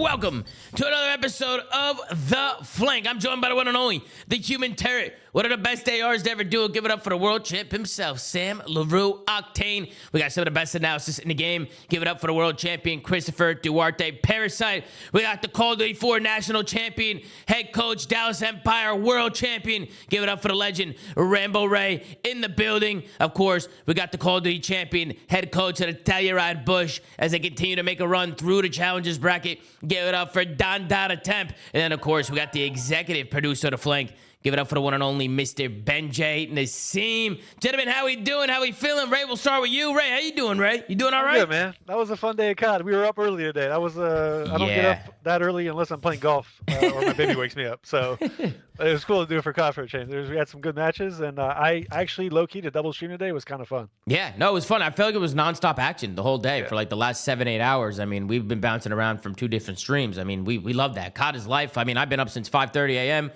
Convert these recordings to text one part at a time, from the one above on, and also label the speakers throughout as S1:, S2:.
S1: welcome to another episode of The Flank. I'm joined by the one and only, the human turret, one of the best ARs to ever do it. Give it up for the world champ himself, Sam LaRue Octane. We got some of the best analysis in the game. Give it up for the world champion, Christopher Duarte Parasite. We got the Call of Duty 4 national champion, head coach, Dallas Empire world champion. Give it up for the legend, Rambo Ray in the building. Of course, we got the Call of Duty champion, head coach of the Telluride Bush as they continue to make a run through the challenges bracket. Give it up for Don Dada Temp. And then, of course, we got the executive producer of the Flank. Give it up for the one and only Mr. Benj Nassim. Gentlemen, how we doing? How we feeling? Ray, we'll start with you. Ray, how you doing, Ray? You doing all right?
S2: Yeah, man. That was a fun day of COD. We were up early today. That was I don't get up that early unless I'm playing golf or my baby wakes me up. So it was cool to do it for COD for a change. We had some good matches, and I actually low-keyed a double stream today. It was kind of fun.
S1: Yeah, no, it was fun. I felt like it was nonstop action the whole day for like the last 7-8 hours. I mean, we've been bouncing around from 2 different streams. I mean, we love that. COD is life. I mean, I've been up since 5:30 a.m.,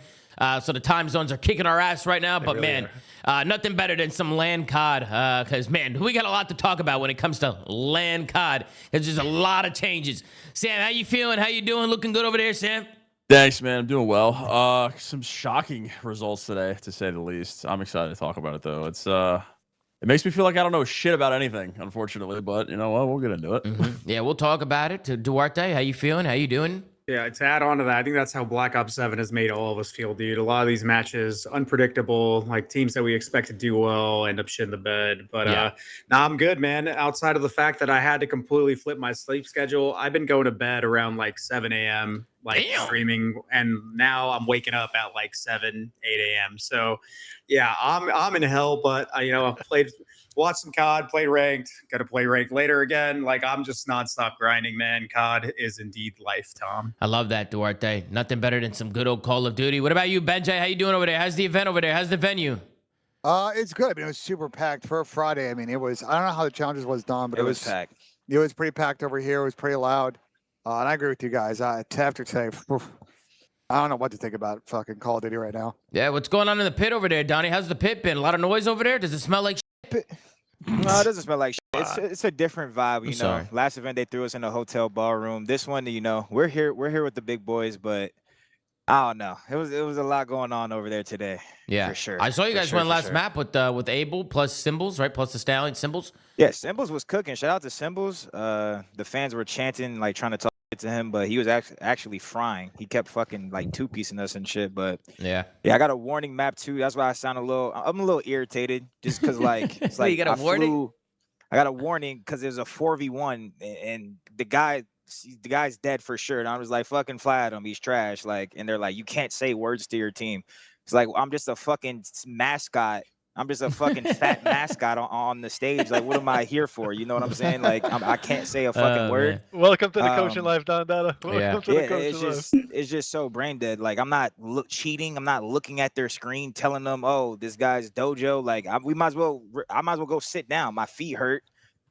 S1: so the time zones are kicking our ass right now, but really man, nothing better than some LAN COD, because, man, we got a lot to talk about when it comes to LAN COD. There's just a lot of changes. Sam, how you feeling? How you doing? Looking good over there, Sam?
S3: Thanks, man. I'm doing well. Some shocking results today, to say the least. I'm excited to talk about it, though. It makes me feel like I don't know shit about anything, unfortunately, but you know what? We'll get into it.
S1: Yeah, we'll talk about it. To Duarte, how you feeling? How you doing?
S4: Yeah, to add on to that, I think that's how Black Ops 7 has made all of us feel, dude. A lot of these matches, unpredictable, like teams that we expect to do well end up shitting the bed. But nah, I'm good, man. Outside of the fact that I had to completely flip my sleep schedule, I've been going to bed around like 7 a.m., like streaming, and now I'm waking up at like 7, 8 a.m. So yeah, I'm in hell, but I've watched some COD, played ranked, got to play ranked later again. Like, I'm just nonstop grinding, man. COD is indeed life, Tom.
S1: I love that, Duarte. Nothing better than some good old Call of Duty. What about you, Benjay? How you doing over there? How's the event over there? How's the venue?
S5: It's good. I mean, it was super packed for a Friday. I mean, it was, I don't know how the challenges was done, but it was
S6: packed.
S5: It was pretty packed over here. It was pretty loud. And I agree with you guys. After today, I don't know what to think about fucking Call of Duty right now.
S1: Yeah, what's going on in the pit over there, Donnie? How's the pit been? A lot of noise over there? Does it smell like shit?
S6: No, it doesn't smell like shit. It's a different vibe, you know.
S1: Sorry.
S6: Last event they threw us in a hotel ballroom. This one, we're here with the big boys, but I don't know. It was a lot going on over there today.
S1: Yeah,
S6: for sure.
S1: I saw you guys went last map with Abel plus Symbols, right? Plus the Stallion Symbols.
S6: Yeah, Symbols was cooking. Shout out to Symbols. The fans were chanting, like trying to talk to him, but he was actually frying. He kept fucking like two-piecing us and shit. But yeah, I got a warning map too. That's why I'm a little irritated, just because like it's like
S1: you got a warning.
S6: I got a warning because there's a 4v1 and the guy's dead for sure. And I was like, fucking fly at him. He's trash. Like, and they're like, you can't say words to your team. It's like, I'm just a fucking mascot. I'm just a fucking fat mascot on the stage. Like, what am I here for? You know what I'm saying? Like, I can't say a fucking word.
S2: Man. Welcome to the coaching life, Don Dada. Welcome to the coaching life.
S6: It's just so brain dead. Like, I'm not cheating. I'm not looking at their screen, telling them, oh, this guy's dojo. Like, I might as well go sit down. My feet hurt.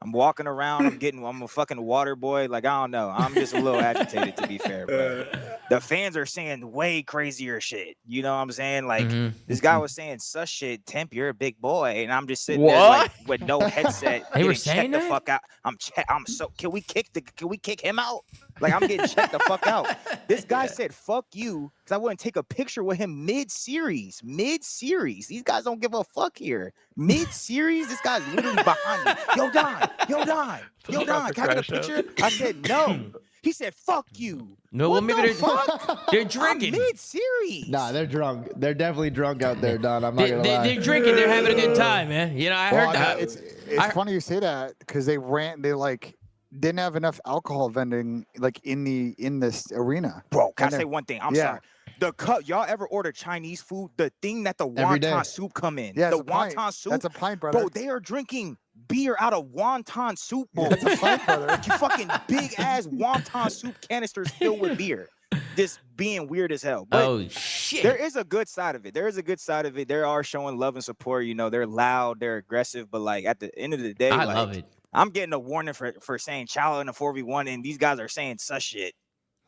S6: I'm walking around. I'm a fucking water boy. Like, I don't know. I'm just a little agitated, to be fair. But the fans are saying way crazier shit. You know what I'm saying? Like, this guy was saying such shit. Temp, you're a big boy, and I'm just sitting there like with no headset.
S1: They were saying that?
S6: The fuck out. I'm so. Can we kick him out? Like, I'm getting checked the fuck out. This guy said, fuck you, because I wouldn't take a picture with him mid-series. Mid-series. These guys don't give a fuck here. Mid-series, this guy's literally behind me. Yo, Don, can I get a picture? I said, no. He said, fuck you.
S1: No, well, maybe they're drinking.
S6: Mid-series.
S7: Nah, they're drunk. They're definitely drunk out there, Don. I'm not gonna lie.
S1: They're drinking. They're having a good time, man. You know, I heard that.
S5: It's funny you say that because they didn't have enough alcohol vending like in this arena.
S6: Bro, can I say one thing? I'm sorry. The cup, y'all ever order Chinese food? The thing that the wonton soup come in.
S5: Yeah,
S6: the wonton soup.
S5: That's a pint, brother.
S6: Bro, they are drinking beer out of wonton soup bowls.
S5: That's a pint, brother.
S6: You fucking big ass wonton soup canisters filled with beer. This being weird as hell. But
S1: oh shit.
S6: There is a good side of it. They are showing love and support. You know, they're loud, they're aggressive, but like at the end of the day,
S1: I love it.
S6: I'm getting a warning for saying child in a 4v1, and these guys are saying such shit.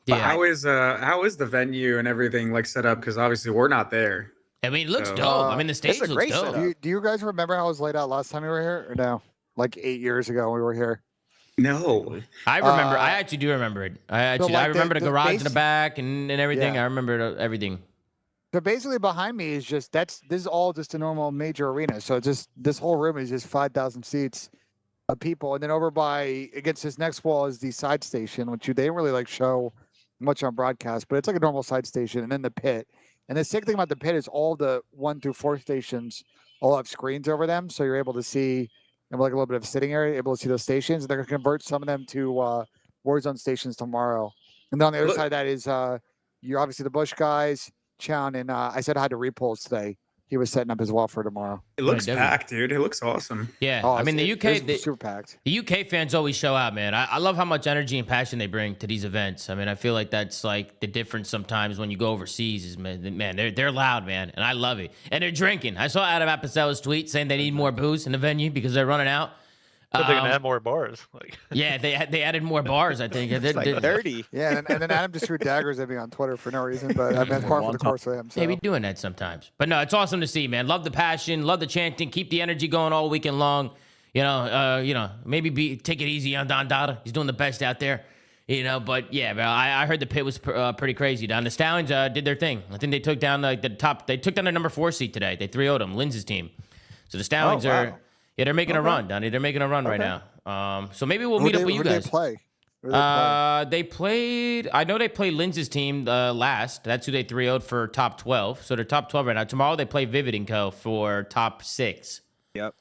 S4: Yeah. How is the venue and everything like set up? Because obviously we're not there.
S1: I mean, it looks dope. I mean, the stage looks dope.
S5: Do you guys remember how it was laid out last time we were here, or no? Like 8 years ago we were here.
S4: No.
S1: I remember. I actually do remember it. I
S5: like
S1: remember the garage in the
S5: base-
S1: back and everything.
S5: Yeah.
S1: I remember everything.
S5: So basically behind me is just this is all just a normal major arena. So just this whole room is just 5,000 seats of people. And then over by against this next wall is the side station, which they didn't really like show much on broadcast, but it's like a normal side station, and then the pit. And the sick thing about the pit is all the 1 through 4 stations all have screens over them. So you're able to see and like a little bit of a sitting area, able to see those stations. And they're gonna convert some of them to Warzone stations tomorrow. And then on the other
S4: Look-
S5: side of that is you're obviously the Bush guys. Chown, and I said hi to Repulse today. He was setting up as well for tomorrow.
S4: It looks
S1: definitely.
S4: packed, dude. It looks awesome.
S1: Yeah,
S5: Oh,
S1: I mean the UK,
S5: it's super packed.
S1: the UK fans always show out, man. I love how much energy and passion they bring to these events. I mean, I feel like that's like the difference sometimes when you go overseas. Is man, they're loud, man, and I love it. And they're drinking. I saw Adam Apicella's tweet saying they need more booze in the venue because they're running out.
S2: But they're gonna add more bars. Like,
S1: Yeah, they added more bars. I think.
S6: It's like 30.
S5: Yeah, and then Adam just threw daggers at me on Twitter for no reason, but I mean, it's par for the course for him. So.
S1: They be doing that sometimes. But no, it's awesome to see, man. Love the passion, love the chanting, keep the energy going all weekend long. You know, maybe take it easy on Don Dada. He's doing the best out there. You know, but yeah, bro, I heard the pit was pretty crazy. Don the Stallions did their thing. I think they took down the top. They took down the number 4 seed today. They 3-0'd them, Linz's team. So the Stallions are they're making a run, Donnie. They're making a run right now. So maybe we'll meet up with you guys.
S5: Who do they play?
S1: They played. I know they played Linz's team last. That's who they 3-0'd for top 12. So they're top 12 right now. Tomorrow they play Vivid and Co for top 6.
S6: Yep.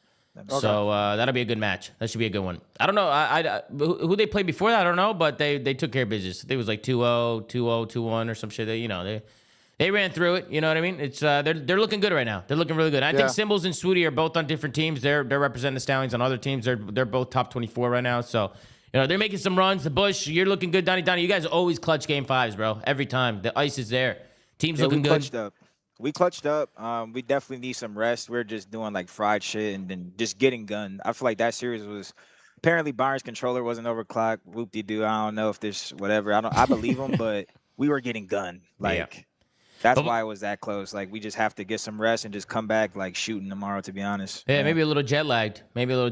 S1: So that'll be a good match. That should be a good one. I don't know. Who they played before that, I don't know, but they took care of business. I think it was like 2-0, 2-0, 2-1 or some shit. They ran through it. You know what I mean? It's they're looking good right now. They're looking really good. I think Symbols and Swooty are both on different teams. They're representing the Stallions on other teams. They're both top 24 right now. So they're making some runs. The Bush, you're looking good, Donnie. You guys always clutch game 5s, bro. Every time the ice is there. Team's looking good.
S6: We clutched up. We definitely need some rest. We're just doing like fried shit and then just getting gunned. I feel like that series was apparently Byron's controller wasn't overclocked. Whoop-de-doo. I don't know if there's whatever. I believe him, but we were getting gunned. That's why it was that close. Like, we just have to get some rest and just come back, like, shooting tomorrow, to be honest.
S1: Yeah, maybe a little jet lagged. Maybe a little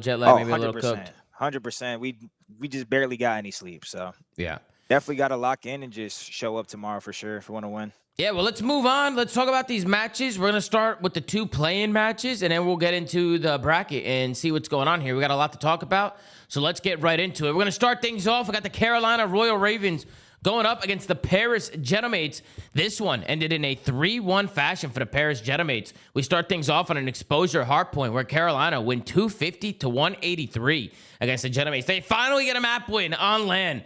S1: cooked.
S6: 100%. We just barely got any sleep. So,
S1: yeah.
S6: Definitely got to lock in and just show up tomorrow for sure if we want to win.
S1: Yeah, well, let's move on. Let's talk about these matches. We're going to start with the 2 play-in matches, and then we'll get into the bracket and see what's going on here. We got a lot to talk about, so let's get right into it. We're going to start things off. We got the Carolina Royal Ravens going up against the Paris Genomates. This one ended in a 3-1 fashion for the Paris Genomates. We start things off on an exposure hardpoint where Carolina win 250-183 against the Genomates. They finally get a map win on land.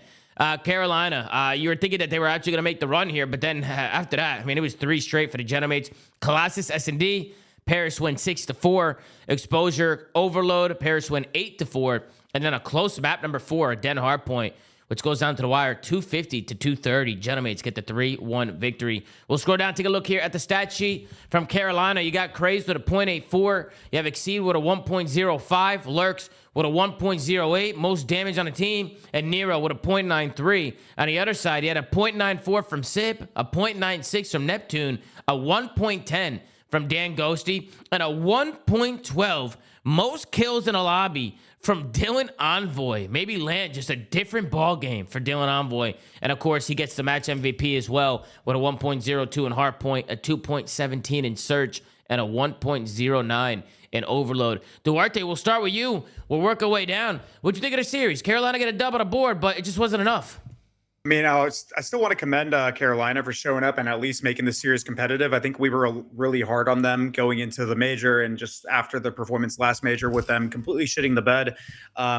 S1: Carolina, you were thinking that they were actually going to make the run here, but then after that, I mean, it was 3 straight for the Genomates. Colossus S&D, Paris win 6-4. Exposure Overload, Paris win 8-4. And then a close map number 4, Den Hardpoint, which goes down to the wire, 250-230. Genomates get the 3-1 victory. We'll scroll down, take a look here at the stat sheet. From Carolina, you got Crazed with a .84. You have Exceed with a 1.05. Lurks with a 1.08. Most damage on the team. And Nero with a .93. On the other side, you had a .94 from Sip, a .96 from Neptune, a 1.10 from Dan Ghosty, and a 1.12 most kills in a lobby from Dylan Envoy. Maybe land just a different ball game for Dylan Envoy. And of course, he gets the match MVP as well with a 1.02 in Hardpoint, a 2.17 in Search, and a 1.09 in Overload. Duarte, we'll start with you. We'll work our way down. What'd you think of the series? Carolina got a dub on the board, but it just wasn't enough.
S4: I mean, I still want to commend Carolina for showing up and at least making the series competitive. I think we were really hard on them going into the major and just after the performance last major with them completely shitting the bed.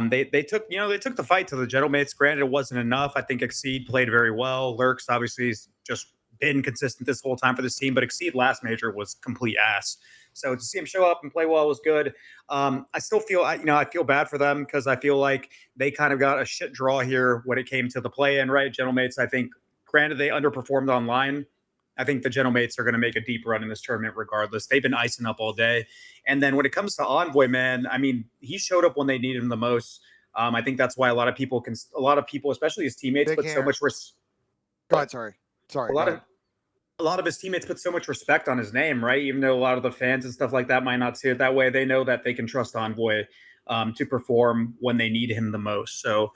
S4: They took the fight to the Genomates. Granted, it wasn't enough. I think Exceed played very well. Lurks obviously has just been consistent this whole time for this team, but Exceed last major was complete ass. So to see him show up and play well was good. I still feel, I feel bad for them because I feel like they kind of got a shit draw here when it came to the play-in, right? Genomates, I think, granted they underperformed online. I think the Genomates are going to make a deep run in this tournament regardless. They've been icing up all day. And then when it comes to Envoy, man, I mean, he showed up when they needed him the most. I think that's why a lot of people, especially his teammates, put so much respect.
S5: Go ahead, sorry.
S4: A lot of his teammates put so much respect on his name, right? Even though a lot of the fans and stuff like that might not see it that way, they know that they can trust Envoy to perform when they need him the most. So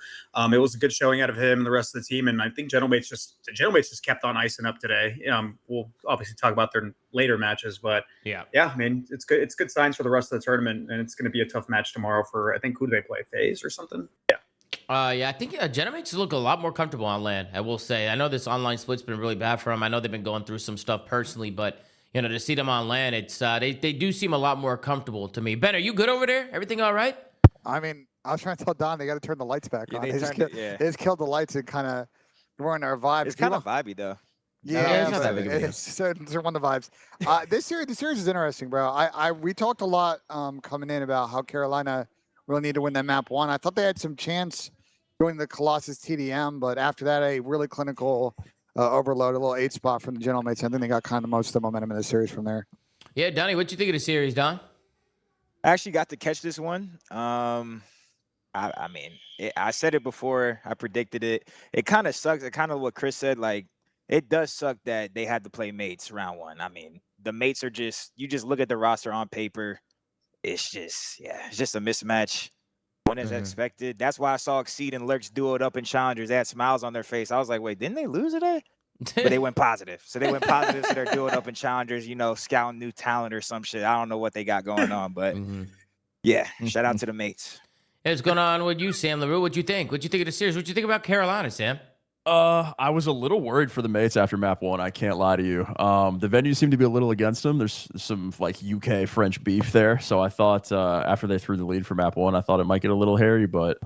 S4: it was a good showing out of him and the rest of the team. And I think Gentlemates just kept on icing up today. We'll obviously talk about their later matches, but yeah, I mean, it's good. It's good signs for the rest of the tournament, and it's going to be a tough match tomorrow for, I think, who do they play? FaZe or something?
S1: Yeah, I think Gentlemates look a lot more comfortable on LAN, I will say. I know this online split's been really bad for them. I know they've been going through some stuff personally, but to see them on LAN, it's they do seem a lot more comfortable to me. Ben, are you good over there? Everything all right?
S5: I mean, I was trying to tell Don they got to turn the lights back on.
S6: They
S5: just killed the lights and kind of ruined our vibe.
S6: It's kind of vibey though.
S5: Yeah,
S1: it's not that big of a deal.
S5: it's one of the vibes. The series is interesting, bro. We talked a lot coming in about how Carolina really need to win that map 1. I thought they had some chance doing the Colossus TDM, but after that, a really clinical overload, a little 8 spot from the Gentlemates. I think they got kind of most of the momentum in the series from there.
S1: Yeah, Donnie, what you think of the series, Don?
S6: I actually got to catch this one. I mean, I said it before. I predicted it. It kind of sucks. It kind of what Chris said. Like, it does suck that they had to play mates round 1. I mean, the mates are you just look at the roster on paper. It's just a mismatch. One as expected. That's why I saw Exceed and Lurks duo it up in challengers. They had smiles on their face. I was like, wait, didn't they lose today? But they went positive. So they went positive. So they're doing up in challengers, scouting new talent or some shit. I don't know what they got going on, but yeah, shout out to the mates.
S1: Hey, what's going on with you, Sam LaRue? What'd you think? What'd you think of the series? What'd you think about Carolina, Sam?
S3: I was a little worried for the mates after map 1. I can't lie to you. The venue seemed to be a little against them. There's some like UK French beef there, so I thought after they threw the lead for map 1, I thought it might get a little hairy. But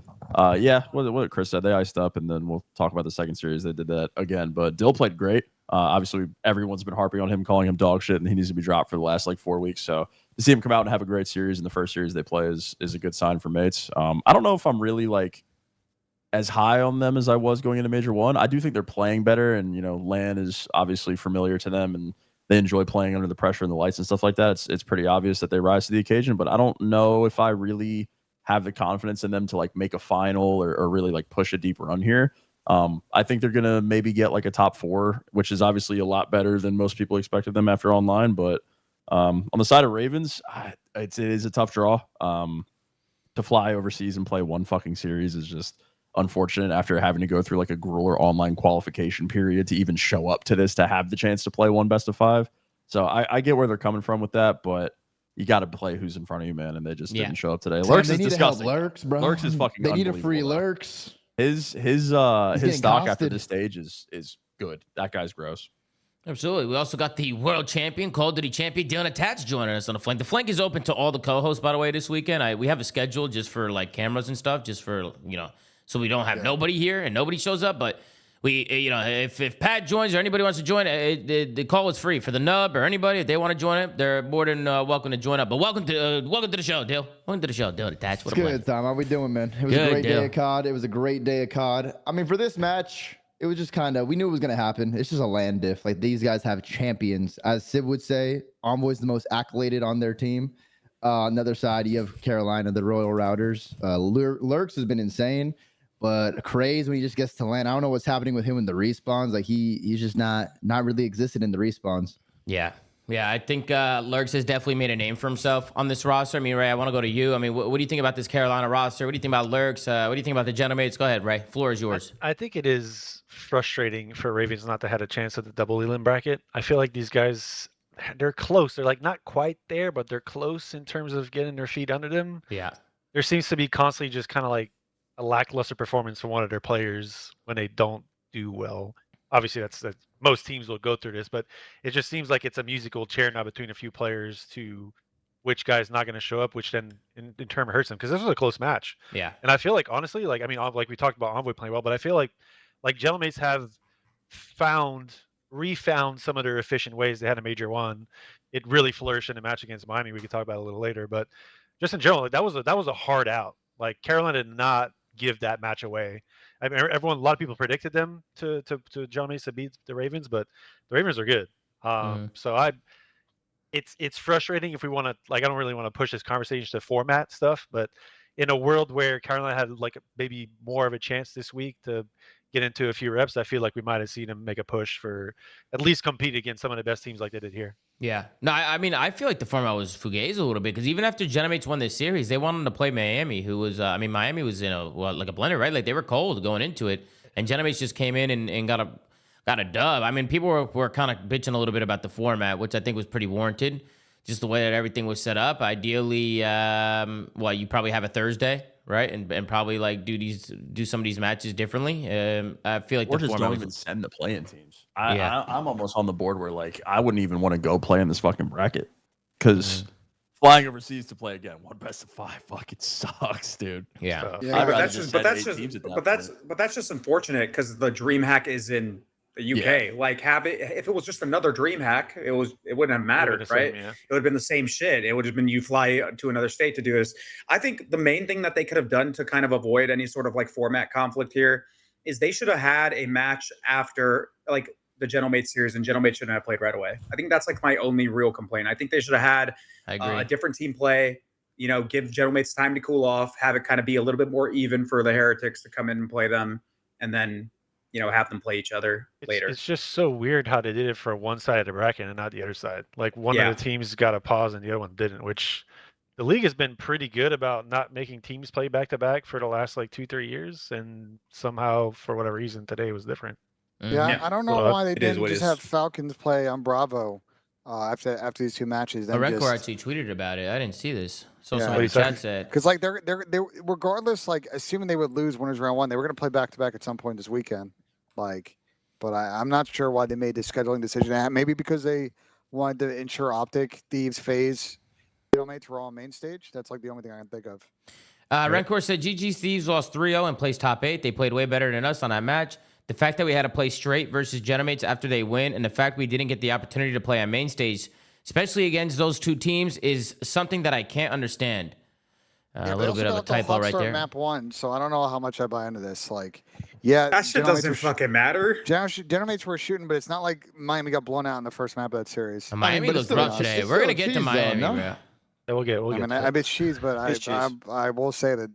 S3: yeah, what Chris said, they iced up, and then we'll talk about the second series. They did that again, but Dill played great. Obviously, everyone's been harping on him, calling him dog shit, and he needs to be dropped for the last like 4 weeks. So to see him come out and have a great series in the first series they play is a good sign for mates. I don't know if I'm really like as high on them as I was going into Major 1. I do think they're playing better, and LAN is obviously familiar to them, and they enjoy playing under the pressure and the lights and stuff like that. It's pretty obvious that they rise to the occasion, but I don't know if I really have the confidence in them to like make a final or really like push a deep run here. I think they're gonna maybe get like a top 4, which is obviously a lot better than most people expected them after online. But on the side of Ravens, it is a tough draw. To fly overseas and play one fucking series is just unfortunate after having to go through like a grueler online qualification period to even show up to this to have the chance to play one best of 5. So I get where they're coming from with that, but you got to play who's in front of you, man, and they just didn't show up today. Lurks is disgusting.
S7: Lurks, bro.
S3: Lurks is fucking.
S7: They need a free Lurks.
S3: His stock after this stage is good. That guy's gross.
S1: Absolutely. We also got the world champion, Call of Duty champion, Dylan Attach joining us on the flank. The flank is open to all the co-hosts, by the way, this weekend. We have a schedule just for like cameras and stuff, just for so we don't have nobody here and nobody shows up. But we, if Pat joins or anybody wants to join, the call is free for the nub or anybody. If they want to join it, they're more than welcome to join up. But welcome to the show, Dill. Welcome to the show, Dill Attach.
S7: It's good, Tom. How we doing, man? It was a great day of COD. It was a great day of COD. I mean, for this match, it was just kind of, we knew it was going to happen. It's just a land diff. Like, these guys have champions. As Civ would say, Envoy's the most accoladed on their team. On the other side, you have Carolina, the Royal Routers. Lurks has been insane, but Craze, when he just gets to land, I don't know what's happening with him in the respawns. Like, he's just not really existed in the respawns.
S1: Yeah, I think Lurks has definitely made a name for himself on this roster. I mean, Ray, I want to go to you. I mean, what do you think about this Carolina roster? What do you think about Lurks? What do you think about the Gentlemates? Go ahead, Ray. Floor is yours.
S2: I think it is frustrating for Ravens not to have a chance at the double elim bracket. I feel like these guys, they're close. They're like not quite there, but they're close in terms of getting their feet under them.
S1: Yeah.
S2: There seems to be constantly just kind of like a lackluster performance from one of their players when they don't do well. Obviously, that's most teams will go through this, but it just seems like it's a musical chair now between a few players to which guy's not going to show up, which then in turn hurts them, because this was a close match.
S1: Yeah.
S2: And I feel like, honestly, like, I mean, like we talked about Envoy playing well, but I feel like Gentlemates have refound some of their efficient ways. They had a Major 1. It really flourished in a match against Miami. We could talk about it a little later, but just in general, that was a hard out. Like, Carolina did not give that match away. I mean, a lot of people predicted them to Gentlemates to beat the Ravens, but the Ravens are good. So it's frustrating if we want to, like, I don't really want to push this conversation to format stuff, but in a world where Carolina had like maybe more of a chance this week to get into a few reps, I feel like we might have seen him make a push for at least compete against some of the best teams like they did here.
S1: Yeah. No, I mean, I feel like the format was fugazi a little bit because even after Genemates won this series, they wanted to play Miami, who was, I mean, Miami was like a blender, right? Like they were cold going into it, and Genemates just came in and got a dub. I mean, people were kind of bitching a little bit about the format, which I think was pretty warranted, just the way that everything was set up. Ideally, you probably have a Thursday, right? And probably like do some of these matches differently. I feel like
S3: or
S1: the
S3: just
S1: format
S3: don't
S1: was,
S3: even send the play-in teams. I'm almost on the board where like I wouldn't even want to go play in this fucking bracket because flying overseas to play again 1 best of 5 fucking sucks, dude.
S1: yeah.
S5: Yeah,
S4: But that's just unfortunate because the dream hack is in the UK. Like if it was just another dream hack, it wouldn't have mattered, right?
S2: Same, yeah.
S4: It would have been the same shit. It would have been you fly to another state to do this. I think the main thing that they could have done to kind of avoid any sort of like format conflict here is they should have had a match after like the Gentlemates series, and Gentlemates shouldn't have played right away. I think that's like my only real complaint. I think they should have had a different team play, give Gentlemates time to cool off, have it kind of be a little bit more even for the Heretics to come in and play them, and then, have them play each other later.
S2: It's just so weird how they did it for one side of the bracket and not the other side. Like one of the teams got a pause and the other one didn't, which the league has been pretty good about not making teams play back-to-back for the last like 2-3 years. And somehow, for whatever reason, today was different.
S5: Yeah, I don't know why they didn't just have
S4: is.
S5: Falcons play on Bravo after these 2 matches.
S1: Rencor actually tweeted about it. I didn't see this. So
S5: Yeah.
S1: somebody in the chat said.
S5: Because like they're regardless, like assuming they would lose winners round 1, they were going to play back-to-back at some point this weekend. Like, but I'm not sure why they made the scheduling decision. Maybe because they wanted to ensure OpTic, Thieves, FaZe, mates were all on main stage. That's like the only thing I can think of.
S1: Rencor said GG Thieves lost 3-0 and placed top 8. They played way better than us on that match. The fact that we had to play straight versus Genemates after they win, and the fact we didn't get the opportunity to play on main stage, especially against those 2 teams, is something that I can't understand. A little bit of a typo right there.
S5: Map 1, so I don't know how much I buy into this. Like, yeah,
S4: that shit doesn't fucking matter.
S5: Genemates were shooting, but it's not like Miami got blown out in the first map of that series.
S1: Miami looked rough today. We're gonna get to Miami, bro.
S2: Yeah, we'll get.
S5: I bet cheese, but I will say that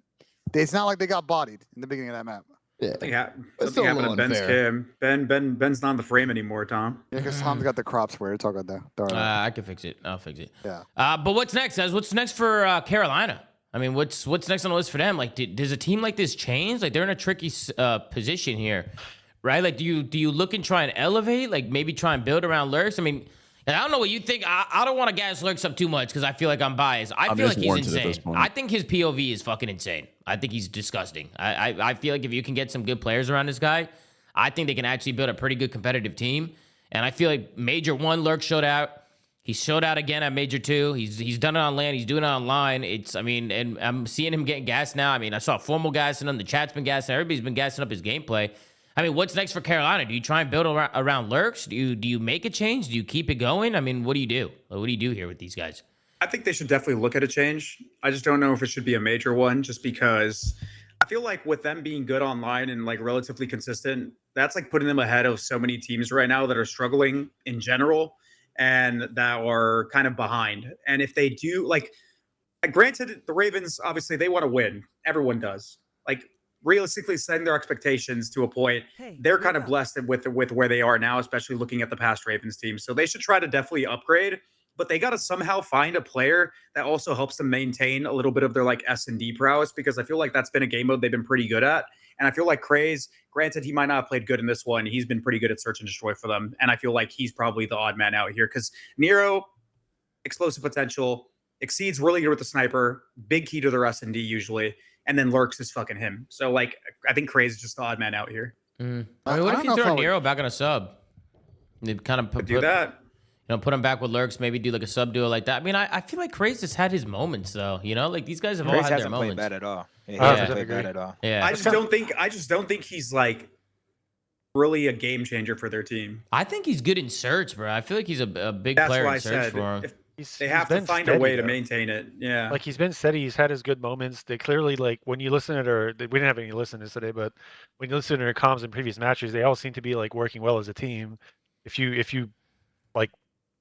S5: it's not like they got bodied in the beginning of that map.
S7: Yeah,
S4: something happened to Ben's cam. Ben's not in the frame anymore, Tom.
S5: Yeah, because Tom's got the crops where it's all good there.
S1: I can fix it. I'll fix it.
S5: Yeah.
S1: But what's next, guys? What's next for Carolina? I mean, what's next on the list for them? Like, does a team like this change? Like, they're in a tricky position here, right? Like, do you look and try and elevate? Like, maybe try and build around Lurks? I mean, and I don't know what you think. I don't want to gas Lurks up too much because I feel like I'm biased. I feel like he's insane. I think his POV is fucking insane. I think he's disgusting. I feel like if you can get some good players around this guy, I think they can actually build a pretty good competitive team. And I feel like Major 1, Lurk showed out. He showed out again at Major 2. He's done it on land. He's doing it online. And I'm seeing him getting gassed now. I mean, I saw Formal gassing him. The chat's been gassing. Everybody's been gassing up his gameplay. I mean, what's next for Carolina? Do you try and build around Lurks? Do you make a change? Do you keep it going? I mean, what do you do? What do you do here with these guys?
S4: I think they should definitely look at a change. I just don't know if it should be a major one, just because I feel like with them being good online and like relatively consistent, that's like putting them ahead of so many teams right now that are struggling in general and that are kind of behind. And if they do, like, granted, the Ravens, obviously they want to win. Everyone does. Like, realistically setting their expectations to a point, they're kind of blessed with where they are now, especially looking at the past Ravens team. So they should try to definitely upgrade, but they got to somehow find a player that also helps them maintain a little bit of their like S&D prowess, because I feel like that's been a game mode they've been pretty good at. And I feel like Craze, granted, he might not have played good in this one. He's been pretty good at search and destroy for them. And I feel like he's probably the odd man out here because Nero, explosive potential, exceeds really good with the sniper, big key to their S&D usually. And then Lurks is fucking him. So, like, I think Craze is just the odd man out here.
S1: I mean, what if you throw Nero back on a sub? They'd kind of put
S4: that.
S1: Put him back with Lurks, maybe do like a sub duo like that. I mean, I feel like Craze has had his moments, though. You know, like these guys have all had their moments.
S6: Played bad at all. He
S1: hasn't
S6: played bad at all.
S1: Yeah.
S4: I just don't think he's like really a game changer for their team.
S1: I think he's good in search, bro. I feel like he's a big player in search for him.
S4: They have to find a way to maintain it. Yeah.
S2: Like he's been steady. He's had his good moments. They clearly, like, when you listen to their, we didn't have any listeners today, but when you listen to their comms in previous matches, they all seem to be like working well as a team. If you like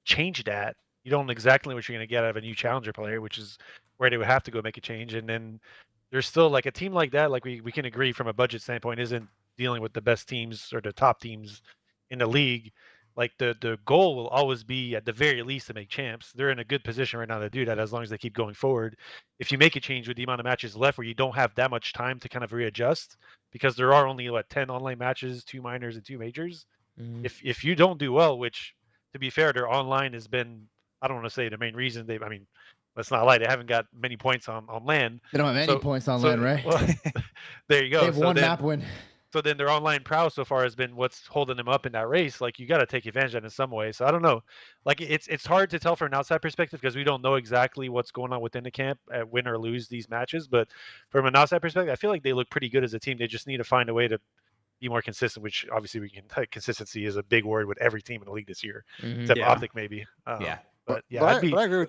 S2: change that, you don't know exactly what you're going to get out of a new challenger player, which is where they would have to go make a change. And then there's still like a team like that, like we can agree from a budget standpoint, isn't dealing with the best teams or the top teams in the league. Like the goal will always be at the very least to make champs. They're in a good position right now to do that as long as they keep going forward. If you make a change with the amount of matches left where you don't have that much time to kind of readjust, because there are only 10 online matches, 2 minors and 2 majors. If you don't do well, which to be fair, their online has been, I don't want to say the main reason let's not lie, they haven't got many points on land.
S7: They don't have any points on land, right?
S2: Well, there you go.
S7: They have one map win.
S2: So then their online prowess so far has been what's holding them up in that race. Like, you got to take advantage of that in some way. So I don't know. Like, it's hard to tell from an outside perspective because we don't know exactly what's going on within the camp at win or lose these matches. But from an outside perspective, I feel like they look pretty good as a team. They just need to find a way to be more consistent, which obviously consistency is a big word with every team in the league this year, except OpTic maybe. But yeah, I'd be wary.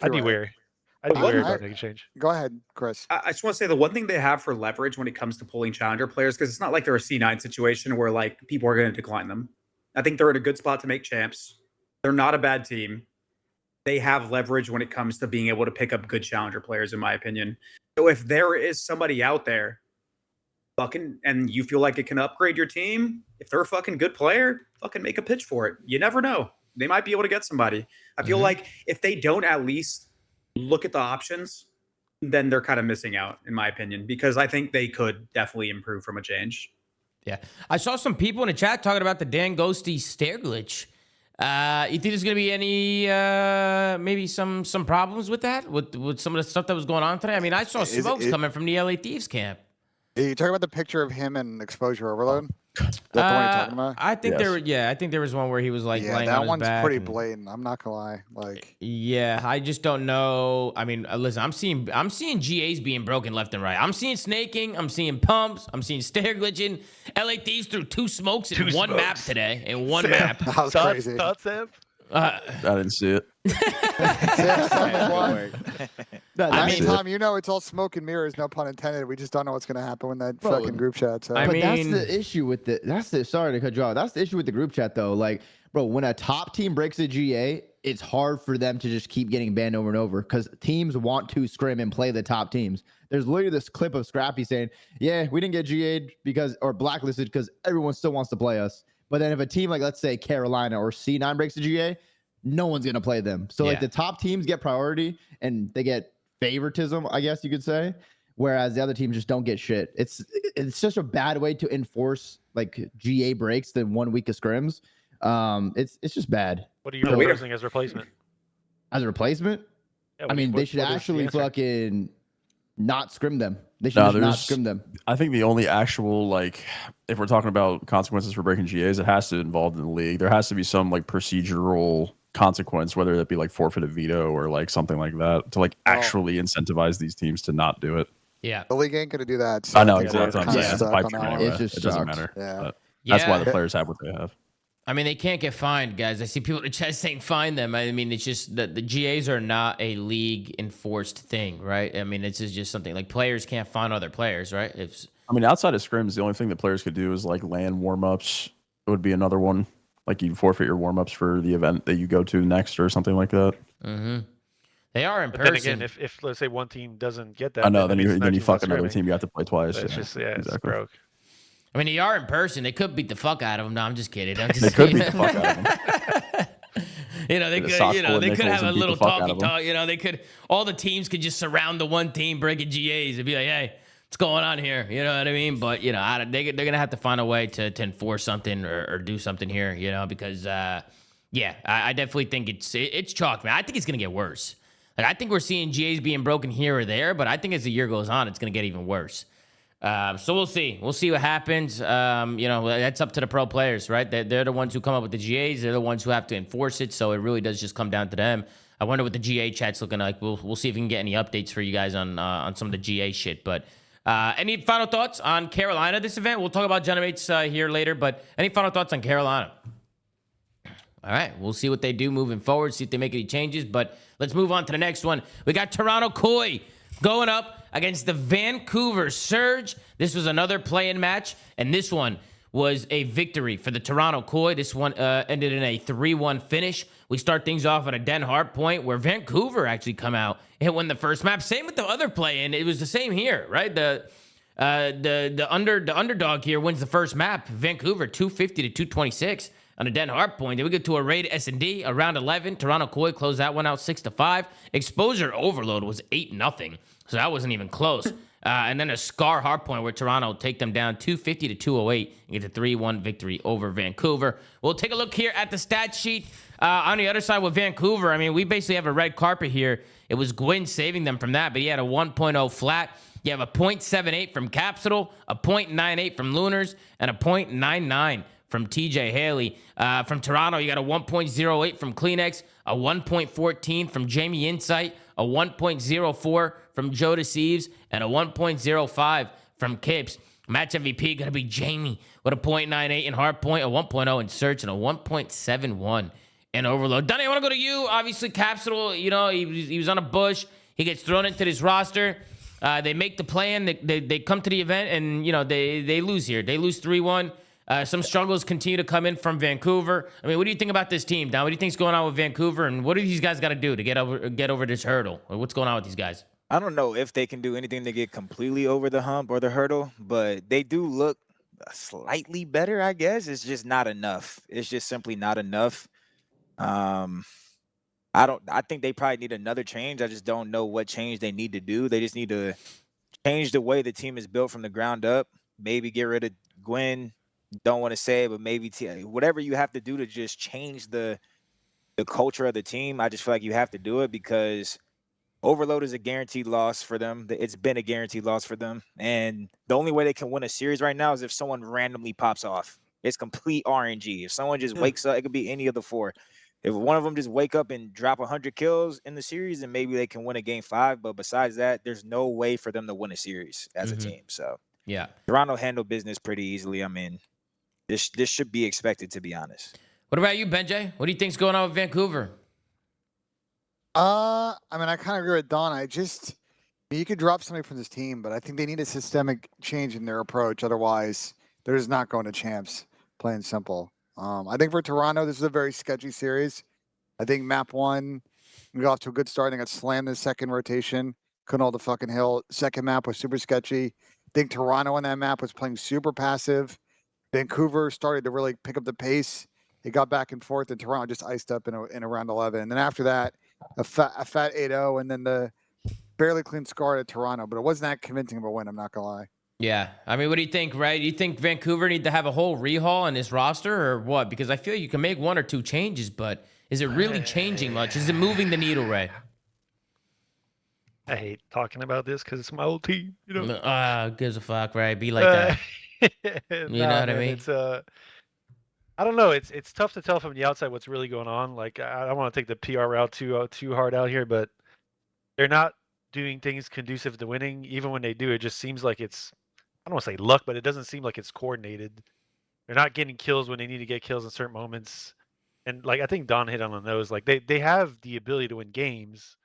S2: I'd be wary about making a change.
S5: Go ahead, Chris.
S4: I just want to say the one thing they have for leverage when it comes to pulling challenger players, because it's not like they're a C9 situation where like people are going to decline them. I think they're in a good spot to make champs. They're not a bad team. They have leverage when it comes to being able to pick up good challenger players, in my opinion. So if there is somebody out there and you feel like it can upgrade your team, if they're a fucking good player, fucking make a pitch for it. You never know. They might be able to get somebody. I feel like if they don't at least look at the options, then they're kind of missing out, in my opinion, because I think they could definitely improve from a change.
S1: Yeah. I saw some people in the chat talking about the Dan Ghosty stair glitch. You think there's going to be any, maybe some problems with that, with some of the stuff that was going on today? I mean, I saw smokes coming from the LA Thieves camp.
S5: Are you talking about the picture of him and exposure overload? That's the one you're talking about?
S1: I think I think there was one where he was like laying on his back.
S5: Yeah, that one's pretty blatant. I'm not gonna lie. Like,
S1: yeah, I just don't know. I mean, listen, I'm seeing GAs being broken left and right. I'm seeing snaking. I'm seeing pumps. I'm seeing stair glitching. LA Thieves threw 2 smokes in one map today. In one map.
S5: That was crazy.
S2: Thoughts, Sam?
S3: I didn't see it.
S5: Tom, you know it's all smoke and mirrors, no pun intended. We just don't know what's going to happen when that fucking group chat. So.
S7: But that's the issue with sorry to cut you off. That's the issue with the group chat, though. Like, bro, when a top team breaks a GA, it's hard for them to just keep getting banned over and over because teams want to scrim and play the top teams. There's literally this clip of Scrappy saying, yeah, we didn't get GA'd or blacklisted because everyone still wants to play us. But then if a team like, let's say, Carolina or C9 breaks a GA, no one's going to play them. So, like, the top teams get priority and they get favoritism, I guess you could say, whereas the other teams just don't get shit. It's such a bad way to enforce, like, GA breaks than 1 week of scrims. It's just bad.
S2: What are you proposing as replacement?
S7: As a replacement?
S2: Yeah,
S7: I mean, they should actually fucking not scrim them. They should not scrim them.
S3: I think the only actual, like, if we're talking about consequences for breaking GAs, it has to involve in the league. There has to be some, like, procedural consequence, whether that be like forfeited veto or like something like that, to like actually incentivize these teams to not do it.
S1: Yeah,
S5: the league ain't gonna do that. So
S3: I know exactly.
S7: It's
S3: a pipe dream anyway.
S7: It
S3: doesn't matter.
S5: Yeah.
S3: That's why the players have what they have.
S1: I mean, they can't get fined, guys. I see people in the chat saying fine them. I mean, it's just that the GAs are not a league enforced thing, right? I mean, this is just something like players can't fine other players, right?
S3: I mean, outside of scrims, the only thing that players could do is like LAN warm-ups. It would be another one. Like, you forfeit your warm-ups for the event that you go to next or something like that.
S1: They are in
S2: but
S1: person.
S2: Then again, if let's say one team doesn't get that,
S3: I know, then you fuck another team. You have to play twice.
S2: It's just it's broke.
S1: I mean, they are in person. They could beat the fuck out of them. No, I'm just kidding.
S3: They could beat the fuck out of them.
S1: They could have a little talk. They could. All the teams could just surround the one team breaking GAs and be like, "Hey, what's going on here?" You know what I mean? But they're gonna have to find a way to enforce something or do something here. Because I definitely think it's chalk, man. I think it's gonna get worse. Like, I think we're seeing GAs being broken here or there, but I think as the year goes on, it's gonna get even worse. So we'll see. We'll see what happens. That's up to the pro players, right? They're the ones who come up with the GAs. They're the ones who have to enforce it. So it really does just come down to them. I wonder what the GA chat's looking like. We'll see if we can get any updates for you guys on some of the GA shit. But any final thoughts on Carolina, this event? We'll talk about Generates here later. But any final thoughts on Carolina? All right, we'll see what they do moving forward, see if they make any changes. But let's move on to the next one. We got Toronto Koi going up against the Vancouver Surge. This was another play-in match, and this one was a victory for the Toronto Koi. This one ended in a 3-1 finish. We start things off at a Den Hart point where Vancouver actually come out and win the first map. Same with the other play-in. It was the same here, right? The underdog here wins the first map. Vancouver 250 to 226 on a Den Hard point. Then we get to a raid S&D around 11. Toronto Koi closed that one out 6-5. Exposure Overload was 8-0, so that wasn't even close. And then a Scar hard point where Toronto take them down 250 to 208 and get the 3-1 victory over Vancouver. We'll take a look here at the stat sheet. On the other side with Vancouver, I mean, we basically have a red carpet here. It was Gwyn saving them from that, but he had a 1.0 flat. You have a 0.78 from Capsule, a 0.98 from Lunars, and a 0.99 from TJ Haley. From Toronto, you got a 1.08 from Kleenex, a 1.14 from Jamie Insight, a 1.04 from Joe Deceives, and a 1.05 from Kips. Match MVP going to be Jamie with a 0.98 in Hardpoint, a 1.0 in Search, and a 1.71 in Overload. Donnie, I want to go to you. Obviously, Capsule, you know, he was on a bush. He gets thrown into this roster. They make the plan. They come to the event, and, you know, they lose here. They lose 3-1. Some struggles continue to come in from Vancouver. I mean, what do you think about this team, Don? What do you think's going on with Vancouver, and what do these guys got to do to get over this hurdle? Or what's going on with these guys?
S6: I don't know if they can do anything to get completely over the hump or the hurdle, but they do look slightly better, I guess. It's just not enough. It's just simply not enough. I think they probably need another change. I just don't know what change they need to do. They just need to change the way the team is built from the ground up. Maybe get rid of Gwyn. Don't want to say it, but maybe whatever you have to do to just change the culture of the team. I just feel like you have to do it because Overload is a guaranteed loss for them. It's been a guaranteed loss for them. And the only way they can win a series right now is if someone randomly pops off. It's complete RNG. If someone just wakes up, it could be any of the four. If one of them just wake up and drop 100 kills in the series, then maybe they can win a game 5. But besides that, there's no way for them to win a series as a team. So
S1: yeah, Toronto
S6: handled business pretty easily. I mean, this should be expected, to be honest.
S1: What about you, Benj? What do you think's going on with Vancouver?
S5: I mean, I kind of agree with Don. You could drop somebody from this team, but I think they need a systemic change in their approach. Otherwise, they're just not going to champs, plain simple. I think for Toronto, this is a very sketchy series. I think map 1, we got off to a good start. They got slammed in the second rotation. Couldn't hold the fucking hill. Second map was super sketchy. I think Toronto on that map was playing super passive. Vancouver started to really pick up the pace. It got back and forth, and Toronto just iced up in a round 11. And then after that, a fat 8-0, and then the barely clean scar to Toronto. But it wasn't that convincing of a win, I'm not going to lie.
S1: Yeah. I mean, what do you think, Ray? Do you think Vancouver need to have a whole rehaul in this roster or what? Because I feel you can make 1 or 2 changes, but is it really changing much? Is it moving the needle, Ray?
S2: I hate talking about this because it's my old team. You know,
S1: gives a fuck, Ray. Be like that. You know what I mean?
S2: It's I don't know. It's tough to tell from the outside what's really going on. Like, I don't want to take the PR route too hard out here, but they're not doing things conducive to winning. Even when they do, it just seems like it's, I don't want to say luck, but it doesn't seem like it's coordinated. They're not getting kills when they need to get kills in certain moments. And like, I think Don hit on the nose. Like, they have the ability to win games,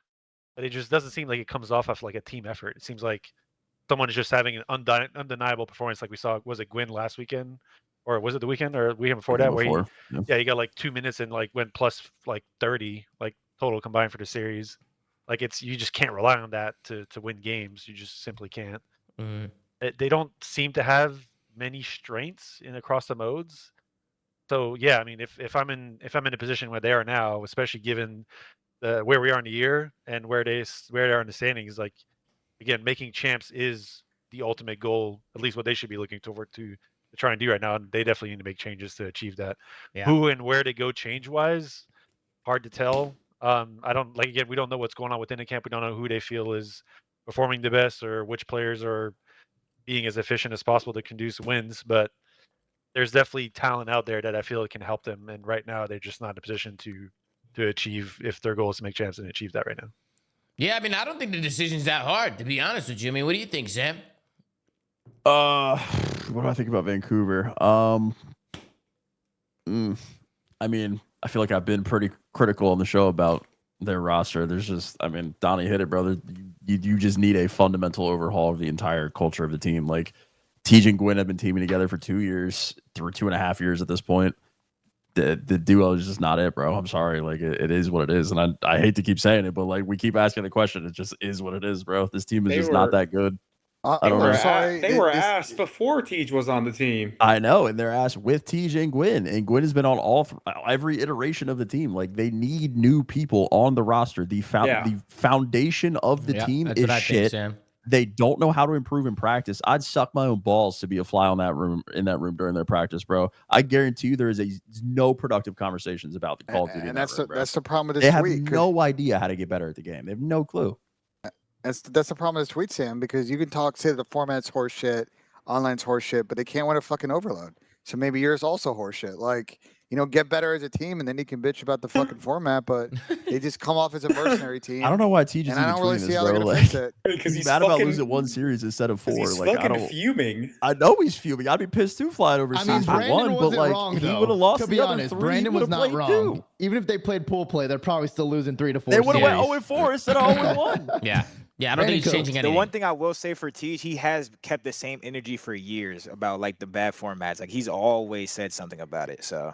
S2: but it just doesn't seem like it comes off like a team effort. It seems like someone is just having an undeniable performance, like we saw. Was it Gwyn last weekend, or was it the weekend or weekend before that? Where he got like 2 minutes and like went plus like 30 like total combined for the series. Like, you just can't rely on that to win games. You just simply can't. They don't seem to have many strengths across the modes. So yeah, I mean, if I'm in a position where they are now, especially given where we are in the year and where they are in the standings, like, again, making champs is the ultimate goal, at least what they should be looking toward to try and do right now. And they definitely need to make changes to achieve that. Yeah. Who and where they go change wise, hard to tell. Again, we don't know what's going on within the camp. We don't know who they feel is performing the best or which players are being as efficient as possible to conduce wins. But there's definitely talent out there that I feel can help them. And right now, they're just not in a position to achieve, if their goal is to make champs, and achieve that right now.
S1: Yeah, I mean, I don't think the decision's that hard, to be honest with you. I mean, what do you think, Sam?
S3: What do I think about Vancouver? I mean, I feel like I've been pretty critical on the show about their roster. There's just, I mean, Donnie hit it, brother. You just need a fundamental overhaul of the entire culture of the team. Like, TJ and Gwyn have been teaming together for 2 years, or 2.5 years at this point. The duo is just not it, bro. I'm sorry. Like, it is what it is. And I hate to keep saying it, but like, we keep asking the question. It just is what it is, bro. This team is not that good. I don't know.
S5: Sorry,
S4: They were asked before Tej was on the team.
S3: I know, and they're asked with TJ and Gwyn has been on every iteration of the team. Like they need new people on the roster. The foundation of the team is shit. They don't know how to improve in practice. I'd suck my own balls to be a fly on that room during their practice, bro. I guarantee you there is no productive conversations about the Call of Duty.
S5: And that's the problem with this
S3: they
S5: tweet.
S3: Have no idea how to get better at the game. They have no clue.
S5: That's the problem with this tweet, Sam, because you can say the format's horseshit, online's horseshit, but they can't win a fucking overload. So maybe yours also horseshit. Like, get better as a team, and then you can bitch about the fucking format, but they just come off as a mercenary team.
S3: I don't know why TJ's
S5: and I don't really see how
S3: they're
S5: going to fix it.
S4: Because
S3: he's mad about losing 1 series instead of 4.
S4: He's
S3: like
S4: fucking fuming.
S3: I know he's fuming. I'd be pissed too flying over series for 1, but like
S7: wrong,
S3: he would have lost.
S7: To be honest, Brandon was not wrong.
S3: Too.
S7: Even if they played pool play, they're probably still losing 3 to 4.
S3: They would have went 0-4 instead of 0-1.
S1: Yeah, I don't think he's changing anything.
S6: The one thing I will say for Tej, he has kept the same energy for years about like the bad formats. Like he's always said something about it. So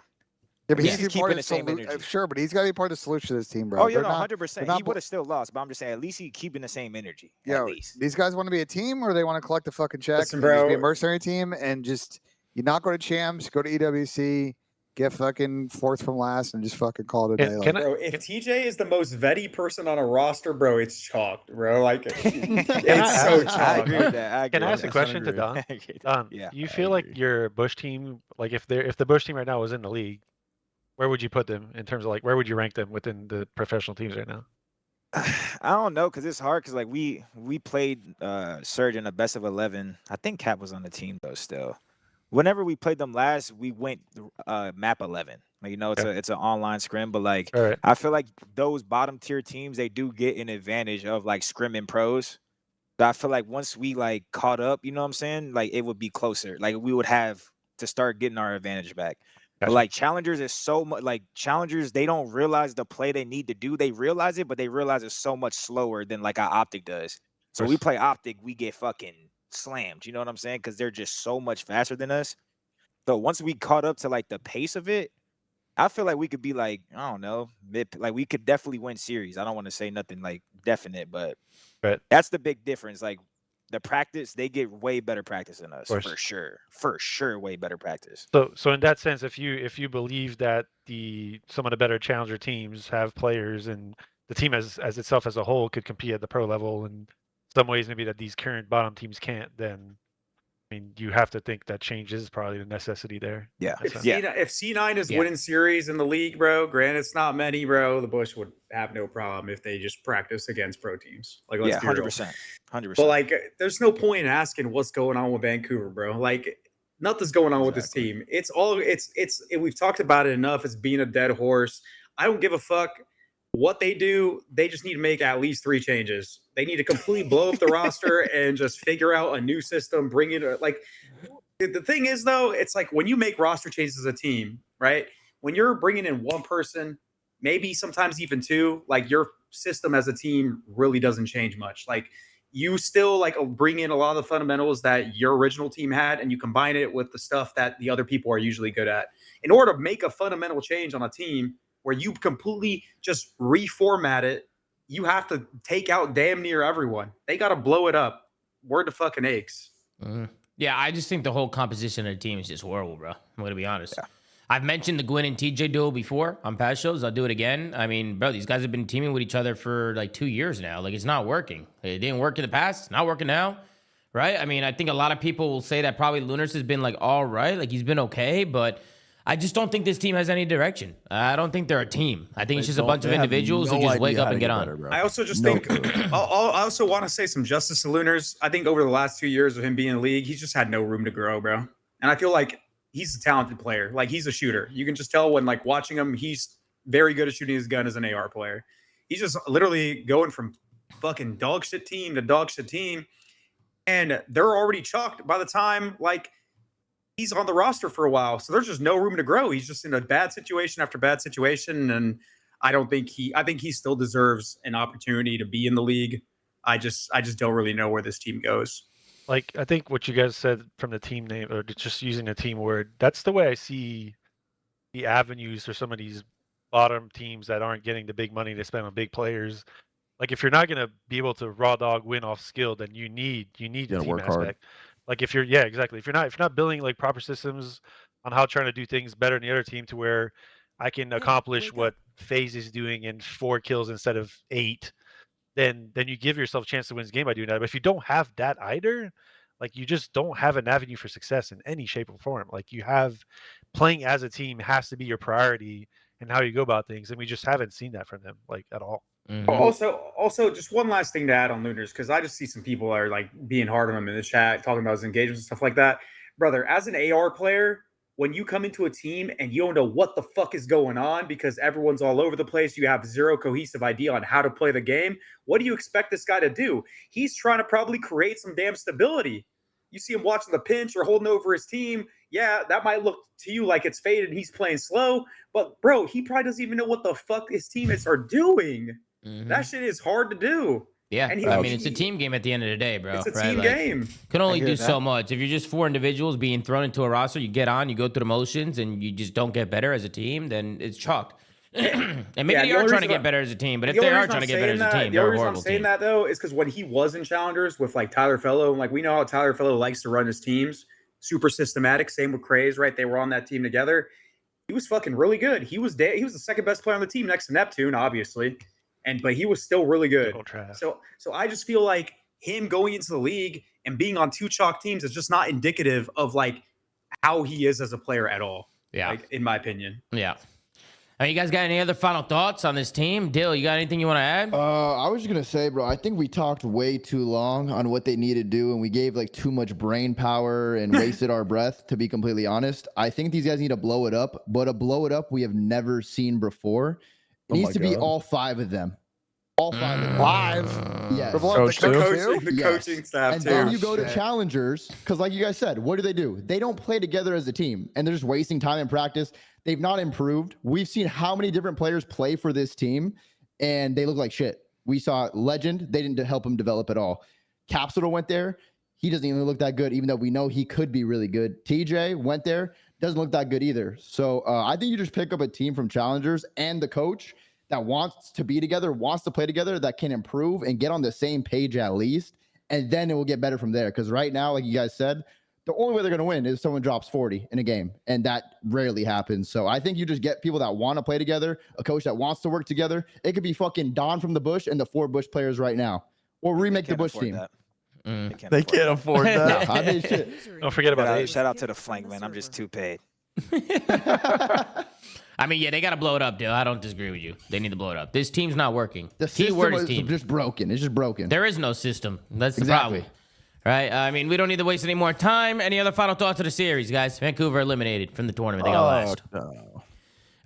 S5: yeah, but he's keeping the same energy. Sure, but he's got to be part of the solution to this team, bro.
S6: Oh, yeah, 100%. He would have still lost, but I'm just saying at least he's keeping the same energy.
S5: Yeah, these guys want to be a team, or they want to collect the fucking check.
S4: Listen,
S5: and
S4: bro.
S5: just be a mercenary team, and just you not go to champs, go to EWC. Get fucking 4th from last and just fucking call it a day.
S4: Bro, if TJ is the most vetty person on a roster, bro, it's chalked, bro. Like it's so chalked.
S6: I agree with that.
S2: Can I ask a question to Don? Don, you feel like your Bush team, like if the Bush team right now was in the league, where would you put them in terms of like where would you rank them within the professional teams right now?
S6: I don't know, because it's hard, because like we played Surge in a best of 11. I think Cap was on the team though still. Whenever we played them last, we went map 11. Like, it's an online scrim, but like I feel like those bottom tier teams, they do get an advantage of like scrimming pros. But I feel like once we like caught up, you know what I'm saying? Like it would be closer. Like we would have to start getting our advantage back. But like challengers is so much like challengers, they don't realize the play they need to do. They realize it, but they realize it's so much slower than like our OpTic does. So we play OpTic, we get fucking slammed, you know what I'm saying? Because they're just so much faster than us. So once we caught up to like the pace of it, I feel like we could be like, I don't know, like we could definitely win series. I don't want to say nothing like definite, but that's the big difference. Like the practice, they get way better practice than us for sure, way better practice.
S2: So in that sense, if you believe that some of the better challenger teams have players and the team as itself as a whole could compete at the pro level and some ways maybe that these current bottom teams can't, then I mean you have to think that change is probably the necessity there.
S6: Yeah.
S4: If C9 is winning series in the league, bro, granted it's not many, bro, the Bush would have no problem if they just practice against pro teams. Like let's be
S6: 100%.
S4: But like there's no point in asking what's going on with Vancouver, bro. Like nothing's going on with this team. It's we've talked about it enough. It's being a dead horse. I don't give a fuck what they do. They just need to make at least 3 changes. They need to completely blow up the roster and just figure out a new system, bring it like the thing is though, it's like when you make roster changes as a team, right? When you're bringing in one person, maybe sometimes even 2, like your system as a team really doesn't change much. Like you still like bring in a lot of the fundamentals that your original team had and you combine it with the stuff that the other people are usually good at. In order to make a fundamental change on a team where you completely just reformat it, you have to take out damn near everyone. They got to blow it up. Word to fucking eggs.
S1: Yeah, I just think the whole composition of the team is just horrible, bro. I'm going to be honest. Yeah. I've mentioned the Gwyn and TJ duo before on past shows. I'll do it again. I mean, bro, these guys have been teaming with each other for like 2 years now. Like, it's not working. It didn't work in the past. It's not working now, right? I mean, I think a lot of people will say that probably Lunars has been like all right. Like, he's been okay, but I just don't think this team has any direction. I don't think they're a team. I think it's just a bunch of individuals who just wake up and get on.
S4: Better, I also just think I also want to say some justice to Lunars. I think over the last 2 years of him being in the league, he's just had no room to grow, bro. And I feel like he's a talented player. Like he's a shooter. You can just tell when like watching him, he's very good at shooting his gun as an AR player. He's just literally going from fucking dog shit team to dog shit team. And they're already chalked by the time like he's on the roster for a while. So there's just no room to grow. He's just in a bad situation after bad situation. And I think he still deserves an opportunity to be in the league. I just don't really know where this team goes.
S2: Like, I think what you guys said from the team name, or just using the team word, that's the way I see the avenues for some of these bottom teams that aren't getting the big money to spend on big players Like if you're not gonna be able to raw dog win off skill, then you need the team
S3: work hard.
S2: aspect. Like if you're exactly. If you're not building like proper systems on how trying to do things better than the other team to where I can accomplish what FaZe is doing in 4 kills instead of 8, then you give yourself a chance to win this game by doing that. But if you don't have that either, like you just don't have an avenue for success in any shape or form. Like you have playing as a team has to be your priority and how you go about things, and we just haven't seen that from them like at all.
S4: Also, just one last thing to add on Lunars, because I just see some people are like being hard on him in the chat, talking about his engagements and stuff like that. Brother, as an AR player, when you come into a team and you don't know what the fuck is going on because everyone's all over the place, you have zero cohesive idea on how to play the game, what do you expect this guy to do? He's trying to probably create some damn stability. You see him watching the pinch or holding over his team. Yeah, that might look to you like it's faded and he's playing slow, but bro, he probably doesn't even know what the fuck his teammates are doing. That shit is hard to do.
S1: Yeah,
S4: And
S1: I mean, it's a team game at the end of the day, bro.
S4: It's a
S1: right?
S4: team
S1: Like,
S4: game.
S1: Can only
S5: hear
S1: do
S5: that.
S1: so much. If you're just 4 individuals being thrown into a roster, you get on, you go through the motions, and you just don't get better as a team, then it's chalk. And maybe
S4: Yeah,
S1: they
S4: the
S1: are
S4: only
S1: trying to
S4: reason
S1: get better as a team, but if
S4: The
S1: they
S4: only
S1: are
S4: reason
S1: trying to
S4: I'm
S1: get better as
S4: saying
S1: a
S4: that-
S1: team,
S4: the
S1: they're a
S4: only reason I'm
S1: horrible
S4: saying
S1: team.
S4: that though is because when he was in Challengers with like Tyler Fellow, and like we know how Tyler Fellow likes to run his teams, super systematic. Same with Craze, right? They were on that team together. He was fucking really good. He was the second best player on the team next to Neptune, obviously, but he was still really good.
S2: Total trash.
S4: So I just feel like him going into the league and being on 2 chalk teams is just not indicative of like how he is as a player at all.
S1: Yeah.
S4: Like, in my opinion.
S1: Yeah. You guys got any other final thoughts on this team? Dill, you got anything you want to add?
S7: I was just gonna say, bro, I think we talked way too long on what they need to do, and we gave like too much brain power and wasted our breath, to be completely honest. I think these guys need to blow it up, but a blow it up we have never seen before. It
S3: Oh
S7: needs
S3: my
S7: to be
S3: God.
S7: all 5 of them. All 5 of them.
S5: Live.
S7: Yes.
S5: We're blowing up the
S3: Coach
S5: coach
S3: too?
S5: too?
S4: The
S7: Yes.
S4: coaching staff
S7: And
S4: too.
S7: then you go to
S5: Shit.
S7: challengers, because like you guys said, what do? They don't play together as a team, and they're just wasting time in practice. They've not improved. We've seen how many different players play for this team, and they look like shit. We saw Legend. They didn't help him develop at all. Capsule went there. He doesn't even look that good, even though we know he could be really good. TJ went there. Doesn't look that good either. So I think you just pick up a team from challengers and the coach that wants to be together, wants to play together, that can improve and get on the same page at least, and then it will get better from there. Because right now, like you guys said, the only way they're going to win is someone drops 40 in a game, and that rarely happens. So I think you just get people that want to play together, a coach that wants to work together. It could be fucking Don from the Bush and the 4 Bush players right now, or remake the
S6: Can't
S7: Bush
S6: afford
S7: team.
S6: that.
S3: They can't afford that.
S7: I mean, shit.
S2: Don't forget about it.
S6: Shout out to the flank, man. I'm just too paid.
S1: I mean, yeah, they got to blow it up, Dill. I don't disagree with you. They need to blow it up. This team's not working.
S7: The
S1: Keyword
S7: system
S1: is
S7: is
S1: team.
S7: just broken. It's just broken.
S1: There is no system. That's the
S7: Exactly.
S1: problem. Right? I mean, we don't need to waste any more time. Any other final thoughts of the series, guys? Vancouver eliminated from the tournament. They got last.
S3: no.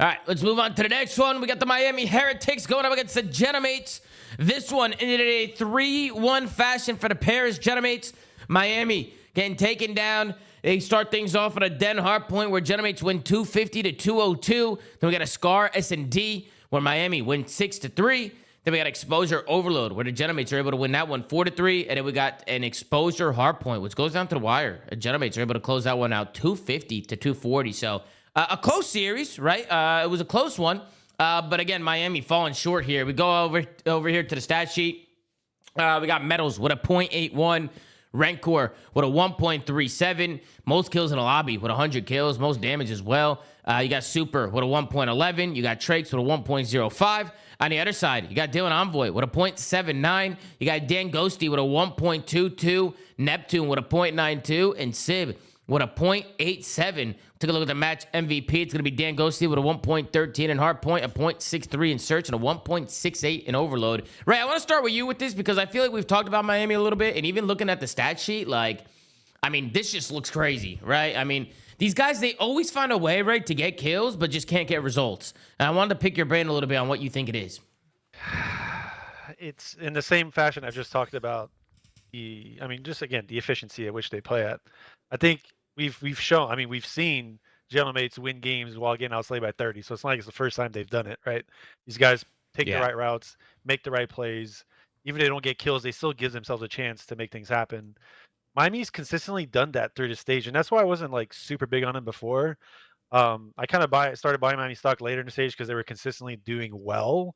S1: All right, let's move on to the next one. We got the Miami Heretics going up against the Genomates. This one ended in a 3-1 fashion for the Paris Genomates. Miami getting taken down. They start things off at a Den Hard point where Genomates win 250 to 202. Then we got a Scar S&D where Miami wins 6-3. Then we got Exposure Overload where the Genomates are able to win that one 4-3. And then we got an Exposure Hard point, which goes down to the wire. The Genomates are able to close that one out 250 to 240. So a close series, right? It was a close one. But again, Miami falling short here. We go over here to the stat sheet. We got Metals with a .81. Rancor with a 1.37. Most kills in the lobby with 100 kills. Most damage as well. You got Super with a 1.11. You got Trakes with a 1.05. On the other side, you got Dylan Envoy with a 0.79. You got Dan Ghosty with a 1.22. Neptune with a 0.92. And Sib with a 0.87. Take a look at the match MVP. It's going to be Dan Ghosty with a 1.13 in Hardpoint, a 0.63 in Search, and a 1.68 in Overload. Ray, I want to start with you with this because I feel like we've talked about Miami a little bit, and even looking at the stat sheet, like, I mean, this just looks crazy, right? I mean, these guys, they always find a way, right, to get kills, but just can't get results. And I wanted to pick your brain a little bit on what you think it is.
S2: It's in the same fashion I've just talked about. Just again, the efficiency at which they play at. I think we've shown. I mean, we've seen Genomates win games while getting outslayed by 30. So it's not like it's the first time they've done it, right? These guys take the right routes, make the right plays. Even if they don't get kills, they still give themselves a chance to make things happen. Miami's consistently done that through the stage, and that's why I wasn't like super big on them before. I kind of started buying Miami stock later in the stage because they were consistently doing well,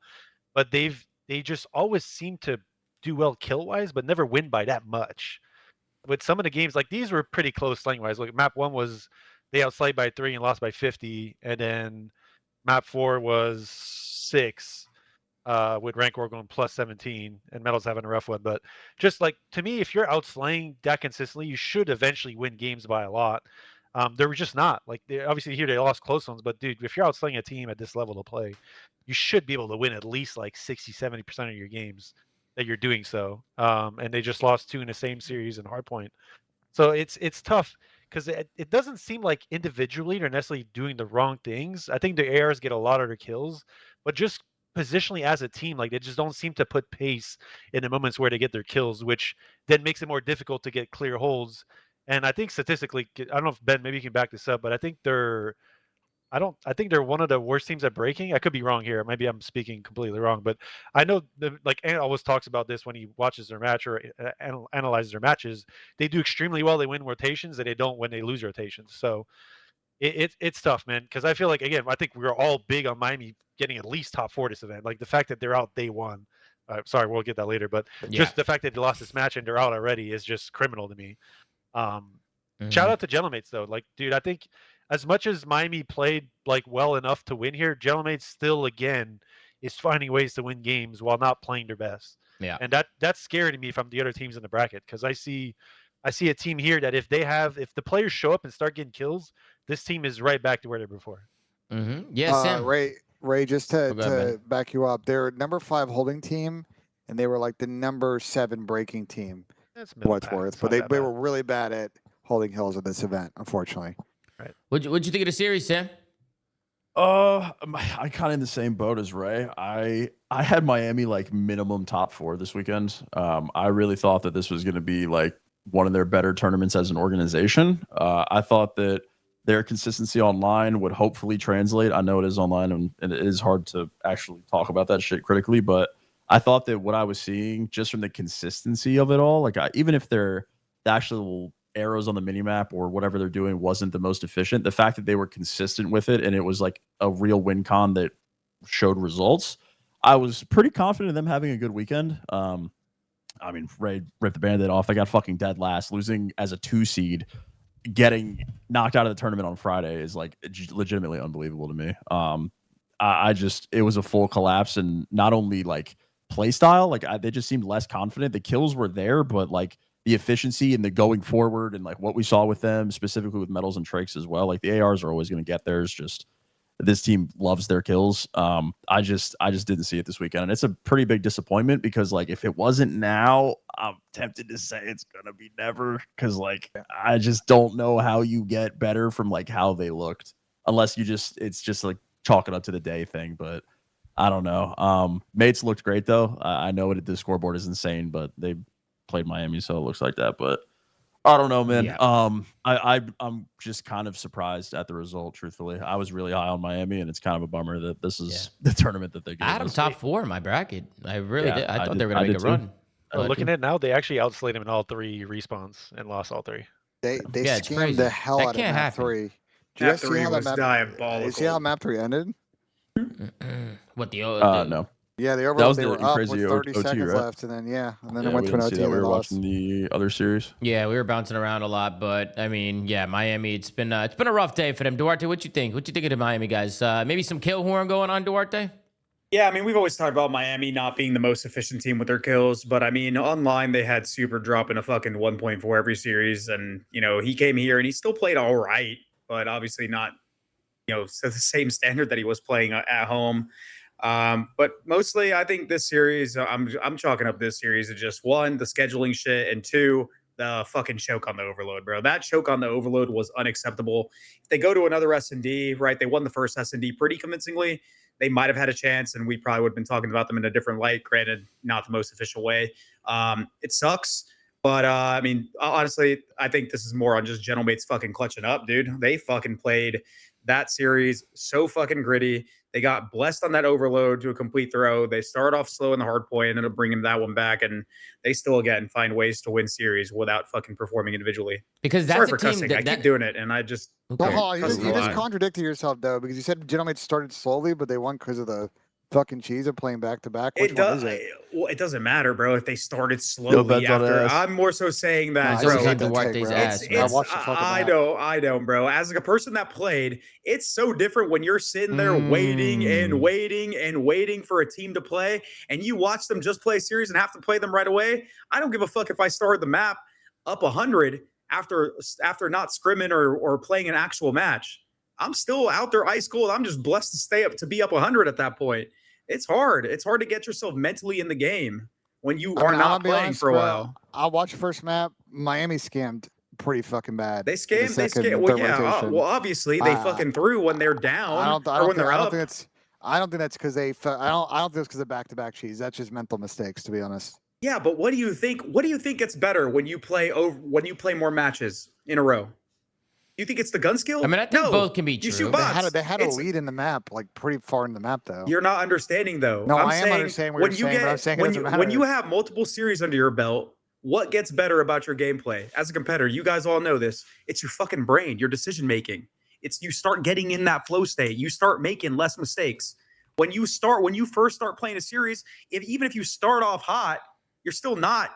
S2: but they've they just always seem to do well kill-wise, but never win by that much. With some of the games, like these were pretty close slang-wise. Like map 1 was they outslayed by 3 and lost by 50, and then map 4 was 6 with rank war going plus 17 and Metal's having a rough one. But just like to me, if you're outslaying that consistently, you should eventually win games by a lot. They were just not like obviously here they lost close ones, but dude, if you're outslaying a team at this level to play, you should be able to win at least like 60-70% of your games that you're doing so. And they just lost 2 in the same series in Hardpoint. So it's tough because it doesn't seem like individually they're necessarily doing the wrong things. I think the ARs get a lot of their kills, but just positionally as a team, like they just don't seem to put pace in the moments where they get their kills, which then makes it more difficult to get clear holds. And I think statistically, I don't know if Ben, maybe you can back this up, but I think they're one of the worst teams at breaking. I could be wrong here. Maybe I'm speaking completely wrong, but I know like Ant always talks about this when he watches their match or analyzes their matches. They do extremely well. They win rotations, and they don't when they lose rotations. So it's tough, man. Because I feel like again, I think we're all big on Miami getting at least top 4 this event. Like the fact that they're out day 1. Sorry, we'll get that later, but just the fact that they lost this match and they're out already is just criminal to me. Shout out to Gelamates though. Like, dude, I think as much as Miami played like well enough to win here, Gelamates still again is finding ways to win games while not playing their best.
S1: Yeah.
S2: And that's scary to me from the other teams in the bracket because I see a team here that if the players show up and start getting kills, this team is right back to where they were before.
S1: Yes, Sam.
S5: Ray, just to back you up, they're number 5 holding team, and they were like the number 7 breaking team.
S2: That's
S5: what's worth, but they were really bad at holding hills at this event, unfortunately.
S2: Right.
S1: What'd you think of the series, Sam?
S3: I kind of in the same boat as Ray. I had Miami like minimum top 4 this weekend. I really thought that this was going to be like one of their better tournaments as an organization. I thought that their consistency online would hopefully translate. I know it is online and it is hard to actually talk about that shit critically, but I thought that what I was seeing just from the consistency of it all, like even if the actual arrows on the minimap or whatever they're doing wasn't the most efficient, the fact that they were consistent with it and it was like a real win con that showed results, I was pretty confident in them having a good weekend. I mean, Ray ripped the Band-Aid off. They got fucking dead last, losing as a 2 seed, getting knocked out of the tournament on Friday is like legitimately unbelievable to me. It was a full collapse, and not only like play style, like they just seemed less confident. The kills were there, but like the efficiency and the going forward and like what we saw with them, specifically with Metals and Trakes as well. Like the ARs are always going to get theirs. Just this team loves their kills. I just didn't see it this weekend, and it's a pretty big disappointment because like if it wasn't now, I'm tempted to say it's gonna be never, because like I just don't know how you get better from like how they looked, unless it's just like chalk it up to the day thing. But I don't know. Mates looked great though. I know the scoreboard is insane, but they played Miami, so it looks like that. But I don't know, man. Yeah. I'm just kind of surprised at the result, truthfully. I was really high on Miami, and it's kind of a bummer that this is the tournament that they gave
S1: I had them top 4 in my bracket. I really did. I thought they were going to make a run.
S2: Looking at it now, they actually outslayed them in all 3 respawns and lost all 3.
S5: They schemed the hell out of map 3.
S4: Map 3 was diabolical.
S5: You see how map 3 ended?
S1: What the
S3: no.
S5: Yeah, they were up with 30 seconds left, and then it went to an OT.
S3: We were watching the other series.
S1: Yeah, we were bouncing around a lot, but I mean, yeah, Miami. It's been a rough day for them. Duarte, what you think? What you think of the Miami guys? Maybe some kill horn going on, Duarte.
S4: Yeah, I mean, we've always talked about Miami not being the most efficient team with their kills, but I mean, online they had Super dropping a fucking 1.4 every series, and he came here and he still played all right, but obviously not to the same standard that he was playing at home. But mostly I think this series, I'm chalking up this series to just 1, the scheduling shit, and 2, the fucking choke on the overload, bro. That choke on the overload was unacceptable. If they go to another S&D, right, they won the first S&D pretty convincingly. They might have had a chance, and we probably would have been talking about them in a different light, granted, not the most official way. It sucks, but I mean, honestly, I think this is more on just Gentlemates fucking clutching up, dude. They fucking played that series so fucking gritty. They got blessed on that overload to a complete throw. They start off slow in the hard point and it'll bring them that one back. And they still, again, find ways to win series without fucking performing individually.
S1: Because that's a team
S4: I keep doing it, and I just...
S5: Okay. You just contradicted yourself, though, because you said Gentlemates started slowly, but they won because of the fucking Cheese are playing back to back? Which
S4: It
S5: one
S4: does.
S5: is it?
S4: Well, it doesn't matter, bro. If they started slowly
S3: Benj on
S4: after,
S3: ass.
S4: I'm more so saying that,
S5: Nah,
S1: Bro,
S5: I
S4: bro.
S5: just
S1: got
S5: hate
S1: to
S5: that
S1: work
S5: take,
S1: these
S5: bro.
S1: ass,
S5: I watched the fucking
S4: I
S5: map.
S4: know, bro. As like a person that played, it's so different when you're sitting there waiting and waiting and waiting for a team to play, and you watch them just play a series and have to play them right away. I don't give a fuck if I started the map up 100 after not scrimming or playing an actual match. I'm still out there ice cold. I'm just blessed to stay up to be up 100 at that point. It's hard. It's hard to get yourself mentally in the game when you are not playing for a while.
S5: I watched first map. Miami scammed pretty fucking bad.
S4: They
S5: in the
S4: scam. They
S5: second
S4: scam.
S5: and
S4: Well,
S5: third
S4: yeah.
S5: rotation.
S4: Well, obviously they fucking threw when they're down
S5: I
S4: or
S5: don't
S4: when they're up.
S5: I don't think that's because they. I don't think it's because of back-to-back Cheese. That's just mental mistakes, to be honest.
S4: Yeah, but what do you think? What do you think gets better when you play more matches in a row? You think it's the gun skill?
S1: I mean, I think
S4: No.
S1: both can be
S4: You
S1: true.
S4: shoot bots.
S5: They had a
S4: It's-
S5: lead in the map, like pretty far in the map, though.
S4: You're not understanding though.
S5: No,
S4: I'm
S5: I am
S4: saying
S5: understanding what
S4: when
S5: you're
S4: you
S5: saying, but I'm
S4: get
S5: saying it
S4: when
S5: doesn't
S4: you
S5: matter.
S4: have multiple series under your belt, what gets better about your gameplay as a competitor? You guys all know this. It's your fucking brain, your decision making. It's you start getting in that flow state. You start making less mistakes. When you first start playing a series, even if you start off hot, you're still not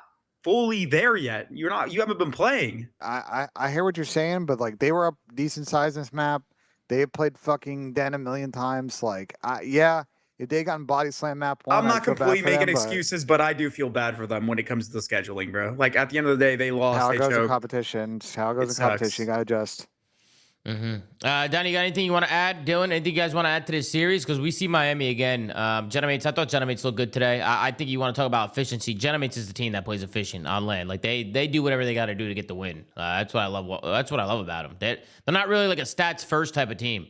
S4: fully there yet. You haven't been playing.
S5: I hear what you're saying, but like they were up decent size in this map. They had played fucking Den a million times. Like, yeah, if they gotten body slam map one,
S4: I'm not
S5: I'd feel bad
S4: completely
S5: for them,
S4: making
S5: but
S4: excuses, but I do feel bad for them when it comes to the scheduling, bro. Like at the end of the day, they lost.
S5: How it
S4: They
S5: goes in
S4: choked.
S5: competition. Just how it goes
S4: It
S5: in competition.
S4: sucks.
S5: You gotta adjust.
S1: Donnie, you got anything you want to add? Dylan, anything you guys want to add to this series? Because we see Miami again. Genemates, I thought Genemates looked good today. I think you want to talk about efficiency. Genemates is the team that plays efficient on land. Like they do whatever they got to do to get the win. That's what I love. That's what I love about them. They're not really like a stats first type of team,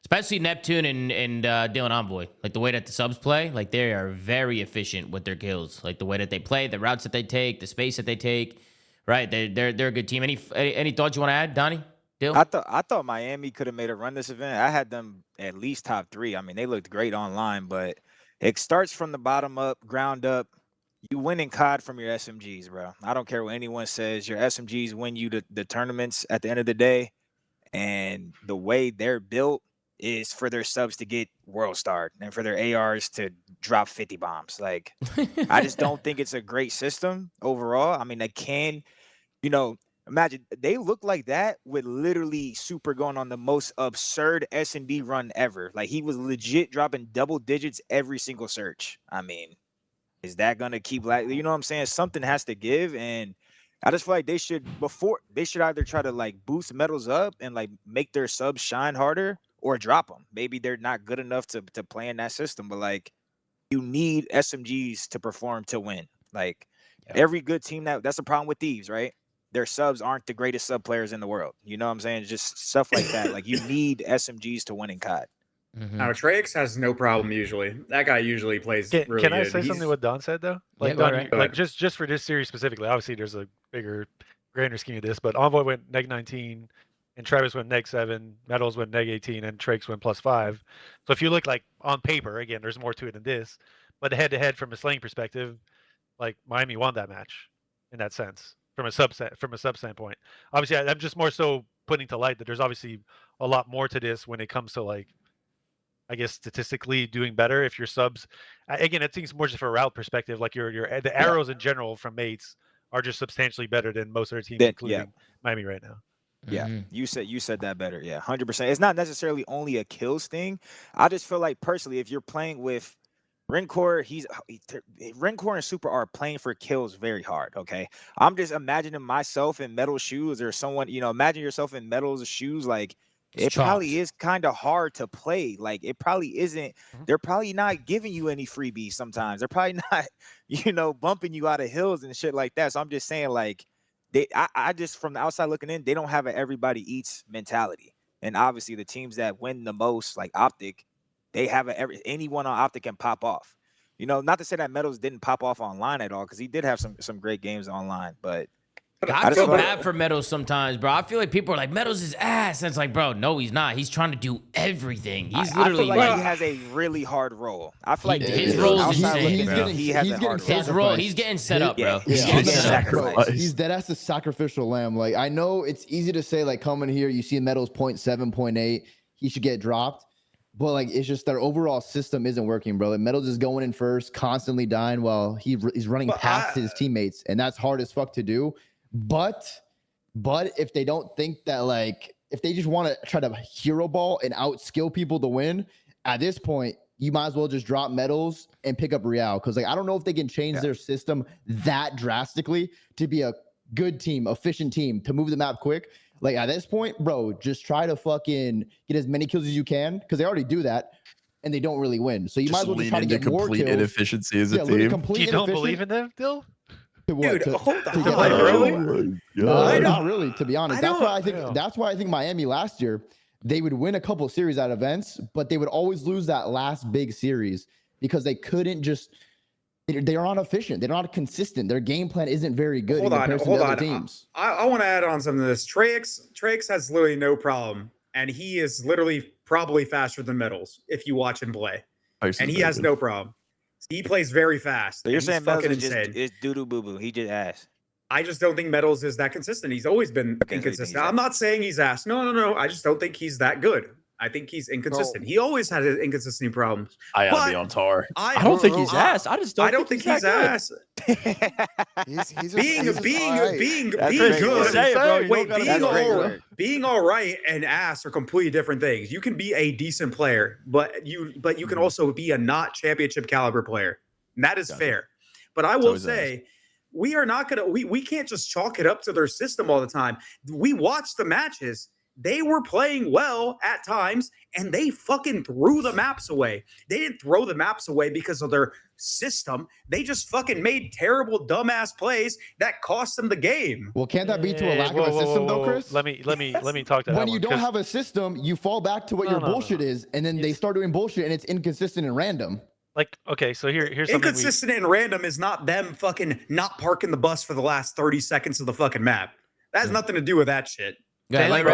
S1: especially Neptune and Dylan Envoy. Like the way that the subs play, like they are very efficient with their kills. Like the way that they play, the routes that they take, the space that they take. Right, they're a good team. Any thoughts you want to add, Donnie?
S6: I thought Miami could have made a run this event. I had them at least top 3. I mean, they looked great online, but it starts from the bottom up, ground up. You win in COD from your SMGs, bro. I don't care what anyone says. Your SMGs win you the tournaments at the end of the day. And the way they're built is for their subs to get world starred and for their ARs to drop 50 bombs. Like, I just don't think it's a great system overall. I mean, they can, imagine they look like that with literally Super going on the most absurd S&D run ever. Like he was legit dropping double digits every single search. I mean, is that gonna keep like you know what I'm saying? Something has to give, and I just feel like they should either try to like boost medals up and like make their subs shine harder or drop them. Maybe they're not good enough to play in that system, but like you need SMGs to perform to win. Like every good team that's a problem with Thieves, right? Their subs aren't the greatest sub players in the world. You know what I'm saying? Just stuff like that. Like you need SMGs to win in COD.
S4: Now, Treyx has no problem usually. That guy usually plays really
S2: Can I
S4: good.
S2: say something what Don said though? Like,
S1: Yeah,
S2: Don,
S1: right.
S2: like just for this series specifically, obviously there's a bigger, grander scheme of this, but Envoy went -19, and Travis went -7, Metals went -18, and Trakes went +5. So if you look like on paper, again, there's more to it than this, but head to head from a slaying perspective, like Miami won that match in that sense from a sub standpoint. Obviously, I'm just more so putting to light that there's obviously a lot more to this when it comes to like, I guess statistically doing better if your subs. Again, I think it's more just from a route perspective. Like the arrows in general from mates are just substantially better than most other teams, including Miami right now.
S6: Yeah, you said that better. Yeah, 100%. It's not necessarily only a kills thing. I just feel like personally, if you're playing with Rencor, Rencor and Super are playing for kills very hard. Okay, I'm just imagining myself in Metal's shoes or someone. Imagine yourself in Metal's shoes. Like it probably is kind of hard to play. Like it probably isn't. They're probably not giving you any freebies. Sometimes they're probably not, bumping you out of hills and shit like that. So I'm just saying, like. I just from the outside looking in, they don't have an everybody eats mentality. And obviously the teams that win the most, like OpTic, they have anyone on OpTic can pop off. Not to say that Metals didn't pop off online at all, because he did have some great games online, but
S1: I feel bad for Metals sometimes, bro. I feel like people are like, Metals is ass. And it's like, bro, no, he's not. He's trying to do everything. He's literally
S6: I feel like he has a really hard role. I feel like
S1: his role is insane, bro.
S6: He has a hard role.
S1: His role, he's getting set up, bro.
S6: He's getting sacrificed.
S7: He's dead as a sacrificial lamb. Like I know it's easy to say, like coming here, you see Metals 0.7, 0.8, he should get dropped. But like, it's just their overall system isn't working, bro. Like, Metal's is going in first, constantly dying while he's running past his teammates, and that's hard as fuck to do. But if they don't think that, like, if they just want to try to hero ball and outskill people to win, at this point, you might as well just drop Metals and pick up Riyadh, because like I don't know if they can change their system that drastically to be a good team, efficient team, to move the map quick. Like at this point, bro, just try to fucking get as many kills as you can, because they already do that and they don't really win. So you might as well just try to get more kills.
S3: Inefficiency as a team.
S2: You don't believe in them, Dill?
S6: Dude, hold on.
S7: No, not really, to be honest. That's why I think Miami last year, they would win a couple series at events, but they would always lose that last big series because they couldn't just. They're not efficient. They're not consistent. Their game plan isn't very good in comparison to other teams.
S4: I want to add on something to this. Traix has literally no problem, and he is literally probably faster than Metals if you watch him play. And he has no problem. He plays very fast.
S6: So you're saying
S4: fucking
S6: Metals
S4: insane.
S6: is doo-doo boo-boo. He just ass.
S4: I just don't think Metals is that consistent. He's always been inconsistent. I'm not saying he's ass. No. I just don't think he's that good. I think he's inconsistent. He always had inconsistency problems.
S3: I gotta be on tar. I don't think he's ass. I just don't think he's ass. Being good. Being all right and ass are completely different things. You can be a decent player, but you can also be a not championship caliber player. And that is fair. But I will say, we are not gonna. We can't just chalk it up to their system all the time. We watched the matches. They were playing well at times, and they fucking threw the maps away. They didn't throw the maps away because of their system. They just fucking made terrible, dumbass plays that cost them the game.
S7: Well, can't that be to a lack of a system, though, Chris?
S2: Let me talk to that.
S7: When you don't have a system, you fall back to what your bullshit is, and then they start doing bullshit, and it's inconsistent and random.
S2: Like, okay, so here's something.
S4: Inconsistent and random is not them fucking not parking the bus for the last 30 seconds of the fucking map. That has nothing to do with that shit.
S1: Let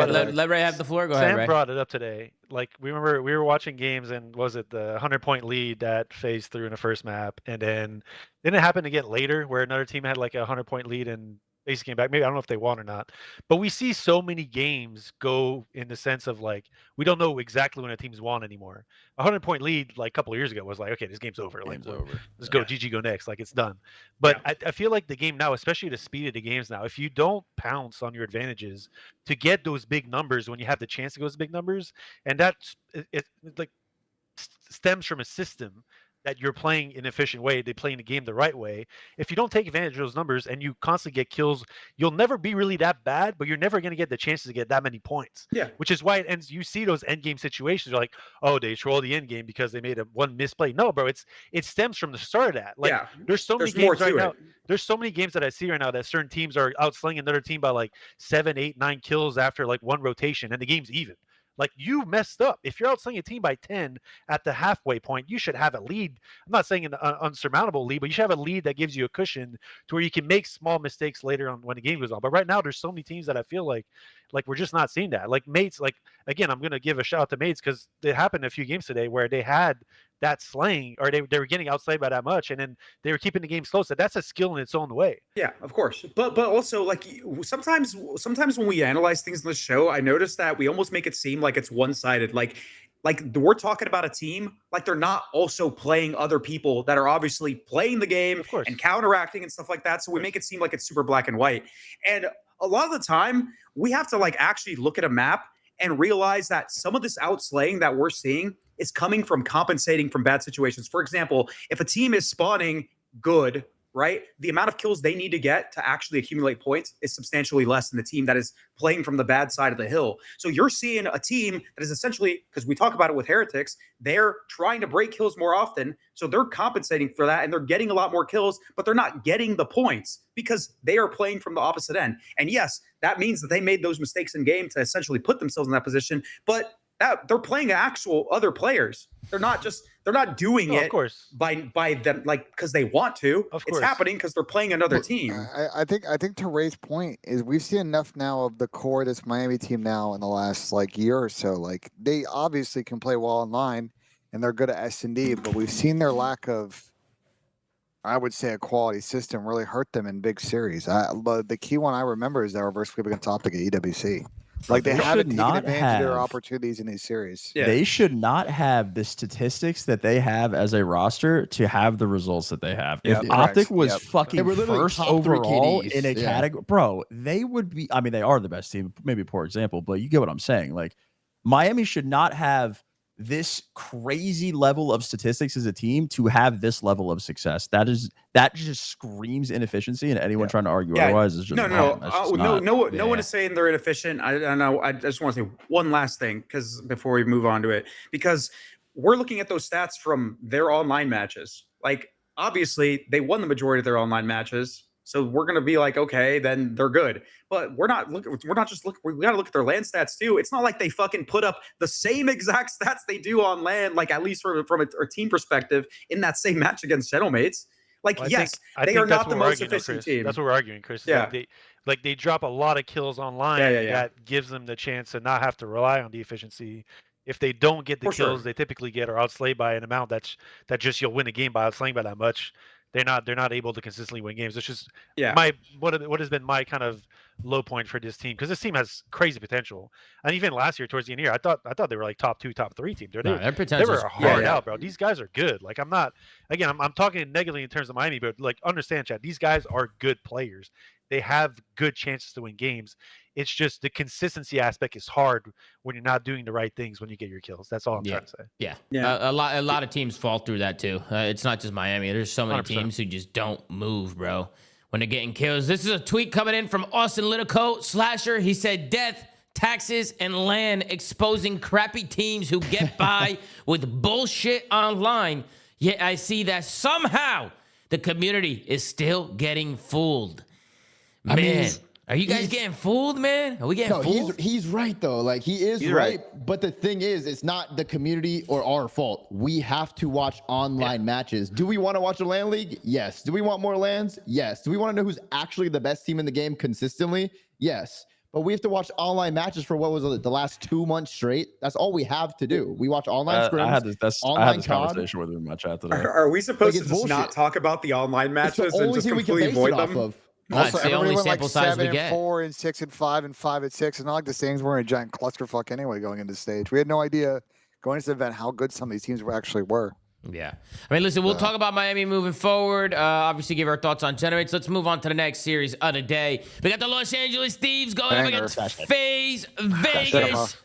S1: Ray have the floor. Go ahead, Ray.
S2: Sam brought it up today. Like, we were watching games, and was it the 100-point lead that FaZe threw in the first map, and then didn't it happen again later where another team had like a 100-point lead and FaZe came back? Maybe, I don't know if they won or not, but we see so many games go in the sense of like we don't know exactly when a team's won anymore. A 100-point lead like a couple of years ago was like, okay, this game's over. Let's go, GG, go next. Like, it's done. But I feel like the game now, especially the speed of the games now, if you don't pounce on your advantages to get those big numbers when you have the chance to go those big numbers, and that's it like stems from a system that you're playing in an efficient way, they playing the game the right way. If you don't take advantage of those numbers and you constantly get kills, you'll never be really that bad, but you're never going to get the chances to get that many points.
S4: Yeah.
S2: Which is why it ends. You see those end game situations. You're like, oh, they troll the end game because they made one misplay. No, bro, it stems from the start of that. Like, there's so many games right now. There's so many games that I see right now that certain teams are outslinging another team by like 7, 8, 9 kills after like one rotation, and the game's even. Like, you messed up. If you're outslinging a team by 10 at the halfway point, you should have a lead. I'm not saying an unsurmountable lead, but you should have a lead that gives you a cushion to where you can make small mistakes later on when the game goes on. But right now, there's so many teams that I feel like we're just not seeing that. Like Mates, like, again, I'm going to give a shout out to Mates because it happened a few games today where they had that slaying, or they were getting outslayed by that much, and then they were keeping the game close. So that's a skill in its own way.
S4: Yeah, of course. But also, like, sometimes when we analyze things in the show, I notice that we almost make it seem like it's one-sided. Like we're talking about a team, like they're not also playing other people that are obviously playing the game and counteracting and stuff like that. So we make it seem like it's super black and white. And a lot of the time, we have to like actually look at a map and realize that some of this outslaying that we're seeing is coming from compensating from bad situations. For example, if a team is spawning good, right, the amount of kills they need to get to actually accumulate points is substantially less than the team that is playing from the bad side of the hill. So you're seeing a team that is essentially, because we talk about it with Heretics, they're trying to break kills more often, so they're compensating for that, and they're getting a lot more kills, but they're not getting the points because they are playing from the opposite end. And yes, that means that they made those mistakes in game to essentially put themselves in that position, but they're playing actual other players. They're not doing it by them, like, because they want to. It's happening because they're playing another team.
S5: I think to Ray's point is we've seen enough now of the core of this Miami team now in the last like year or so. Like, they obviously can play well online and they're good at S&D, but we've seen their lack of, I would say, a quality system really hurt them in big series. The key one I remember is their reverse sweep against OpTic at EWC. Like they
S3: They
S5: haven't
S3: should
S5: taken
S3: not
S5: advantage of their
S3: have-
S5: opportunities in these series.
S4: Yeah.
S3: They should not have the statistics that they have as a roster to have the results that they have.
S5: Yep,
S3: If
S5: correct.
S3: OpTic was
S5: Yep.
S7: They
S3: fucking
S7: were literally
S3: first
S7: top 3
S3: overall
S7: KDs,
S3: in a
S7: yeah.
S3: category, bro, they would be. I mean, they are the best team. Maybe a poor example, but you get what I'm saying. Like Miami should not have this crazy level of statistics as a team to have this level of success. That just screams inefficiency, and anyone trying to argue otherwise is just
S4: no.
S3: wrong. That's just not-
S4: No one is saying they're inefficient. I know. I just want to say one last thing because before we move on to it, because we're looking at those stats from their online matches. Like obviously they won the majority of their online matches. So we're going to be like, okay, then they're good. But we're not looking. We're not just looking. We got to look at their land stats too. It's not like they fucking put up the same exact stats they do on land, like at least from a team perspective in that same match against Shadowmates. Like,
S2: Well,
S4: yes,
S2: I
S4: they
S2: think
S4: are
S2: that's
S4: not the
S2: what we're
S4: most
S2: arguing, though,
S4: efficient
S2: Chris.
S4: team.
S2: That's what we're arguing, Chris.
S4: Yeah.
S2: Like they drop a lot of kills online.
S4: Yeah.
S2: That gives them the chance to not have to rely on the efficiency. If they don't get the
S4: For
S2: kills
S4: sure.
S2: they typically get or outslayed by an amount that just you'll win a game by outslaying by that much, they're not able to consistently win games. It's just what has been my kind of low point for this team, because this team has crazy potential. And even last year towards the end of the year, I thought they were like top 2, top 3 team.
S1: Their
S2: They
S1: potential.
S2: were hard out, bro. These guys are good. Like I'm talking negatively in terms of Miami, but like understand, Chad, these guys are good players. They have good chances to win games. It's just the consistency aspect is hard when you're not doing the right things when you get your kills. That's all I'm trying to say.
S1: Yeah.
S4: Yeah.
S1: A lot of teams fall through that too. It's not just Miami. There's so many
S2: 100%.
S1: teams who just don't move, bro, when they're getting kills. This is a tweet coming in from Austin Litico Slasher. He said, "Death, taxes, and land exposing crappy teams who get by with bullshit online. Yet I see that somehow the community is still getting fooled." Man, are you guys getting fooled, man? Are we getting fooled?
S7: He's right though. Like he is
S4: He's
S7: right. But the thing is, it's not the community or our fault. We have to watch online matches. Do we want to watch a LAN league? Yes. Do we want more LANs? Yes. Do we want to know who's actually the best team in the game consistently? Yes. But we have to watch online matches for what was it, the last 2 months straight. That's all we have to do. We watch online scrims.
S3: I had this
S7: COD.
S3: conversation with him in my chat today.
S4: Are we supposed
S7: Like,
S4: to
S7: it's
S4: just not
S7: bullshit.
S4: talk about the online
S7: It's the
S4: matches and
S7: only
S4: just
S7: thing we can
S4: completely
S7: base it
S4: avoid
S7: off
S4: them?
S7: of.
S1: That's
S5: Also,
S1: the
S5: everybody
S1: only
S5: went
S1: sample
S5: like
S1: size
S5: 7
S1: we
S5: and
S1: get.
S5: 4 and 6 and 5 and 5 and 6. It's not like the things were in a giant clusterfuck anyway going into stage. We had no idea going into the event how good some of these teams actually were.
S1: Yeah. I mean, listen, we'll talk about Miami moving forward. Obviously, give our thoughts on Generates. Let's move on to the next series of the day. We got the Los Angeles Thieves going up
S5: Banger.
S1: against FaZe Vegas.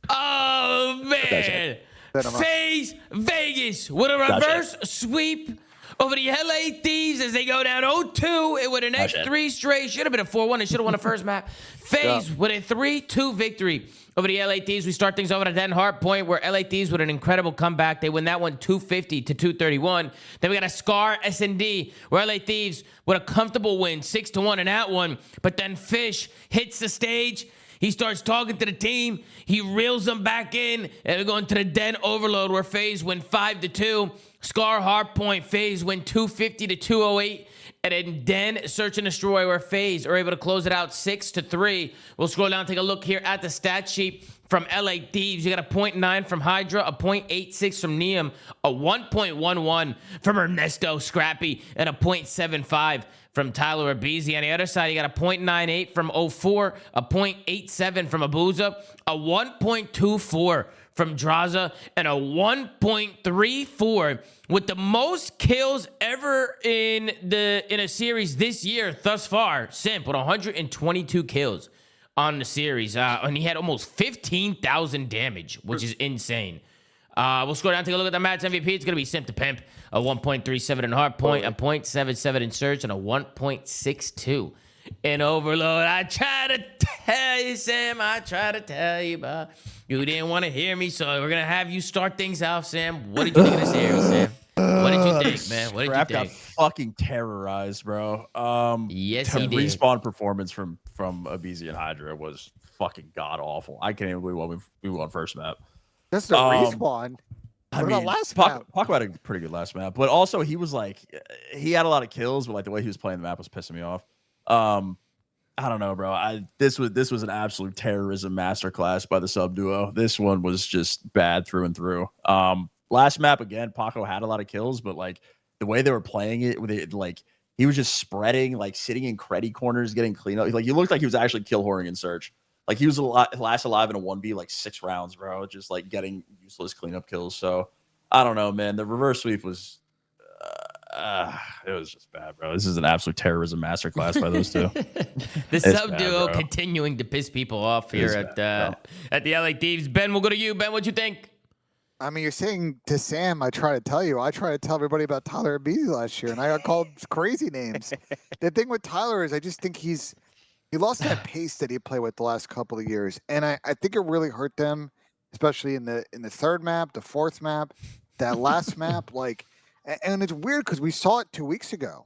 S1: Oh, man. FaZe Vegas with a reverse sweep over the LA Thieves as they go down 0-2 and with an X3 straight. Should have been a 4-1. They should have won the first map. FaZe with a 3-2 victory over the LA Thieves. We start things over at Den Hart Point, where LA Thieves with an incredible comeback. They win that one 250 to 231. Then we got a Scar S&D, where LA Thieves with a comfortable win 6-1 in that one. But then Fish hits the stage. He starts talking to the team. He reels them back in. And we're going to the Den Overload, where FaZe win 5-2. Scar Hardpoint, FaZe win 250 to 208. And then Den Search and Destroy, where FaZe are able to close it out 6-3. We'll scroll down and take a look here at the stat sheet from LA Thieves. You got a 0.9 from Hydra, a 0.86 from Neum, a 1.11 from Ernesto Scrappy, and a 0.75 from Tyler Abizi. On the other side, you got a 0.98 from 04, a 0.87 from Abuza, a 1.24 from Draza, and a 1.34 with the most kills ever in a series this year thus far. Simp with 122 kills on the series, and he had almost 15,000 damage, which is insane. We'll scroll down and take a look at the match MVP. It's going to be Simp to Pimp, a 1.37 in Hardpoint, a 0.77 in Surge, and a 1.62 in Overload. I try to tell you, Sam, I try to tell you, but you didn't want to hear me, so we're going to have you start things off, Sam. What did you think of the series, Sam? What did you think, man? What did
S3: Scrap
S1: you think?
S3: got fucking terrorized, bro.
S1: Yes,
S3: the
S1: he did.
S3: respawn performance from Abizi and Hydra was fucking god awful. I can't even believe we won first map.
S5: That's the respawn. What about last map?
S3: Pac had a pretty good last map, but also he was like, he had a lot of kills, but like the way he was playing the map was pissing me off. I don't know, bro. This was an absolute terrorism masterclass by the sub duo. This one was just bad through and through. Last map again, Paco had a lot of kills, but like the way they were playing it, with it, like he was just spreading, like sitting in creddy corners, getting clean up. Like you looked like he was actually kill whoring in Search. Like he was last alive in a 1v like 6 rounds, bro. Just like getting useless cleanup kills. So I don't know, man. The reverse sweep was it was just bad, bro. This is an absolute terrorism masterclass by those two.
S1: The sub duo continuing to piss people off here at the LA Thieves. Ben, we'll go to you. Ben, what you think?
S5: I mean, you're saying to Sam, I try to tell everybody about Tyler and Beasley last year, and I got called crazy names. The thing with Tyler is I just think he lost that pace that he played with the last couple of years. And I think it really hurt them, especially in the third map, the fourth map, that last map. Like, and it's weird because we saw it 2 weeks ago.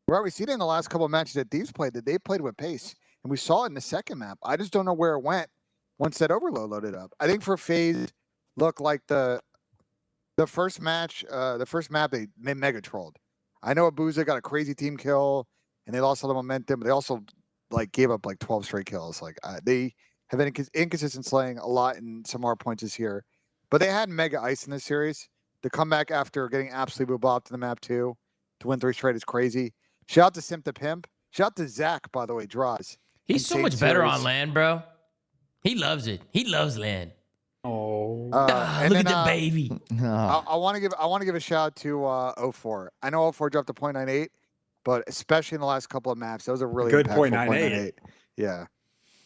S5: Right? We see it in the last couple of matches that Thieves played, that they played with pace. And we saw it in the second map. I just don't know where it went once that overload loaded up. I think for FaZe, look like the first match, the first map they mega trolled. I know Abuza got a crazy team kill and they lost all the momentum, but they also like gave up like 12 straight kills. Like they have been inconsistent slaying a lot in some hard points this year, but they had mega ice in this series. To come back after getting absolutely bobbed to the map too, to win 3 straight is crazy. Shout out to Simp the Pimp. Shout out to Zach, by the way, draws.
S1: He's so much better on land, bro. He loves it. He loves land.
S4: Oh,
S1: look at the baby.
S5: I want to give a shout out to 04. I know 04 dropped to 0.98, but especially in the last couple of maps, that was a really
S4: good
S5: impactful
S4: 0.98.
S5: Yeah,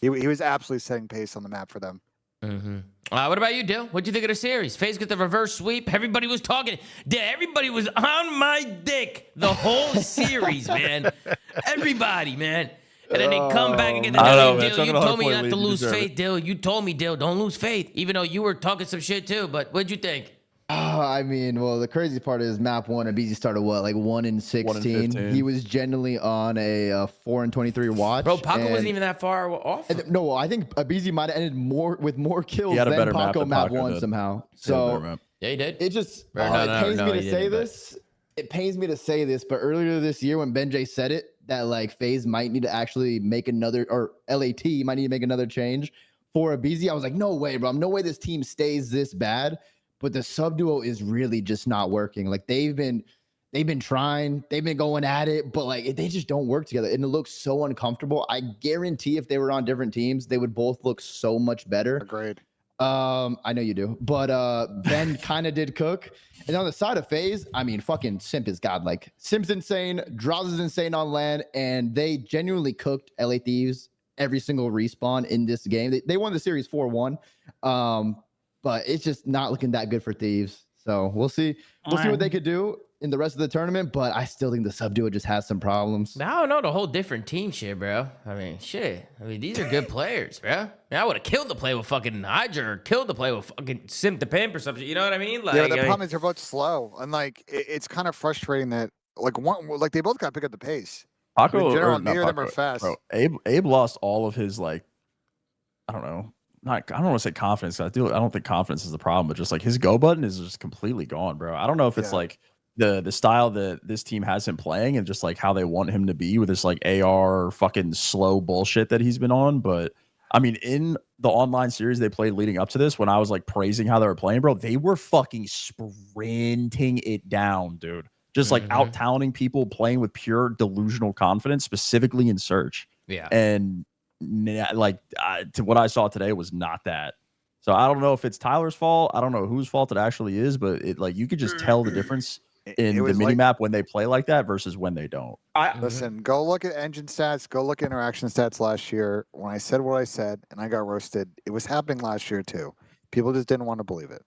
S5: he was absolutely setting pace on the map for them.
S1: Mm-hmm. What about you, Dill? What'd you think of the series? FaZe got the reverse sweep. Everybody was talking. Everybody was on my dick the whole series, man. Everybody, man. And then they come back and get the W. Dill, you told me not to lose faith, Dill. You told me, Dill, don't lose faith, even though you were talking some shit too. But what'd you think?
S7: I mean, well, the crazy part is map 1, Abizi started what, like 1-16. He was generally on a 4-23 watch.
S1: Bro, Paco wasn't even that far off.
S7: No, I think Abizi might have ended with more kills
S3: than
S7: Paco map 1 somehow. So
S1: yeah, he did.
S7: It just it pains me to say this. It pains me to say this, but earlier this year when Benj said it, that like FaZe might need to actually make another, or LAT might need to make another change for Abizi, I was like, no way, bro. No way this team stays this bad. But the sub duo is really just not working. Like they've been trying, they've been going at it, but like they just don't work together. And it looks so uncomfortable. I guarantee if they were on different teams, they would both look so much better.
S5: Agreed.
S7: I know you do. But Ben kind of did cook. And on the side of FaZe, I mean, fucking Simp is godlike. Simp's insane, Draws is insane on land, and they genuinely cooked LA Thieves every single respawn in this game. They won the series 4-1. But it's just not looking that good for Thieves. So we'll see. We'll see what they could do in the rest of the tournament. But I still think the sub duo just has some problems.
S1: I don't know the whole different team shit, bro. I mean, these are good players, bro. I mean, I would have killed the play with fucking Hydra or killed the play with fucking Simp the Pimp or something. You know what I mean? Like,
S5: yeah, the problem is they're both slow. And like, it's kind of frustrating that like they both got to pick up the pace.
S3: Paco,
S5: in general, neither of them are fast.
S3: Bro, Abe lost all of his like, I don't know. I don't want to say confidence. I don't think confidence is the problem, but just like his go button is just completely gone, bro. I don't know if it's like the style that this team has him playing and just like how they want him to be with this like AR fucking slow bullshit that he's been on. But I mean, in the online series they played leading up to this, when I was like praising how they were playing, bro, they were fucking sprinting it down, dude. Just like out talenting people, playing with pure delusional confidence, specifically in search.
S1: Yeah.
S3: And like to what I saw today was not that. So I don't know if it's Tyler's fault. I don't know whose fault it actually is, but it like you could just tell the difference in the mini map when they play like that versus when they don't.
S5: Listen, go look at engine stats, go look at interaction stats last year. When I said what I said and I got roasted, it was happening last year too. People just didn't want to believe it.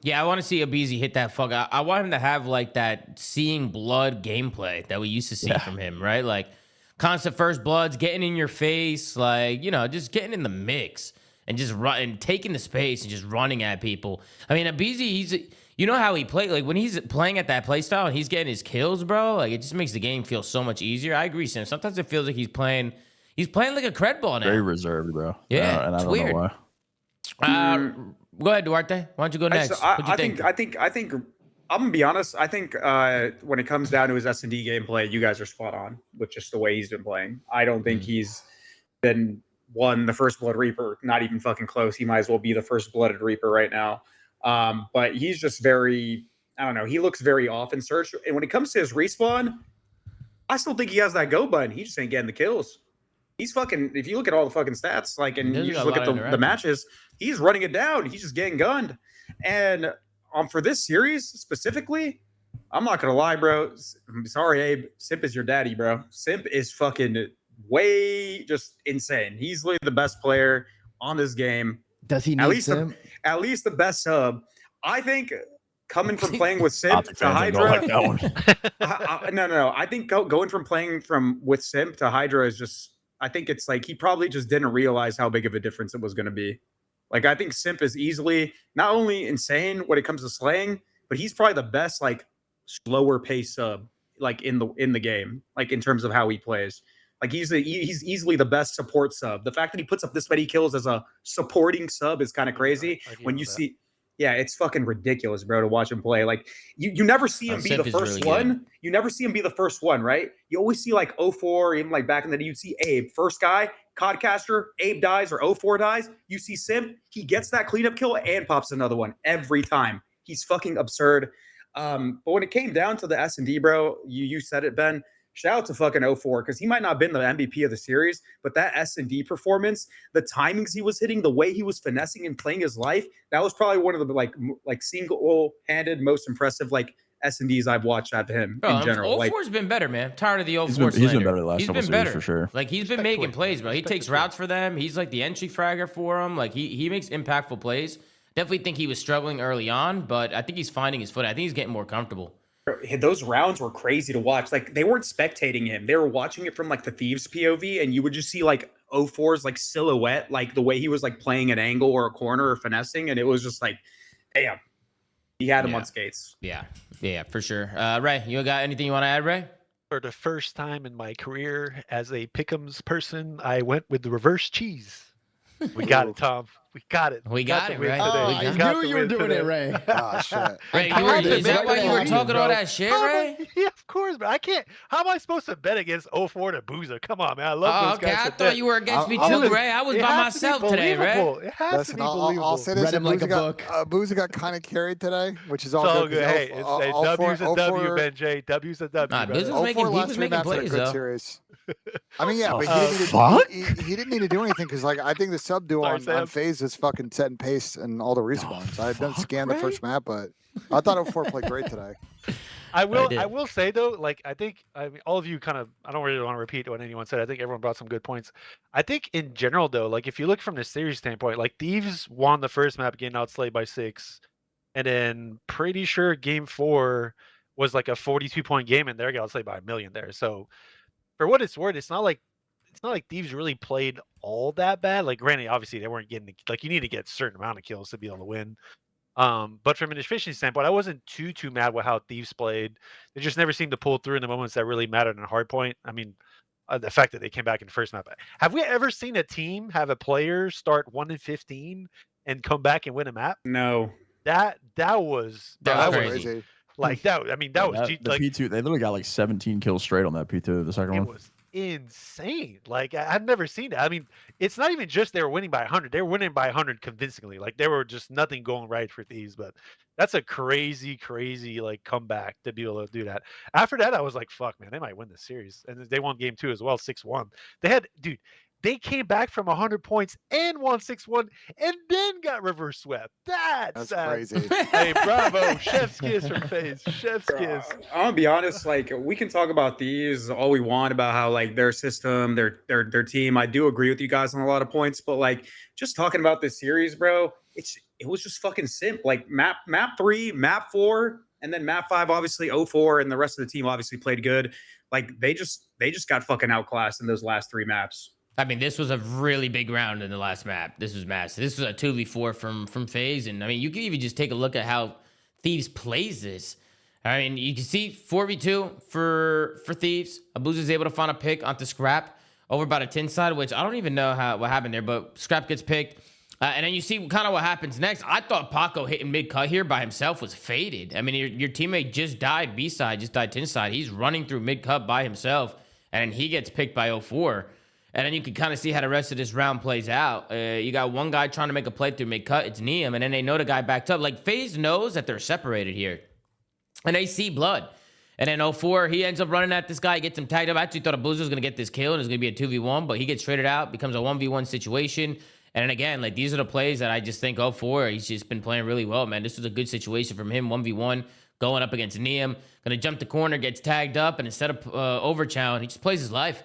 S1: Yeah, I want to see Abizi hit that fuck. I want him to have like that seeing blood gameplay that we used to see from him, right? Like constant first bloods, getting in your face, like, you know, just getting in the mix and just and taking the space and just running at people. I mean, Abizi, you know how he played, like when he's playing at that play style and he's getting his kills, bro, like it just makes the game feel so much easier. I agree, Sam. Sometimes it feels like he's playing like a cred ball now.
S3: Very reserved, bro.
S1: Yeah,
S3: and I don't
S1: weird.
S3: know why.
S1: Go ahead, Duarte. Why don't you go next?
S4: I think I'm gonna be honest. I think when it comes down to his S&D gameplay, you guys are spot on with just the way he's been playing. I don't think he's been the first blood Reaper. Not even fucking close. He might as well be the first blooded Reaper right now. But he's just very, I don't know. He looks very off in search. And when it comes to his respawn, I still think he has that go button. He just ain't getting the kills. he's fucking. If you look at all the fucking stats, like, and
S1: He
S4: you
S1: does
S4: just
S1: got a
S4: look at
S1: lot of
S4: the
S1: interaction.
S4: matches, he's running it down. He's just getting gunned. And for this series specifically, I'm not gonna lie, bro. I'm sorry, Abe. Simp is your daddy, bro. Simp is fucking way just insane. He's literally the best player on this game.
S7: Does he need
S4: At least the best sub. I think coming from playing with Simp
S3: OpTic
S4: to
S3: fans are
S4: Hydra.
S3: gonna like that one.
S4: No. I think going from playing with Simp to Hydra is just. I think it's like he probably just didn't realize how big of a difference it was going to be. Like, I think Simp is easily not only insane when it comes to slaying, but he's probably the best like slower pace sub like in the game, like in terms of how he plays. Like he's easily the best support sub. The fact that he puts up this many kills as a supporting sub is kind of crazy. When you see, yeah, it's fucking ridiculous, bro, to watch him play. Like you never see him be the first one. You never see him be the first one, right? You always see like 04, even like back in the day, you'd see Abe, first guy, Codcaster, Abe dies or 04 dies. You see Simp, he gets that cleanup kill and pops another one every time. He's fucking absurd. But when it came down to the S&D, bro, you said it, Ben. Shout out to fucking 04 because he might not have been the MVP of the series, but that S&D performance, the timings he was hitting, the way he was finessing and playing his life, that was probably one of the like single-handed most impressive like S&Ds I've watched out of him in general.
S1: 04's been better, man. I'm tired of the 04
S3: He's been better the last
S1: He's
S3: couple
S1: been
S3: series
S1: better
S3: for sure.
S1: Like he's been making plays, bro. He takes routes for them. He's like the entry fragger for them. Like he makes impactful plays. Definitely think he was struggling early on, but I think he's finding his foot. I think he's getting more comfortable.
S4: Those rounds were crazy to watch. Like they weren't spectating him; they were watching it from like the Thieves POV, and you would just see like 04's like silhouette, like the way he was like playing an angle or a corner or finessing, and it was just like, damn, he had him on skates.
S1: Yeah, for sure. Ray, you got anything you want to add, Ray?
S2: For the first time in my career as a pick'ems person, I went with the reverse cheese. We got it, Tom. We got it.
S1: We got it, Ray.
S7: I knew you were doing it, Ray.
S5: Oh shit.
S1: Ray, is that why you were talking all that shit, Ray?
S2: Yeah, of course, but I can't. How am I supposed to bet against 04 to Boozer? Come on, man. I love those guys.
S1: I thought you were against me too, Ray. I was by myself today, Ray.
S2: It has to be believable.
S5: I'll say this:
S7: Read him like a book.
S5: Boozer got kind of carried today, which is
S2: It's all
S5: good.
S2: good. Hey, W's a W, Benj. W's a W.
S1: Nah,
S2: brother.
S1: he was making plays, though.
S5: Series. I mean, yeah, but he didn't need to do anything because, like, I think the sub duo on FaZe is fucking setting pace and all the respawns. I didn't scan the first map, but I thought 04 played great today.
S2: I will say though, like I mean, all of you kind of, I don't really want to repeat what anyone said. I think everyone brought some good points. I think in general though, like if you look from the series standpoint, like Thieves won the first map getting outslayed by 6, and then pretty sure game 4 was like a 42-point game, and they got outslayed by 1 million there. So for what it's worth, it's not like Thieves really played all that bad. Like granted, obviously they weren't getting like you need to get a certain amount of kills to be able to win. But from an efficiency standpoint, I wasn't too mad with how Thieves played. They just never seemed to pull through in the moments that really mattered in a hard point. I mean, the fact that they came back in the first map. Have we ever seen a team have a player start 1-15 and come back and win a map?
S4: No.
S1: That was
S5: crazy.
S2: Like that. I mean, that was
S3: the P2. They literally got like 17 kills straight on that P2. The second one.
S2: It was insane. Like I've never seen that. I mean, it's not even just they were winning by 100. They were winning by 100 convincingly. Like there were just nothing going right for Thieves. But that's a crazy like comeback to be able to do that. After that, I was like, fuck, man, they might win this series. And they won game 2 as well, 6-1. They came back from 100 points and won 6-1 and then got reverse swept. That's
S5: crazy.
S2: Hey, bravo. Chef's kiss from FaZe. Chef's kiss.
S4: I'm gonna be honest, like we can talk about these all we want about how like their system, their team. I do agree with you guys on a lot of points, but like just talking about this series, bro, it was just fucking simp. Like map 3, map 4, and then map 5, obviously 04, and the rest of the team obviously played good. Like they just got fucking outclassed in those last 3 maps.
S1: I mean, this was a really big round in the last map. This was massive. This was a 2v4 from FaZe. And, I mean, you can even just take a look at how Thieves plays this. I mean, you can see 4v2 for Thieves. Abuza's able to find a pick onto Scrap over by the tin side, which I don't even know what happened there, but Scrap gets picked. And then you see kind of what happens next. I thought Paco hitting mid-cut here by himself was faded. I mean, your teammate just died B-side, just died tin side. He's running through mid-cut by himself, and he gets picked by 04. And then you can kind of see how the rest of this round plays out. You got one guy trying to make a play through mid-cut. It's Neum, and then they know the guy backed up. Like, FaZe knows that they're separated here. And they see blood. And then 04, he ends up running at this guy, gets him tagged up. I actually thought Abuza was going to get this kill and it was going to be a 2v1, but he gets traded out, becomes a 1v1 situation. And then again, like these are the plays that I just think 04, he's just been playing really well, man. This was a good situation from him, 1v1, going up against Neum. Going to jump the corner, gets tagged up, and instead of overchallenge, he just plays his life.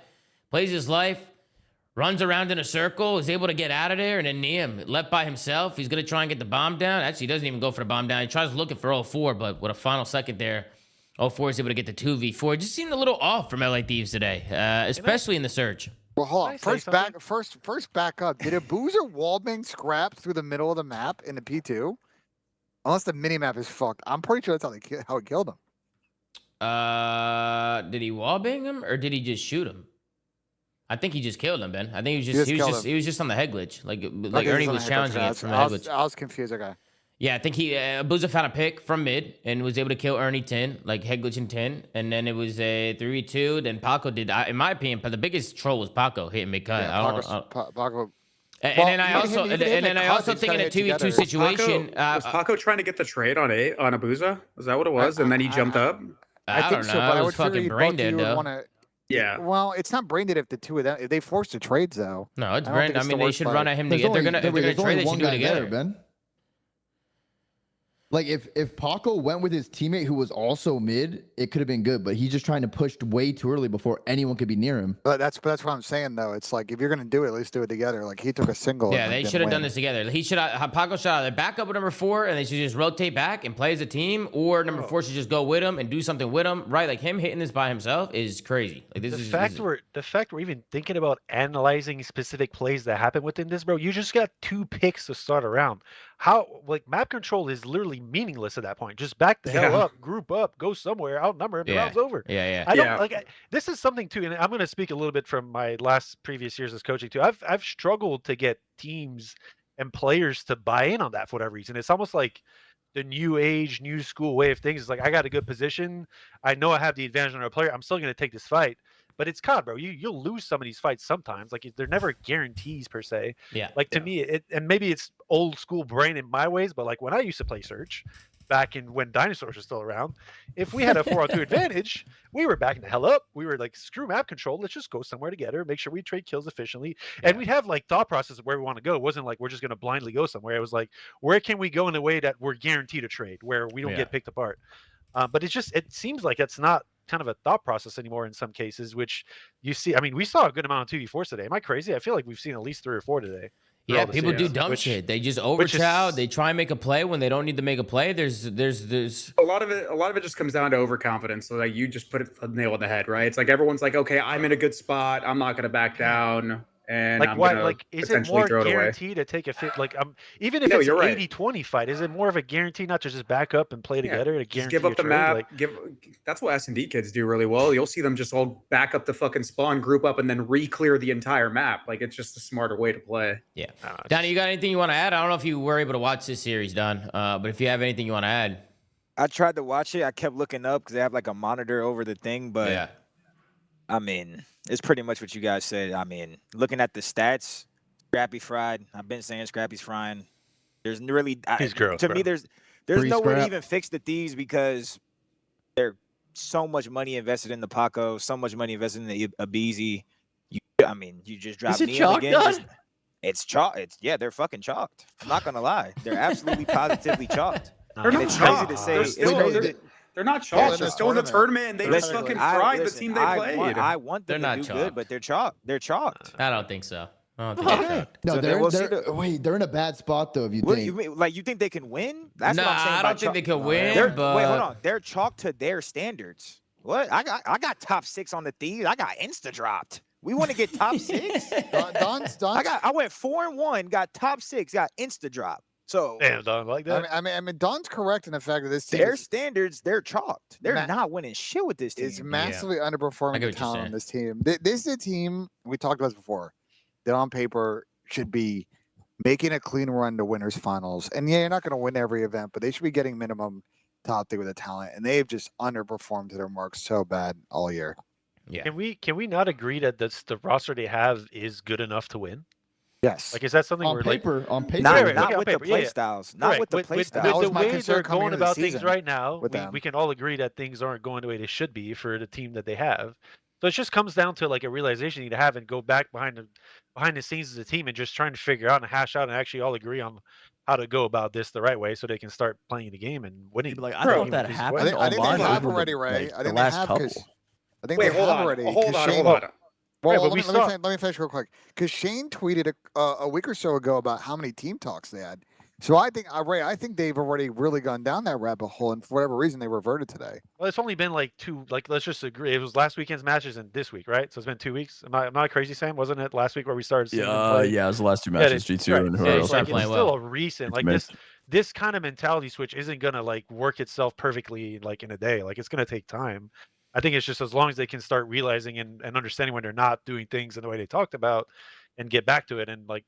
S1: Runs around in a circle, is able to get out of there, and then Neum left by himself. He's going to try and get the bomb down. Actually, he doesn't even go for the bomb down. He tries looking for 04, but with a final second there, 04 is able to get the 2v4. It just seemed a little off from LA Thieves today, especially in the surge.
S5: Well, hold on. First back up. Did Abuza wallbang scrap through the middle of the map in the P2? Unless the minimap is fucked. I'm pretty sure that's how it killed him.
S1: Did he wallbang him or did he just shoot him? I think he just killed him, Ben. I think he was just on the head glitch. Like Ernie was challenging it from the head glitch.
S5: I was confused. Okay.
S1: Yeah, I think Abuza found a pick from mid and was able to kill Ernie 10, like head glitching 10, and then it was a 3v2. Then Paco did, in my opinion, but the biggest troll was Paco hitting mid-cut.
S5: Yeah, Paco.
S1: And then I also think in a 2v2 situation,
S4: was Paco trying to get the trade on Abuza? Was that what it was? And then he jumped up.
S1: I don't know.
S5: So, but
S1: I was fucking brain dead though.
S4: Yeah.
S5: Well, it's not brain dead if the two of them, if they force the trades though.
S1: No, it's brain. I mean, they should run at him together. If they're gonna trade, they should do it together,
S7: Ben. Like if Paco went with his teammate who was also mid, it could have been good. But he's just trying to push way too early before anyone could be near him.
S5: But that's what I'm saying though. It's like if you're gonna do it, at least do it together. Like he took a single.
S1: Yeah, they should have done this together. He should have Paco should either back up with number 4, and they should just rotate back and play as a team, or number 4 should just go with him and do something with him. Right? Like him hitting this by himself is crazy. Like this
S2: the fact we're even thinking about analyzing specific plays that happen within this, bro. You just got 2 picks to start around. How like map control is literally meaningless at that point. Just back the hell up, group up, go somewhere, outnumber him, the round's over.
S1: Yeah.
S2: I don't this is something too, and I'm gonna speak a little bit from my previous years as coaching too. I've struggled to get teams and players to buy in on that for whatever reason. It's almost like the new age, new school way of things. It's like I got a good position. I know I have the advantage on a player. I'm still gonna take this fight. But it's COD, bro. You'll lose some of these fights sometimes. Like they're never guarantees per se.
S1: Yeah.
S2: Like to me, and maybe it's old school brain in my ways, but like when I used to play Search, back in when dinosaurs were still around, if we had a 4-on-2 advantage, we were backing the hell up. We were like, screw map control. Let's just go somewhere together. Make sure we trade kills efficiently, and we have like thought process of where we want to go. It wasn't like we're just gonna blindly go somewhere. It was like, where can we go in a way that we're guaranteed a trade, where we don't get picked apart. But it seems like it's not kind of a thought process anymore in some cases, which you see. I mean, we saw a good amount of 2v4s today. Am I crazy? I feel like we've seen at least 3 or 4 today.
S1: Yeah, people do dumb shit. They just overchow. They try and make a play when they don't need to make a play. There's
S4: a lot of it just comes down to overconfidence. So like you just put a nail on the head, right? It's like everyone's like, okay, I'm in a good spot. I'm not gonna back down. And
S2: like
S4: I'm
S2: why?
S4: gonna
S2: Like, is it more guaranteed to take a fit? Like, even if it's an 80-20 fight, is it more of a guarantee not to just back up and play together? To guarantee
S4: give up the map. That's what S&D kids do really well. You'll see them just all back up the fucking spawn, group up, and then re-clear the entire map. Like it's just a smarter way to play.
S1: Yeah. Donnie, you got anything you want to add? I don't know if you were able to watch this series, Don. But if you have anything you want to add,
S6: I tried to watch it. I kept looking up because they have like a monitor over the thing, but
S1: yeah.
S6: I mean, it's pretty much what you guys said. I mean, looking at the stats, Scrappy fried. I've been saying Scrappy's frying. There's really me. There's no way to even fix the Thieves because there's so much money invested in the Paco, so much money invested in the Abizi. You just drop Neil again. It's chalk. They're fucking chalked. I'm not gonna lie. They're absolutely positively chalked.
S4: They're not chalked. They're not chalked. They're still in the tournament, and they just fucking fried the team they played.
S6: I want them to do good, but they're chalked. They're chalked.
S1: I don't think so. I don't think they're chalked.
S7: No, they're in a bad spot though. If you
S6: what
S7: think,
S6: do you mean? Like you think they can win? That's what I'm saying.
S1: I don't think they can win. But
S6: wait, hold on. They're chalked to their standards. What? I got top 6 on the Thieves. I got insta dropped. We want to get top 6.
S5: Don's.
S6: I went 4-1, got top 6, got insta drop. So
S2: damn, Don, like that.
S5: I mean, Don's correct in the fact that this team
S6: their standards, they're chalked. They're not winning shit with this team.
S5: It's massively underperforming the talent on this team. This is a team we talked about this before that on paper should be making a clean run to winners finals. And yeah, you're not going to win every event, but they should be getting minimum top 3 with the talent. And they've just underperformed to their marks so bad all year.
S1: Yeah.
S2: Can we not agree that the roster they have is good enough to win?
S5: Yes.
S2: Like, is that something
S7: On
S2: where
S7: paper, on paper,
S6: Not,
S2: right,
S6: not
S2: okay, on
S6: with
S2: paper,
S6: the
S2: yeah,
S6: play
S2: yeah.
S6: styles. Not
S2: Correct.
S6: with the
S2: With,
S6: play
S2: with,
S6: styles.
S2: with
S5: That
S2: the
S5: was my
S2: way
S5: concern
S2: they're
S5: coming
S2: going
S5: into the
S2: about things
S5: season
S2: right now,
S5: with
S2: we,
S5: them.
S2: we can all agree that things aren't going the way they should be for the team that they have. So it just comes down to like a realization you need to have and go back behind the scenes as a team and just trying to figure out and hash out and actually all agree on how to go about this the right way so they can start playing the game and winning.
S3: Yeah, but, like, I
S2: the
S3: thought
S2: game
S3: that
S2: in a decent
S3: happened
S2: way.
S5: I think they
S3: online
S5: have
S3: over
S5: already,
S3: the,
S5: Ray.
S3: like,
S5: I
S3: the
S5: think they
S3: last
S5: have
S3: couple.
S5: because I think
S4: Wait,
S5: they
S4: hold
S5: have
S4: on.
S5: already.
S4: Hold
S5: 'cause
S4: on.
S5: Shane-
S4: Hold on.
S5: Well,
S2: Right, but
S5: let
S2: we
S5: me
S2: saw-
S5: let me finish real quick. Because Shane tweeted a week or so ago about how many team talks they had. So I think, Ray, I think they've already really gone down that rabbit hole, and for whatever reason, they reverted today.
S2: Well, it's only been like two. Like, let's just agree. It was last weekend's matches and this week, right? So it's been 2 weeks. Am I crazy, Sam? Wasn't it last week where we started seeing them play?
S3: Yeah, it was the last two
S2: Yeah,
S3: matches, G2
S2: right.
S3: and
S2: So
S3: whoever
S2: it's
S3: else.
S2: like
S1: playing
S2: it's
S1: well.
S2: still a recent. Like
S3: Mid.
S2: this kind of mentality switch isn't gonna like work itself perfectly like in a day. Like, it's gonna take time. I think it's just as long as they can start realizing and understanding when they're not doing things in the way they talked about, and get back to it, and like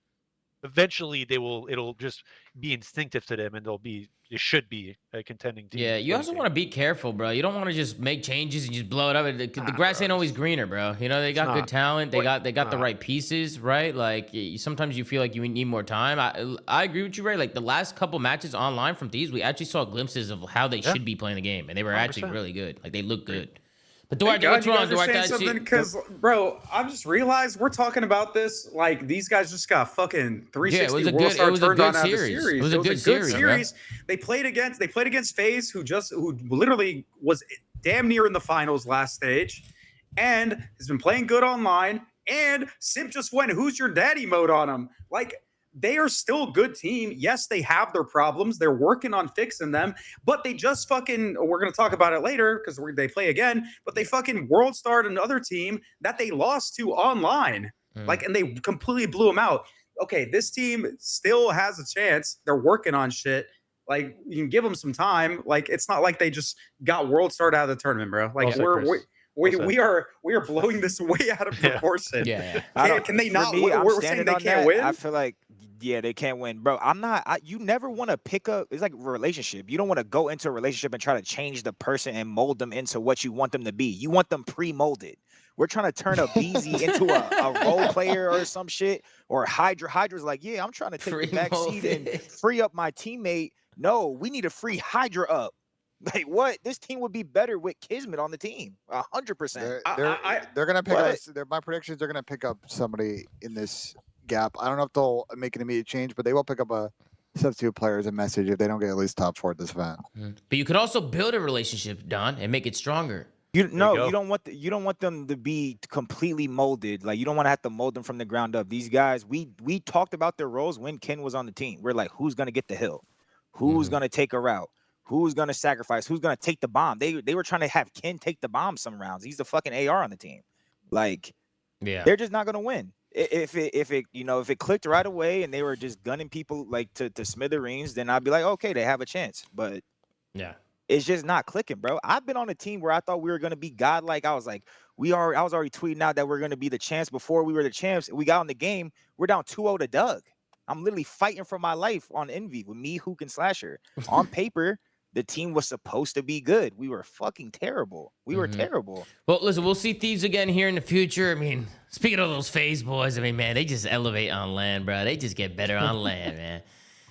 S2: eventually it'll just be instinctive to them, and it should be a contending team.
S1: Yeah, you also want to be careful, bro. You don't want to just make changes and just blow it up. The grass ain't always greener, bro. You know, they got good
S2: not.
S1: talent. They got the
S2: not.
S1: right pieces, right? Like sometimes you feel like you need more time. I agree with you, Ray. Like the last couple matches online from Thieves, we actually saw glimpses of how they should be playing the game, and they were actually
S2: 100%.
S1: really good. Like they look good. But
S4: Thank
S1: Duarte,
S4: God
S1: what's
S4: you
S1: wrong,
S4: guys are
S1: Duarte?
S4: saying
S1: I see-
S4: something because, bro, I just realized we're talking about this like these guys just got fucking 360
S1: it
S4: World
S1: was
S4: Star
S1: a
S4: turned
S1: good
S4: on out of the
S1: series.
S4: series.
S1: It was a good series, bro.
S4: They played against FaZe, who literally was damn near in the finals last stage, and has been playing good online. And Simp just went "Who's your daddy" mode on him. Like, they are still a good team. Yes, they have their problems. They're working on fixing them, but they just fucking, we're going to talk about it later because they play again, but they fucking world starred another team that they lost to online. Like, and they completely blew them out. Okay, this team still has a chance. They're working on shit. Like, you can give them some time. Like, it's not like they just got world starred out of the tournament, bro. Like, we are blowing this way out of proportion.
S1: Yeah.
S4: Can they
S6: For
S4: not?
S6: me,
S4: We're saying
S6: standing
S4: they
S6: on
S4: can't
S6: that.
S4: win.
S6: I feel like, yeah, they can't win, bro. You never want to pick up. It's like a relationship. You don't want to go into a relationship and try to change the person and mold them into what you want them to be. You want them pre-molded. We're trying to turn a BZ into a role player or some shit. Or Hydra. Hydra's like, yeah, I'm trying to take the back seat and free up my teammate. No, we need to free Hydra up. Like, what? This team would be better with Kismet on the team. 100%.
S5: They're gonna pick up. My prediction is they're gonna pick up somebody in this gap. I don't know if they'll make an immediate change, but they will pick up a substitute player as a message if they don't get at least top 4 at this event.
S1: But you could also build a relationship, Don, and make it stronger.
S6: You don't want them to be completely molded. Like, you don't want to have to mold them from the ground up. These guys, we talked about their roles when Ken was on the team. We're like, who's gonna get the hill? Who's gonna take a route? Who's gonna sacrifice? Who's gonna take the bomb? They were trying to have Ken take the bomb some rounds. He's the fucking AR on the team. Like,
S1: Yeah.
S6: they're just not gonna win. If it clicked right away and they were just gunning people like to smithereens, then I'd be like, okay, they have a chance. But
S1: Yeah.
S6: it's just not clicking, bro. I've been on a team where I thought we were gonna be godlike. I was like, I was already tweeting out that we're gonna be the champs before we were the champs. We got on the game. We're down 2-0 to Doug. I'm literally fighting for my life on Envy with me, Hook, and Slasher. On paper, the team was supposed to be good. We were fucking terrible. We were terrible.
S1: Well, listen, we'll see Thieves again here in the future. I mean, speaking of those FaZe boys, I mean, man, they just elevate on land, bro. They just get better on land, man.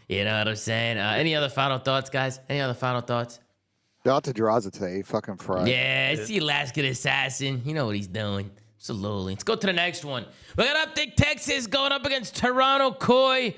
S1: You know what I'm saying? Any other final thoughts, guys? Any other final thoughts?
S5: Shout out to Drazza today. He fucking fried.
S1: Yeah, it's the Alaskan assassin. You know what he's doing. Absolutely. Let's go to the next one. We got OpTic Texas going up against Toronto Koi.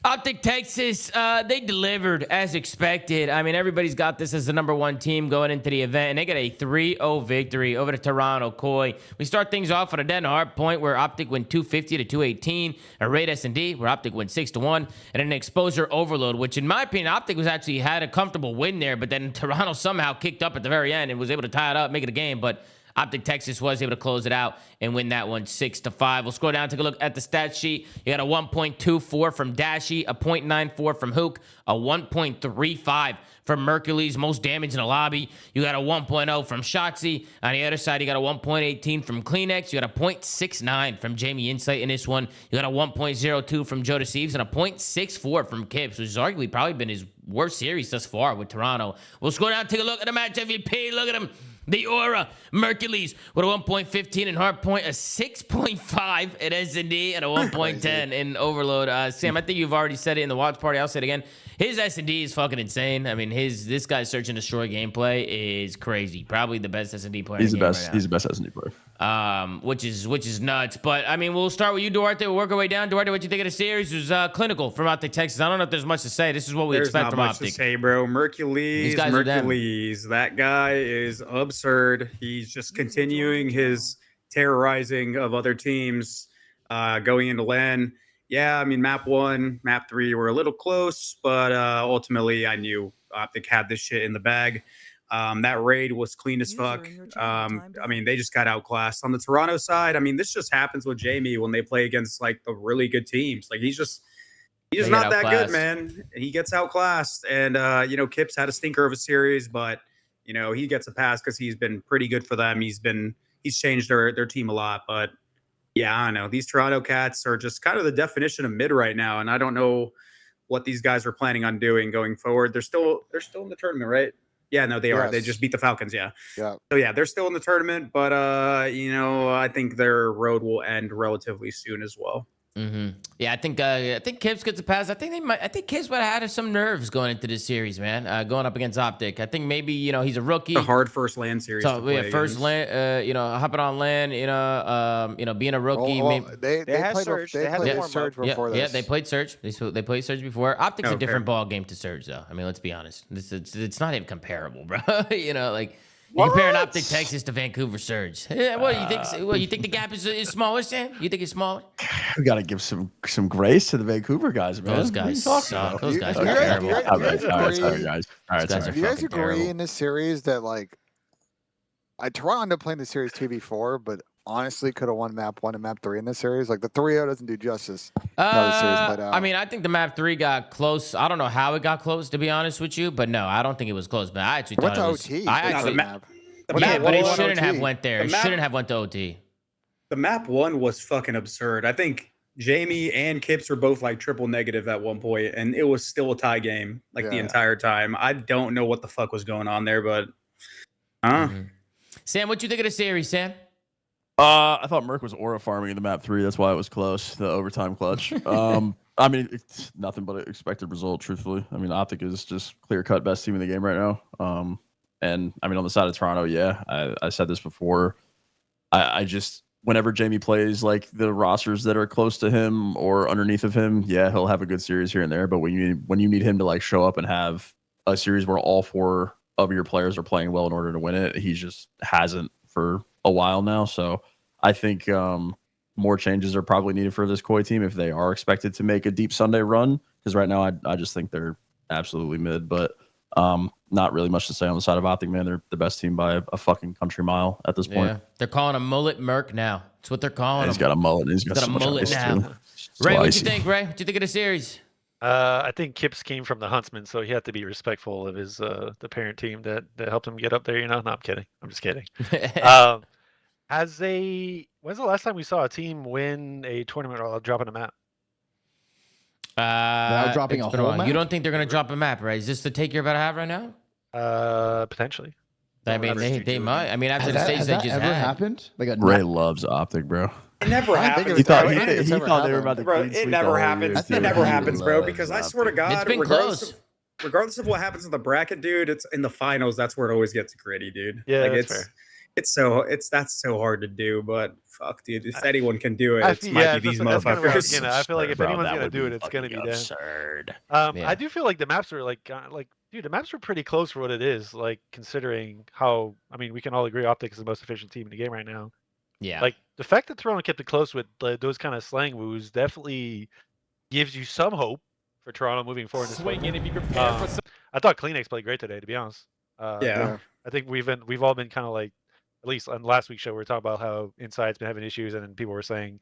S1: OpTic Texas, they delivered as expected. I mean, everybody's got this as the #1 team going into the event, and they got a 3-0 victory over the Toronto Koi. We start things off at a dead hard point where OpTic win 250 to 218, a raid S&D where OpTic win 6-1, and an exposure overload, which in my opinion, OpTic was actually had a comfortable win there, but then Toronto somehow kicked up at the very end and was able to tie it up, make it a game, but OpTic Texas was able to close it out and win that one 6-5. We'll scroll down, take a look at the stat sheet. You got a 1.24 from Dashy, a 0.94 from Hook, a 1.35 from Mercules, most damage in the lobby. You got a 1.0 from Shotzi. On the other side, you got a 1.18 from Kleenex. You got a 0.69 from Jamie Insight in this one. You got a 1.02 from Joe Deceives and a 0.64 from Kips, which has arguably probably been his worst series thus far with Toronto. We'll scroll down, take a look at the match MVP. Look at him. The Aura, Mercules with a 1.15 in Hardpoint, a 6.5 at S&D, and a 1.10 in Overload. Sam, I think you've already said it in the watch party. I'll say it again. His S&D is fucking insane. I mean, this guy's search and destroy gameplay is crazy. Probably the best S&D player.
S3: He's
S1: in
S3: the
S1: the
S3: best.
S1: game right
S3: He's the best S&D player.
S1: which is nuts. But I mean, we'll start with you, Duarte. We'll work our way down. Duarte, what you think of the series? It was clinical from OpTic, Texas. I don't know if there's much to say. This is what we expect from
S4: much
S1: OpTic.
S4: to say, bro.
S1: These guys are them.
S4: Mercules. That guy is absurd. He's just continuing his terrorizing of other teams going into LAN. Yeah, I mean, map 1, map 3 were a little close, but ultimately I knew OpTic had this shit in the bag. That raid was clean as fuck. I mean, they just got outclassed. On the Toronto side, I mean, this just happens with Jamie when they play against like the really good teams. Like he's just not that good, man. He gets outclassed. And you know, Kip's had a stinker of a series, but you know, he gets a pass because he's been pretty good for them. He's changed their team a lot. But yeah, I don't know. These Toronto Cats are just kind of the definition of mid right now, and I don't know what these guys are planning on doing going forward. They're still in the tournament, right? Yeah, no, they are. They just beat the Falcons, yeah.
S5: Yeah.
S4: So yeah, they're still in the tournament, but you know, I think their road will end relatively soon as well.
S1: Mm-hmm. Yeah, I think Kips gets a pass. I think Kips would have had some nerves going into this series, man. Going up against OpTic. I think maybe, you know, he's a rookie.
S4: A hard first LAN series.
S1: So yeah, first LAN, you know, hopping on LAN, you know, being a rookie.
S5: They
S6: had
S5: played
S6: Surge.
S5: They
S6: had
S5: played Surge before this.
S1: Yeah, they played Surge. They played Surge before. OpTic's a different ball game to Surge, though. I mean, let's be honest. It's not even comparable, bro. You know, like you compare an OpTic Texas to Vancouver Surge. Yeah, what do you think? What you think the gap is smaller, Sam? You think it's smaller?
S3: We gotta give some grace to the Vancouver guys, man.
S1: Those guys suck. Those guys are
S5: you
S1: terrible.
S3: All right, sorry, guys. All right,
S1: These guys
S3: sorry.
S1: are
S5: Do you guys
S1: fucking
S5: agree
S1: terrible.
S5: in this series that like Toronto ended up playing the series 2v4, but honestly could have won map 1 and map 3 in this series? Like the 3-0 doesn't do justice. How the series played out.
S1: I mean, I think the map 3 got close. I don't know how it got close, to be honest with you, but no, I don't think it was close. But I actually
S5: It went
S1: thought
S5: to
S1: it was.
S5: OT.
S1: I
S5: Big
S1: actually,
S5: map.
S1: yeah, but it
S5: won
S1: shouldn't
S5: OT.
S1: have went there. It
S4: The map-
S1: shouldn't have went to OT.
S4: The map 1 was fucking absurd. I think Jamie and Kips were both like triple negative at one point, and it was still a tie game like the
S5: Yeah.
S4: entire time. I don't know what the fuck was going on there, but
S1: Sam, what you think of the series, Sam?
S3: I thought Merc was aura farming in the map 3. That's why it was close. The overtime clutch. I mean, it's nothing but an expected result. Truthfully, I mean, OpTic is just clear cut best team in the game right now. And I mean, on the side of Toronto, yeah, I said this before. I just, whenever Jamie plays like the rosters that are close to him or underneath of him, yeah, he'll have a good series here and there. But when you need him to like show up and have a series where all 4 of your players are playing well in order to win it, he just hasn't for a while now. So I think more changes are probably needed for this Koi team if they are expected to make a deep Sunday run. Because right now, I just think they're absolutely mid. But not really much to say on the side of OpTic, man. They're the best team by a fucking country mile at this point.
S1: Yeah, they're calling him Mullet Merc now. That's what they're calling him.
S3: He's got a mullet. And he's got
S1: Got a
S3: so much
S1: mullet
S3: ice,
S1: now.
S3: too.
S1: Ray, what you
S3: Spicy.
S1: think, Ray? What you think of the series?
S2: I think Kips came from the Huntsman, so he had to be respectful of his the parent team that helped him get up there. You know, no, I'm kidding. I'm just kidding. When's the last time we saw a team win a tournament while dropping a map?
S7: Without dropping
S1: it's
S7: a
S1: been
S7: whole
S1: while.
S7: map?
S1: You don't think they're gonna drop a map, right? Is this the take you're about to have right now?
S2: Potentially.
S1: I mean, they might. I mean, after the stage
S7: Has
S1: they
S7: that
S1: just
S7: ever
S1: had.
S7: happened? Like a
S3: Ray loves OpTic, bro.
S4: it never
S5: I don't think
S4: happens.
S5: it's ever- I
S3: He
S5: don't think it's ever
S3: thought they were
S5: happened.
S3: about to
S4: Bro,
S3: clean
S4: it
S3: sweep
S4: never
S3: the whole
S4: happens.
S3: year,
S4: It
S3: too.
S4: never
S3: He
S4: happens, bro.
S3: loves
S4: Because I
S3: OpTic.
S4: swear to God,
S1: It's been close.
S4: regardless of what happens in the bracket, dude, it's in the finals. That's where it always gets gritty, dude.
S2: Yeah,
S4: like,
S2: that's
S4: fair. That's so hard to do. But fuck, dude, if anyone can do it,
S2: I
S4: it
S2: feel-
S4: might
S2: yeah,
S4: be these
S2: that's kinda where I was
S4: motherfuckers.
S2: getting at. I feel like if
S3: Bro,
S2: anyone's
S3: that
S2: gonna
S3: would
S2: do it,
S3: be
S2: it's gonna be
S3: fucking
S2: them.
S3: absurd.
S1: Yeah.
S2: I do feel like the maps are like, dude, the maps are pretty close for what it is. Like considering how, I mean, we can all agree OpTic is the most efficient team in the game right now.
S1: Yeah.
S2: Like the fact that Toronto kept it close with those kind of slang moves definitely gives you some hope for Toronto moving forward. Swing in and be prepared for some. I thought CleanX played great today, to be honest.
S4: Yeah.
S2: I think we've all been kind of like, at least on last week's show, we were talking about how Inside's been having issues, and then people were saying,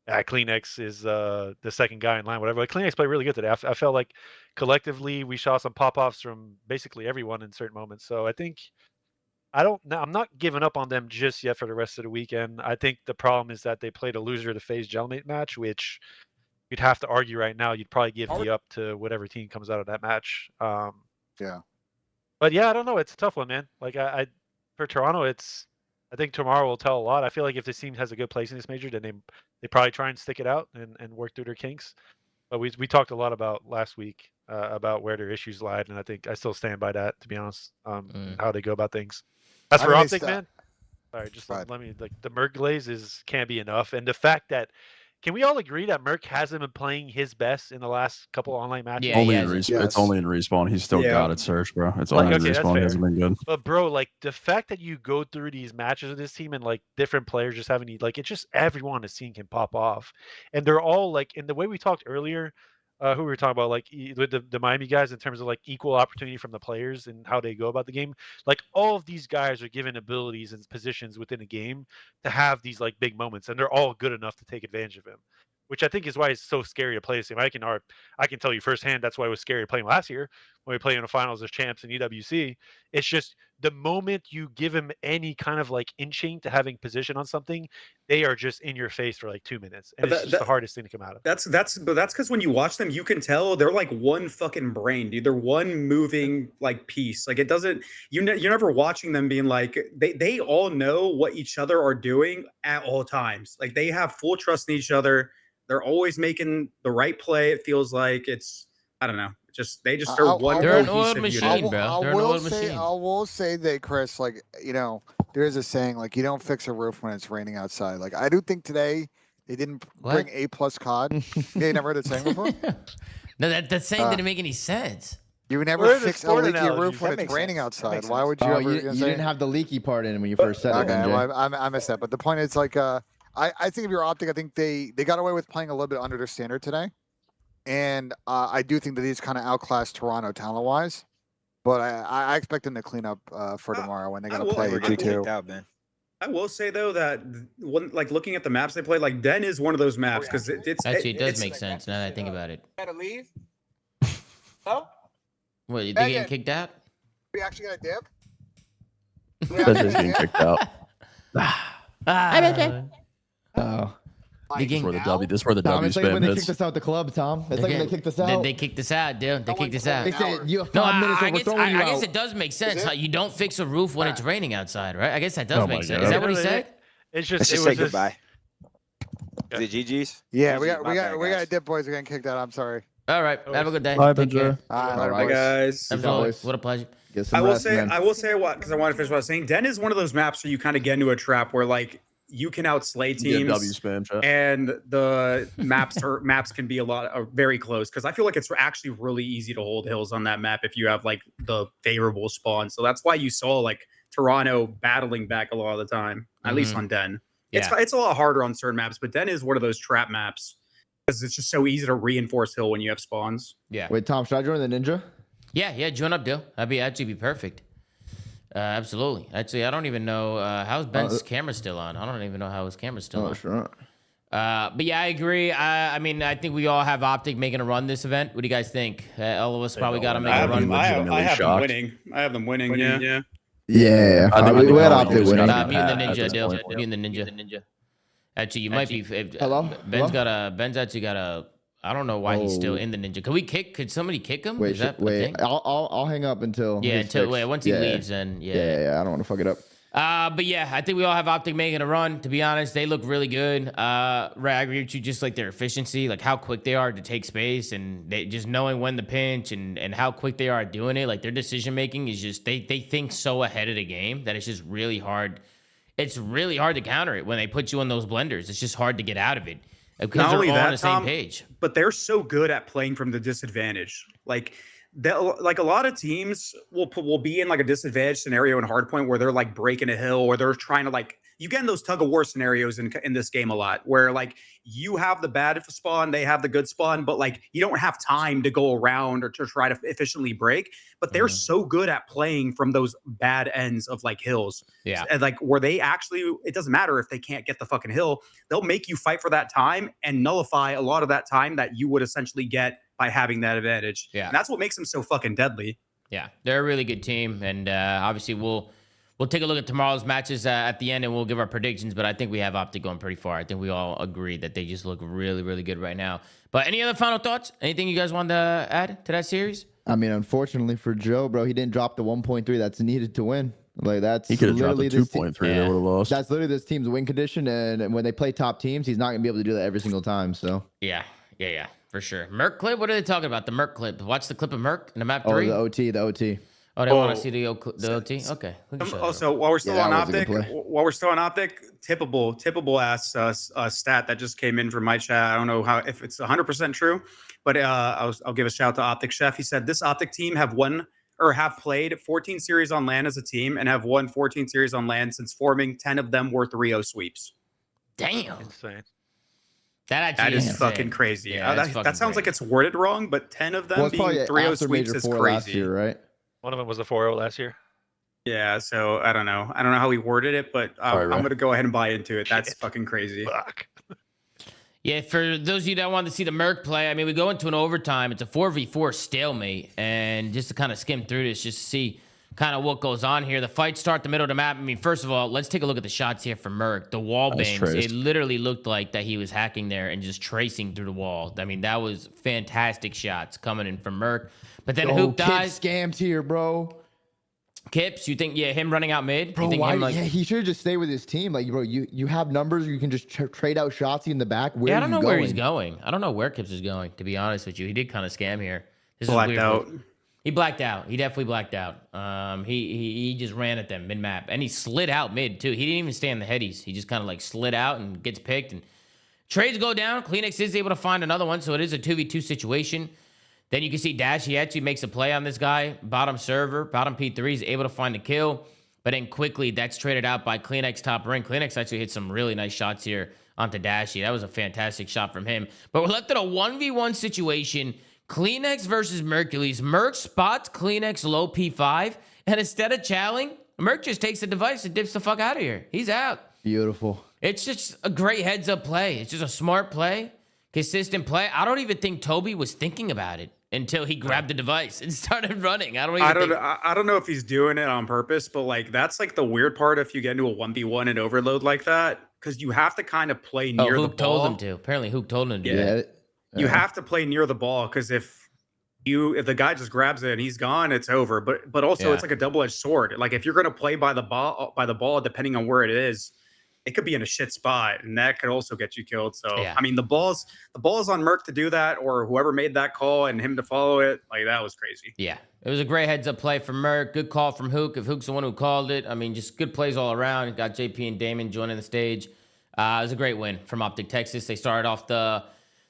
S2: CleanX is the second guy in line, whatever. Like CleanX played really good today. I felt like collectively we saw some pop-offs from basically everyone in certain moments. So I think I'm not giving up on them just yet for the rest of the weekend. I think the problem is that they played a loser to FaZe Gelmate match, which you'd have to argue right now. You'd probably give the up to whatever team comes out of that match.
S5: Yeah.
S2: But yeah, I don't know. It's a tough one, man. Like for Toronto, I think tomorrow will tell a lot. I feel like if this team has a good place in this major, then they probably try and stick it out and work through their kinks. But we talked a lot about last week about where their issues lied, and I think I still stand by that, to be honest. How they go about things. As for OpTic, man, sorry, just let me the Merc glaze can't be enough, and the fact that. Can we all agree that Merc hasn't been playing his best in the last couple online matches?
S1: Yeah,
S3: only in respawn. It's only in respawn. He's still got it, Surge, bro. It's only in respawn. He hasn't been good.
S2: But bro, like the fact that you go through these matches with this team and like different players just having it's just everyone is seeing can pop off, and they're all like in the way we talked earlier. Who we were talking about, like with the Miami guys, in terms of like equal opportunity from the players and how they go about the game. Like all of these guys are given abilities and positions within a game to have these like big moments, and they're all good enough to take advantage of him. Which I think is why it's so scary to play this game. I can tell you firsthand that's why it was scary to play him last year when we played in the finals as champs in EWC. It's just the moment you give him any kind of like inching to having position on something, they are just in your face for like 2 minutes, and it's just the hardest thing to come out of.
S4: That's because when you watch them, you can tell they're like one fucking brain, dude. They're one moving like piece. Like it doesn't. You're never watching them being like they all know what each other are doing at all times. Like they have full trust in each other. They're always making the right play. It feels like I don't know. They just are one.
S1: They're an oiled machine, bro.
S5: I will say that, Chris, like, there is a saying, like, you don't fix a roof when it's raining outside. Like, I do think today they didn't bring A+ COD. Yeah, you never heard that saying before?
S1: No, that saying didn't make any sense.
S5: You would never fix a leaky roof when it's raining outside. Why would you ever?
S7: You didn't have the leaky part in when you first said it.
S5: Okay, well, I missed that. But the point is, like, I think if you're OpTic, I think they got away with playing a little bit under their standard today. And I do think that he's kind of outclassed Toronto talent-wise. But I expect them to clean up for tomorrow when they got to play G2.
S4: I will say, though, that looking at the maps they play, like Den is one of those maps because it
S1: does make sense now that I think about it.
S5: Gotta leave? No?
S1: What, you think getting kicked out?
S5: We actually got a dip?
S3: Benj is getting kicked out.
S7: Oh.
S1: This
S3: is where the W
S7: it's like when they kicked us out the club, Tom. It's like when they kicked us out.
S1: They kicked us out, dude. They kicked us out.
S7: They said you have 5 minutes or we're throwing you out.
S1: I guess it does make sense. You don't fix a roof when it's raining outside, right? I guess that does make sense. Is that what he said?
S6: Let's just say goodbye. Is it GG's?
S5: Yeah, we got a dip, boys. We're getting kicked out. I'm sorry.
S1: All right. Have a good day.
S3: Bye,
S1: Take care.
S4: Bye, guys.
S1: What a pleasure.
S4: I will say what, because I want to finish what I was saying. Den is one of those maps where you kind of get into a trap where like you can outslay teams, and the maps can be very close. Because I feel like it's actually really easy to hold hills on that map if you have like the favorable spawn. So that's why you saw like Toronto battling back a lot of the time, at least on Den.
S1: Yeah.
S4: It's a lot harder on certain maps, but Den is one of those trap maps because it's just so easy to reinforce hill when you have spawns.
S1: Yeah.
S7: Wait, Tom, should I join the ninja?
S1: Yeah, join up, Dill. That'd actually be perfect. Absolutely. Actually, I don't even know how's Ben's camera still on. I don't even know how his camera's still on.
S7: Sure.
S1: But yeah, I agree. I mean, I think we all have OpTic making a run this event. What do you guys think? All of us probably got to make a run.
S4: I have them winning. Yeah.
S7: Yeah. We had OpTic winning.
S1: Me and the ninja, Dill. Me and the ninja. Actually, you might be.
S7: Hello.
S1: Ben's actually got a. I don't know why he's still in the ninja. Could somebody kick him?
S7: Wait, I'll hang up until.
S1: Yeah, once he leaves, then
S7: yeah. I don't want to fuck it up.
S1: But yeah, I think we all have OpTic making a run. To be honest, they look really good. Ray, I agree with you. Just like their efficiency, like how quick they are to take space, and they just knowing when to pinch, and how quick they are at doing it. Like their decision making is just they think so ahead of the game that it's just really hard. It's really hard to counter it when they put you in those blenders. It's just hard to get out of it. Because they're all on the same page.
S4: But they're so good at playing from the disadvantage. Like a lot of teams will be in like a disadvantage scenario in hardpoint where they're like breaking a hill, or they're trying to like, you get in those tug of war scenarios in this game a lot where like you have the bad spawn, they have the good spawn, but like you don't have time to go around or to try to efficiently break. But they're so good at playing from those bad ends of like hills.
S1: Yeah.
S4: And like where they actually, it doesn't matter if they can't get the fucking hill, they'll make you fight for that time and nullify a lot of that time that you would essentially get by having that advantage.
S1: Yeah.
S4: And that's what makes them so fucking deadly.
S1: Yeah. They're a really good team. And obviously we'll take a look at tomorrow's matches at the end, and we'll give our predictions. But I think we have OpTic going pretty far. I think we all agree that they just look really, really good right now. But any other final thoughts? Anything you guys want to add to that series?
S7: I mean, unfortunately for Joe, bro, he didn't drop the 1.3 that's needed to win. Like that's
S3: He could have dropped a
S7: literally
S3: 2.3. They would have lost.
S7: That's literally this team's win condition, and when they play top teams, he's not gonna be able to do that every single time. So
S1: Yeah, for sure. Merc clip. What are they talking about? The Merc clip. Watch the clip of Merc in the map 3.
S7: the OT.
S1: Oh, they want to see the OT. Okay. we can show that.
S4: Also, while we're still
S7: Yeah,
S4: on
S7: that was a good
S4: OpTic, tippable ass stat that just came in from my chat. I don't know if it's 100% true, but I'll give a shout out to OpTic Chef. He said this OpTic team have played 14 series on LAN as a team and have won 14 series on LAN since forming. 10 of them were 3-0 sweeps.
S1: Damn.
S2: Insane.
S1: That
S4: is
S1: insane.
S4: fucking crazy.
S1: Yeah,
S4: that sounds like it's worded wrong, but 10 of them being 3-0 sweeps is crazy.
S7: Last year, right?
S2: One of them was a 4-0 last year.
S4: Yeah, so I don't know. I don't know how he worded it, but I'm going to go ahead and buy into it. That's fucking crazy.
S2: Fuck.
S1: Yeah, for those of you that want to see the Merc play, I mean, we go into an overtime. It's a 4v4 stalemate. And just to kind of skim through this, just to see kind of what goes on here. The fights start the middle of the map. I mean, first of all, let's take a look at the shots here for Merc. The wall bangs, it literally looked like that he was hacking there and just tracing through the wall. I mean, that was fantastic shots coming in from Merc. But then Hook dies.
S7: Scammed here, bro.
S1: Kips, you think, him running out mid?
S7: Bro,
S1: you think
S7: why?
S1: him, like,
S7: he should just stay with his team. Like, bro, you have numbers. You can just trade out shots in the back. Where
S1: I don't know where he's going. I don't know where Kips is going, to be honest with you. He did kind of scam here. This is weird.
S4: Out.
S1: He blacked out. He definitely blacked out. He just ran at them mid-map. And he slid out mid, too. He didn't even stay in the headies. He just kind of, like, slid out and gets picked. And trades go down. Kleenex is able to find another one, so it is a 2v2 situation. Then you can see Dash, he actually makes a play on this guy. Bottom server, bottom P3 is able to find a kill. But then quickly, that's traded out by Kleenex top ring. Kleenex actually hit some really nice shots here onto Dashy. That was a fantastic shot from him. But we're left in a 1v1 situation. Kleenex versus Mercules. Merc spots Kleenex low P5. And instead of challenging, Merc just takes the device and dips the fuck out of here. He's out.
S7: Beautiful.
S1: It's just a great heads-up play. It's just a smart play. Consistent play. I don't even think Toby was thinking about it until he grabbed the device and started running. I don't know
S4: if he's doing it on purpose, but like that's like the weird part if you get into a 1v1 and overload like that, because you have to kind of play near the ball.
S1: Told him to. Apparently Hook told him to.
S7: Yeah.
S4: You have to play near the ball because if the guy just grabs it and he's gone, it's over. But also it's like a double-edged sword. Like if you're gonna play by the ball, depending on where it is, it could be in a shit spot, and that could also get you killed. So, I mean, the ball's on Merc to do that, or whoever made that call and him to follow it. Like, that was crazy.
S1: Yeah, it was a great heads-up play from Merc. Good call from Hook, if Hook's the one who called it. I mean, just good plays all around. Got JP and Damon joining the stage. It was a great win from OpTic Texas. They started off the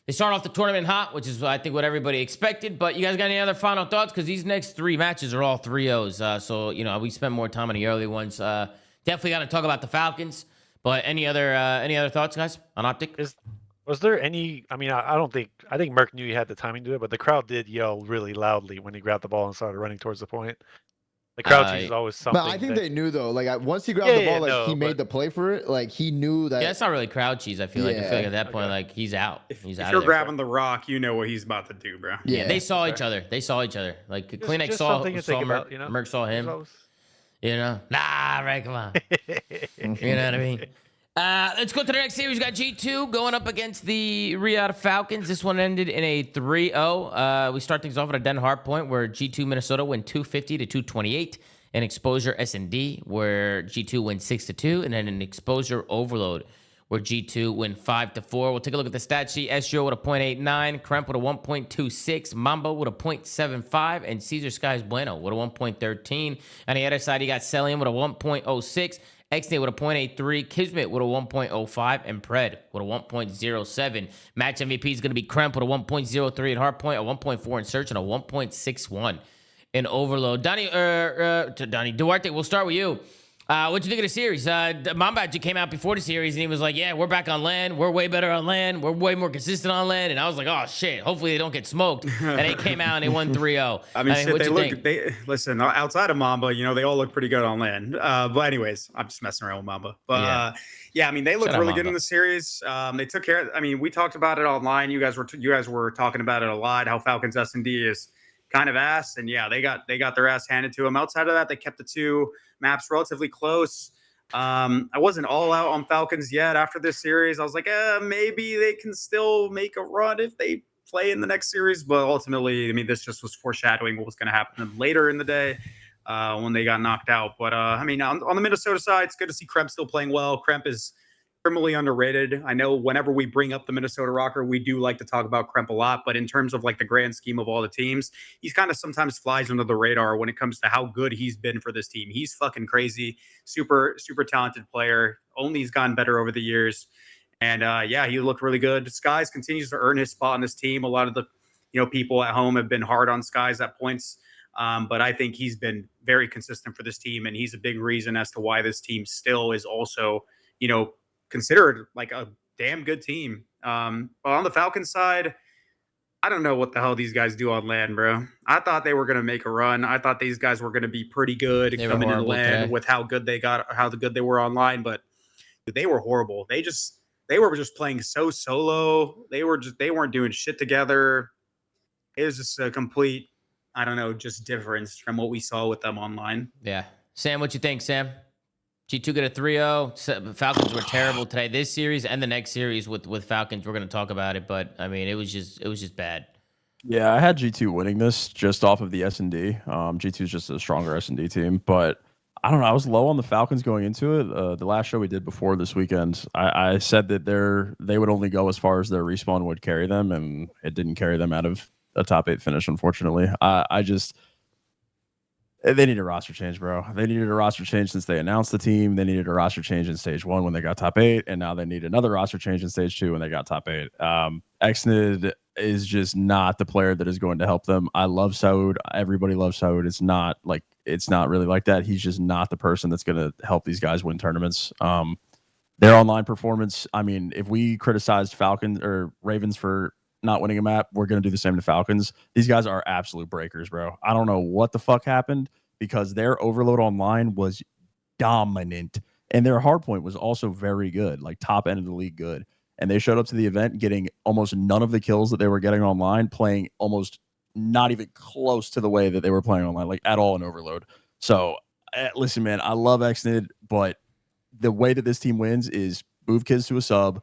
S1: tournament hot, which is, I think, what everybody expected. But you guys got any other final thoughts? Because these next 3 matches are all 3-0s. So, we spent more time on the early ones. Definitely got to talk about the Falcons. But any other thoughts, guys, on OpTic?
S2: Was there any? I mean, I think Merc knew he had the timing to do it, but the crowd did yell really loudly when he grabbed the ball and started running towards the point. The crowd cheese is always something.
S7: But I think they knew though. Like once he grabbed the ball, he made the play for it. Like he knew that.
S1: Yeah, it's not really crowd cheese. I feel like at that point, like he's out.
S4: If you're grabbing the rock, you know what he's about to do, bro.
S1: Yeah, they saw each other. Like Kleenex saw Merc. Merc saw him. Nah, right? Come on. You know what I mean? Let's go to the next series. We got G2 going up against the Riyadh Falcons. This one ended in a 3-0. We start things off at a Den hard point where G2 Minnesota win 250 to 228. An exposure S&D where G2 win 6-2, and then an exposure overload where G2 win 5-4. We'll take a look at the stat sheet. SGO with a 0.89, Kremp with a 1.26, Mambo with a 0.75, and Caesar Skies Bueno with a 1.13. On the other side, you got Celium with a 1.06, Xnay with a 0.83, Kismet with a 1.05, and Pred with a 1.07. Match MVP is going to be Kremp with a 1.03 at Hardpoint, a 1.4 in Search, and a 1.61 in Overload. Donnie Duarte, we'll start with you. What'd you think of the series? Mamba actually came out before the series, and he was like, yeah, we're back on land. We're way better on land. We're way more consistent on land. And I was like, oh, shit. Hopefully they don't get smoked. And they came out and they won 3-0.
S4: I mean, listen, outside of Mamba, they all look pretty good on land. But anyways, I'm just messing around with Mamba. But I mean, they looked really good in the series. They took care of, I mean, we talked about it online. You guys were talking about it a lot, how Falcons S&D is kind of ass. And yeah, they got their ass handed to them. Outside of that, they kept the 2 maps relatively close. I wasn't all out on Falcons yet after this series. I was like, maybe they can still make a run if they play in the next series. But ultimately, I mean, this just was foreshadowing what was going to happen later in the day. when they got knocked out. But I mean, on the Minnesota side, it's good to see Kremp still playing well. Kremp is criminally underrated. I know whenever we bring up the Minnesota rocker, we do like to talk about Kremp a lot, but in terms of like the grand scheme of all the teams, he's kind of sometimes flies under the radar when it comes to how good he's been for this team. He's fucking crazy, super talented player. Only he's gotten better over the years. And yeah, he looked really good. Skies continues to earn his spot on this team. A lot of the people at home have been hard on Skies at points. But I think he's been very consistent for this team, and he's a big reason as to why this team still is also, considered like a damn good team. But on the Falcons side, I don't know what the hell these guys do on land, bro. I thought they were going to make a run. I thought these guys were going to be pretty good coming into land with how good they were online, but they were horrible. They were just playing so solo. They weren't doing shit together. It was just a complete, I don't know, just difference from what we saw with them online.
S1: Yeah. Sam, what you think, Sam? G2 got a 3-0. Falcons were terrible today. This series and the next series with Falcons, we're going to talk about it, but I mean, it was just bad.
S3: Yeah, I had G2 winning this just off of the S&D. G2 is just a stronger S&D team, but I don't know. I was low on the Falcons going into it. The last show we did before this weekend, I said that they would only go as far as their respawn would carry them, and it didn't carry them out of a top 8 finish, unfortunately. They need a roster change, bro. They needed a roster change since they announced the team. They needed a roster change in stage 1 when they got top 8, and now they need another roster change in stage 2 when they got top 8. Xnid is just not the player that is going to help them. I love Saud. Everybody loves Saud. It's not really like that. He's just not the person that's going to help these guys win tournaments. Their online performance, I mean, if we criticized Falcons or Ravens for not winning a map, we're going to do the same to Falcons. These guys are absolute breakers, bro. I don't know what the fuck happened because their overload online was dominant and their hardpoint was also very good, like top end of the league good. And they showed up to the event getting almost none of the kills that they were getting online, playing almost not even close to the way that they were playing online, like at all in overload. So listen, man, I love Xnid, but the way that this team wins is move kids to a sub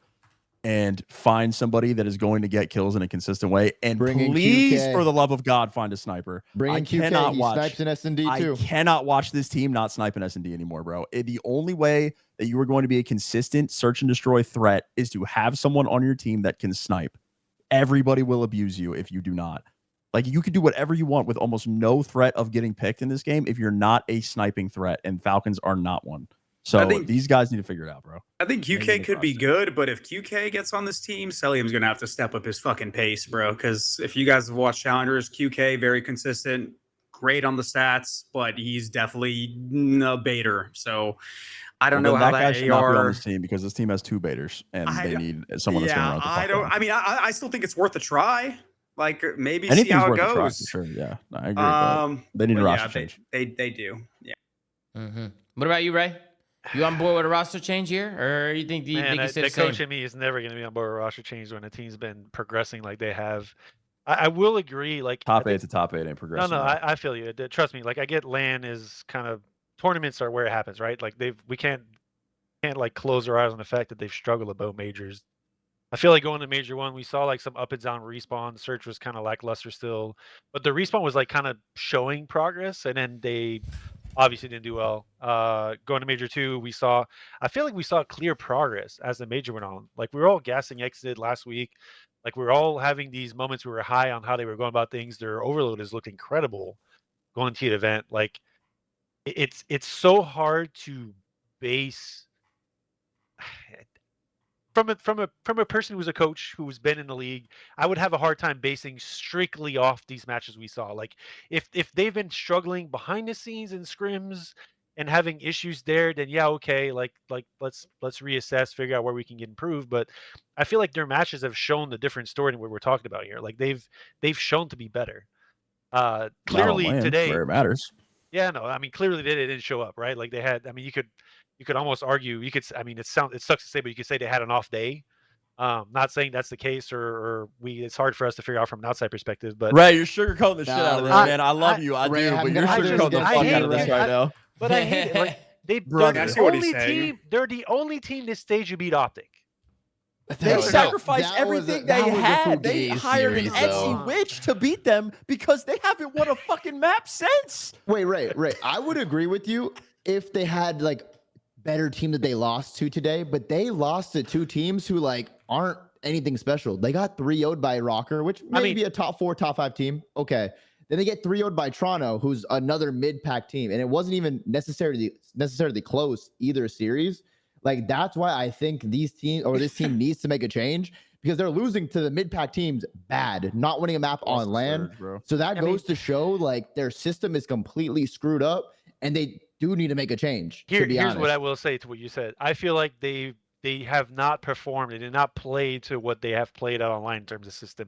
S3: and find somebody that is going to get kills in a consistent way. And please, for the love of God, find a sniper.
S7: Bring in QK. He snipes in S&D too.
S3: I cannot watch this team not snipe in S&D anymore, bro. The only way that you are going to be a consistent search and destroy threat is to have someone on your team that can snipe. Everybody will abuse you if you do not. Like, you could do whatever you want with almost no threat of getting picked in this game if you're not a sniping threat, and Falcons are not one. So these guys need to figure it out, bro.
S4: I think QK could be good, but if QK gets on this team, Celium's going to have to step up his fucking pace, bro. Because if you guys have watched Challengers, QK, very consistent, great on the stats, but he's definitely a baiter. So I don't know how that guy should not be on
S3: this team, because this team has 2 baiters, and they need someone that's going to run the fuck down.
S4: I mean, I still think it's worth a try. Like, maybe see how it goes.
S3: Sure, yeah, I agree. But they need a roster change.
S4: They do. Yeah.
S1: Mm-hmm. What about you, Ray? You on board with a roster change here, or you think
S2: the coach in me is never going to be on board with a roster change when a team's been progressing like they have? I will agree. Like,
S3: top 8 to top 8 ain't progressing.
S2: No, I feel you. Trust me. Like, I get LAN is kind of, tournaments are where it happens, right? Like, we can't like close our eyes on the fact that they've struggled about majors. I feel like going to major 1, we saw like some up and down respawn. Search was kind of lackluster still, but the respawn was like kind of showing progress, and then they obviously didn't do well. Going to major 2, I feel like we saw clear progress as the major went on. Like, we were all gassing Xnid last week. Like, we were all having these moments where we were high on how they were going about things. Their overload has looked incredible going to the event. Like, it's so hard to base from a person who's a coach who's been in the league. I would have a hard time basing strictly off these matches we saw. Like, if they've been struggling behind the scenes in scrims and having issues there, then yeah, okay, like let's reassess, figure out where we can get improved. But I feel like their matches have shown the different story than what we're talking about here. Like, they've shown to be better. Clearly today,
S3: where it matters.
S2: Yeah, no, I mean, clearly they didn't show up, right? Like, they had, I mean, you could almost argue, I mean, it sucks to say, but you could say they had an off day. Not saying that's the case, or it's hard for us to figure out from an outside perspective. But
S3: Ray, you're sugarcoating the shit out of this, man. I love you, I do, but you're sugarcoating the fuck out of this right now.
S2: But I hate it. Like, they're the only team. They're the only team this stage who beat OpTic.
S8: They
S2: No.
S8: sacrificed
S7: That was
S8: everything
S7: that
S8: they
S7: was a
S8: had. They
S7: Fugazi
S8: hired an
S7: series,
S8: Etsy
S7: though.
S8: witch to beat them because they haven't won a fucking map since.
S7: Wait, right. I would agree with you if they had like better team that they lost to today, but they lost to two teams who like aren't anything special. They got 3-0'd by Rocker, which may be a top 4, top 5 team. Okay. Then they get 3-0'd by Toronto, who's another mid-pack team, and it wasn't even necessarily close either series. Like that's why I think this team needs to make a change because they're losing to the mid-pack teams bad, not winning a map on land. So that goes to show like their system is completely screwed up, and they do need to make a change.
S2: Here's what I will say to what you said. I feel like they have not performed. They did not play to what they have played out online in terms of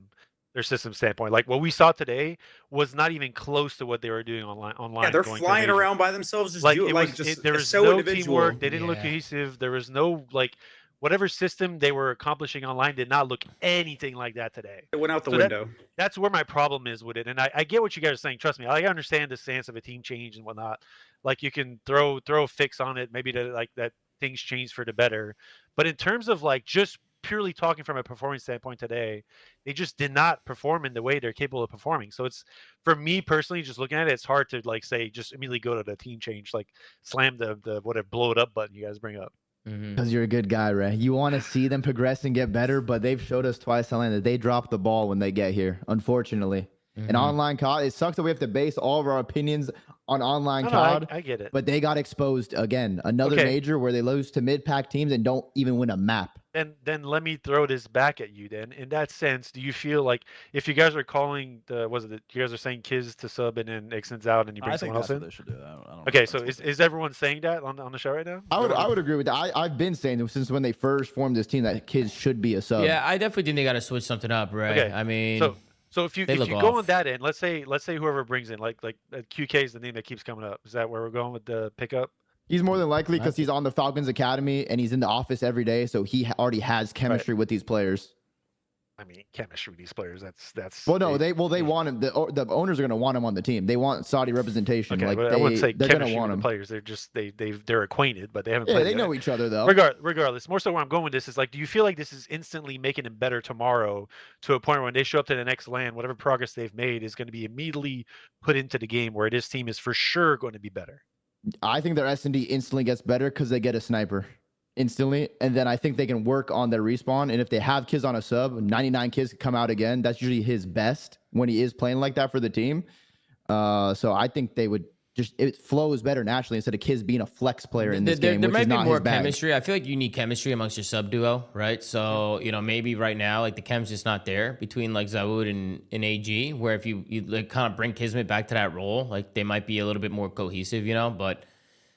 S2: their system standpoint. Like what we saw today was not even close to what they were doing online.
S4: Yeah, they're flying around by themselves. Just
S2: like
S4: do it,
S2: it
S4: like
S2: was,
S4: just
S2: there
S4: it's
S2: was
S4: so
S2: no
S4: individual.
S2: teamwork. They didn't look cohesive. There was no like whatever system they were accomplishing online did not look anything like that today.
S4: It went out the window.
S2: That's where my problem is with it. And I get what you guys are saying. Trust me, I understand the stance of a team change and whatnot. Like you can throw a fix on it, maybe to like that things change for the better. But in terms of like just purely talking from a performance standpoint today, they just did not perform in the way they're capable of performing. So it's, for me personally, just looking at it, it's hard to like say just immediately go to the team change, like slam the whatever blow it up button you guys bring up.
S7: Because you're a good guy, Ray. You want to see them progress and get better, but they've showed us twice on that they drop the ball when they get here, unfortunately. And online COD, it sucks that we have to base all of our opinions on online COD.
S2: I get it.
S7: But they got exposed again. Another major where they lose to mid-pack teams and don't even win a map.
S2: Then let me throw this back at you then. In that sense, do you feel like if you guys are calling you guys are saying Kiz to sub and then Ixon's out and you bring someone else in?
S3: They should do that. I don't know
S2: Okay, so is everyone saying that on the show right now?
S7: I would agree with that. I've been saying since when they first formed this team that Kiz should be a sub.
S1: Yeah, I definitely think they got to switch something up, right?
S2: Okay,
S1: I mean,
S2: so if you go on that end, let's say whoever brings in like QK is the name that keeps coming up. Is that where we're going with the pickup?
S7: He's more than likely because he's on the Falcons Academy and he's in the office every day, so he already has chemistry with these players.
S2: I mean, chemistry with these players. That's.
S7: Well, no, they want him. The owners are going to want him on the team. They want Saudi representation.
S2: Okay,
S7: like
S2: but I wouldn't say
S7: they're going to
S2: chemistry
S7: want
S2: with
S7: him.
S2: the players. They're just they're acquainted, but they haven't.
S7: Yeah,
S2: played
S7: they
S2: together.
S7: know each other though.
S2: Regardless, more so where I'm going with this is like, do you feel like this is instantly making them better tomorrow to a point where when they show up to the next LAN, whatever progress they've made is going to be immediately put into the game where this team is for sure going to be better?
S7: I think their S&D instantly gets better because they get a sniper instantly, and then I think they can work on their respawn. And if they have Kiz on a sub, 99 Kiz come out again. That's usually his best when he is playing like that for the team. So I think they would it flows better naturally instead of Kiz being a flex player in this game.
S1: There
S7: which
S1: might
S7: is
S1: be
S7: not
S1: more
S7: his bag.
S1: chemistry. I feel like you need chemistry amongst your sub duo, right? So, maybe right now, like the chem's just not there between like Zawood and AG, where if you like kind of bring Kismet back to that role, like they might be a little bit more cohesive, but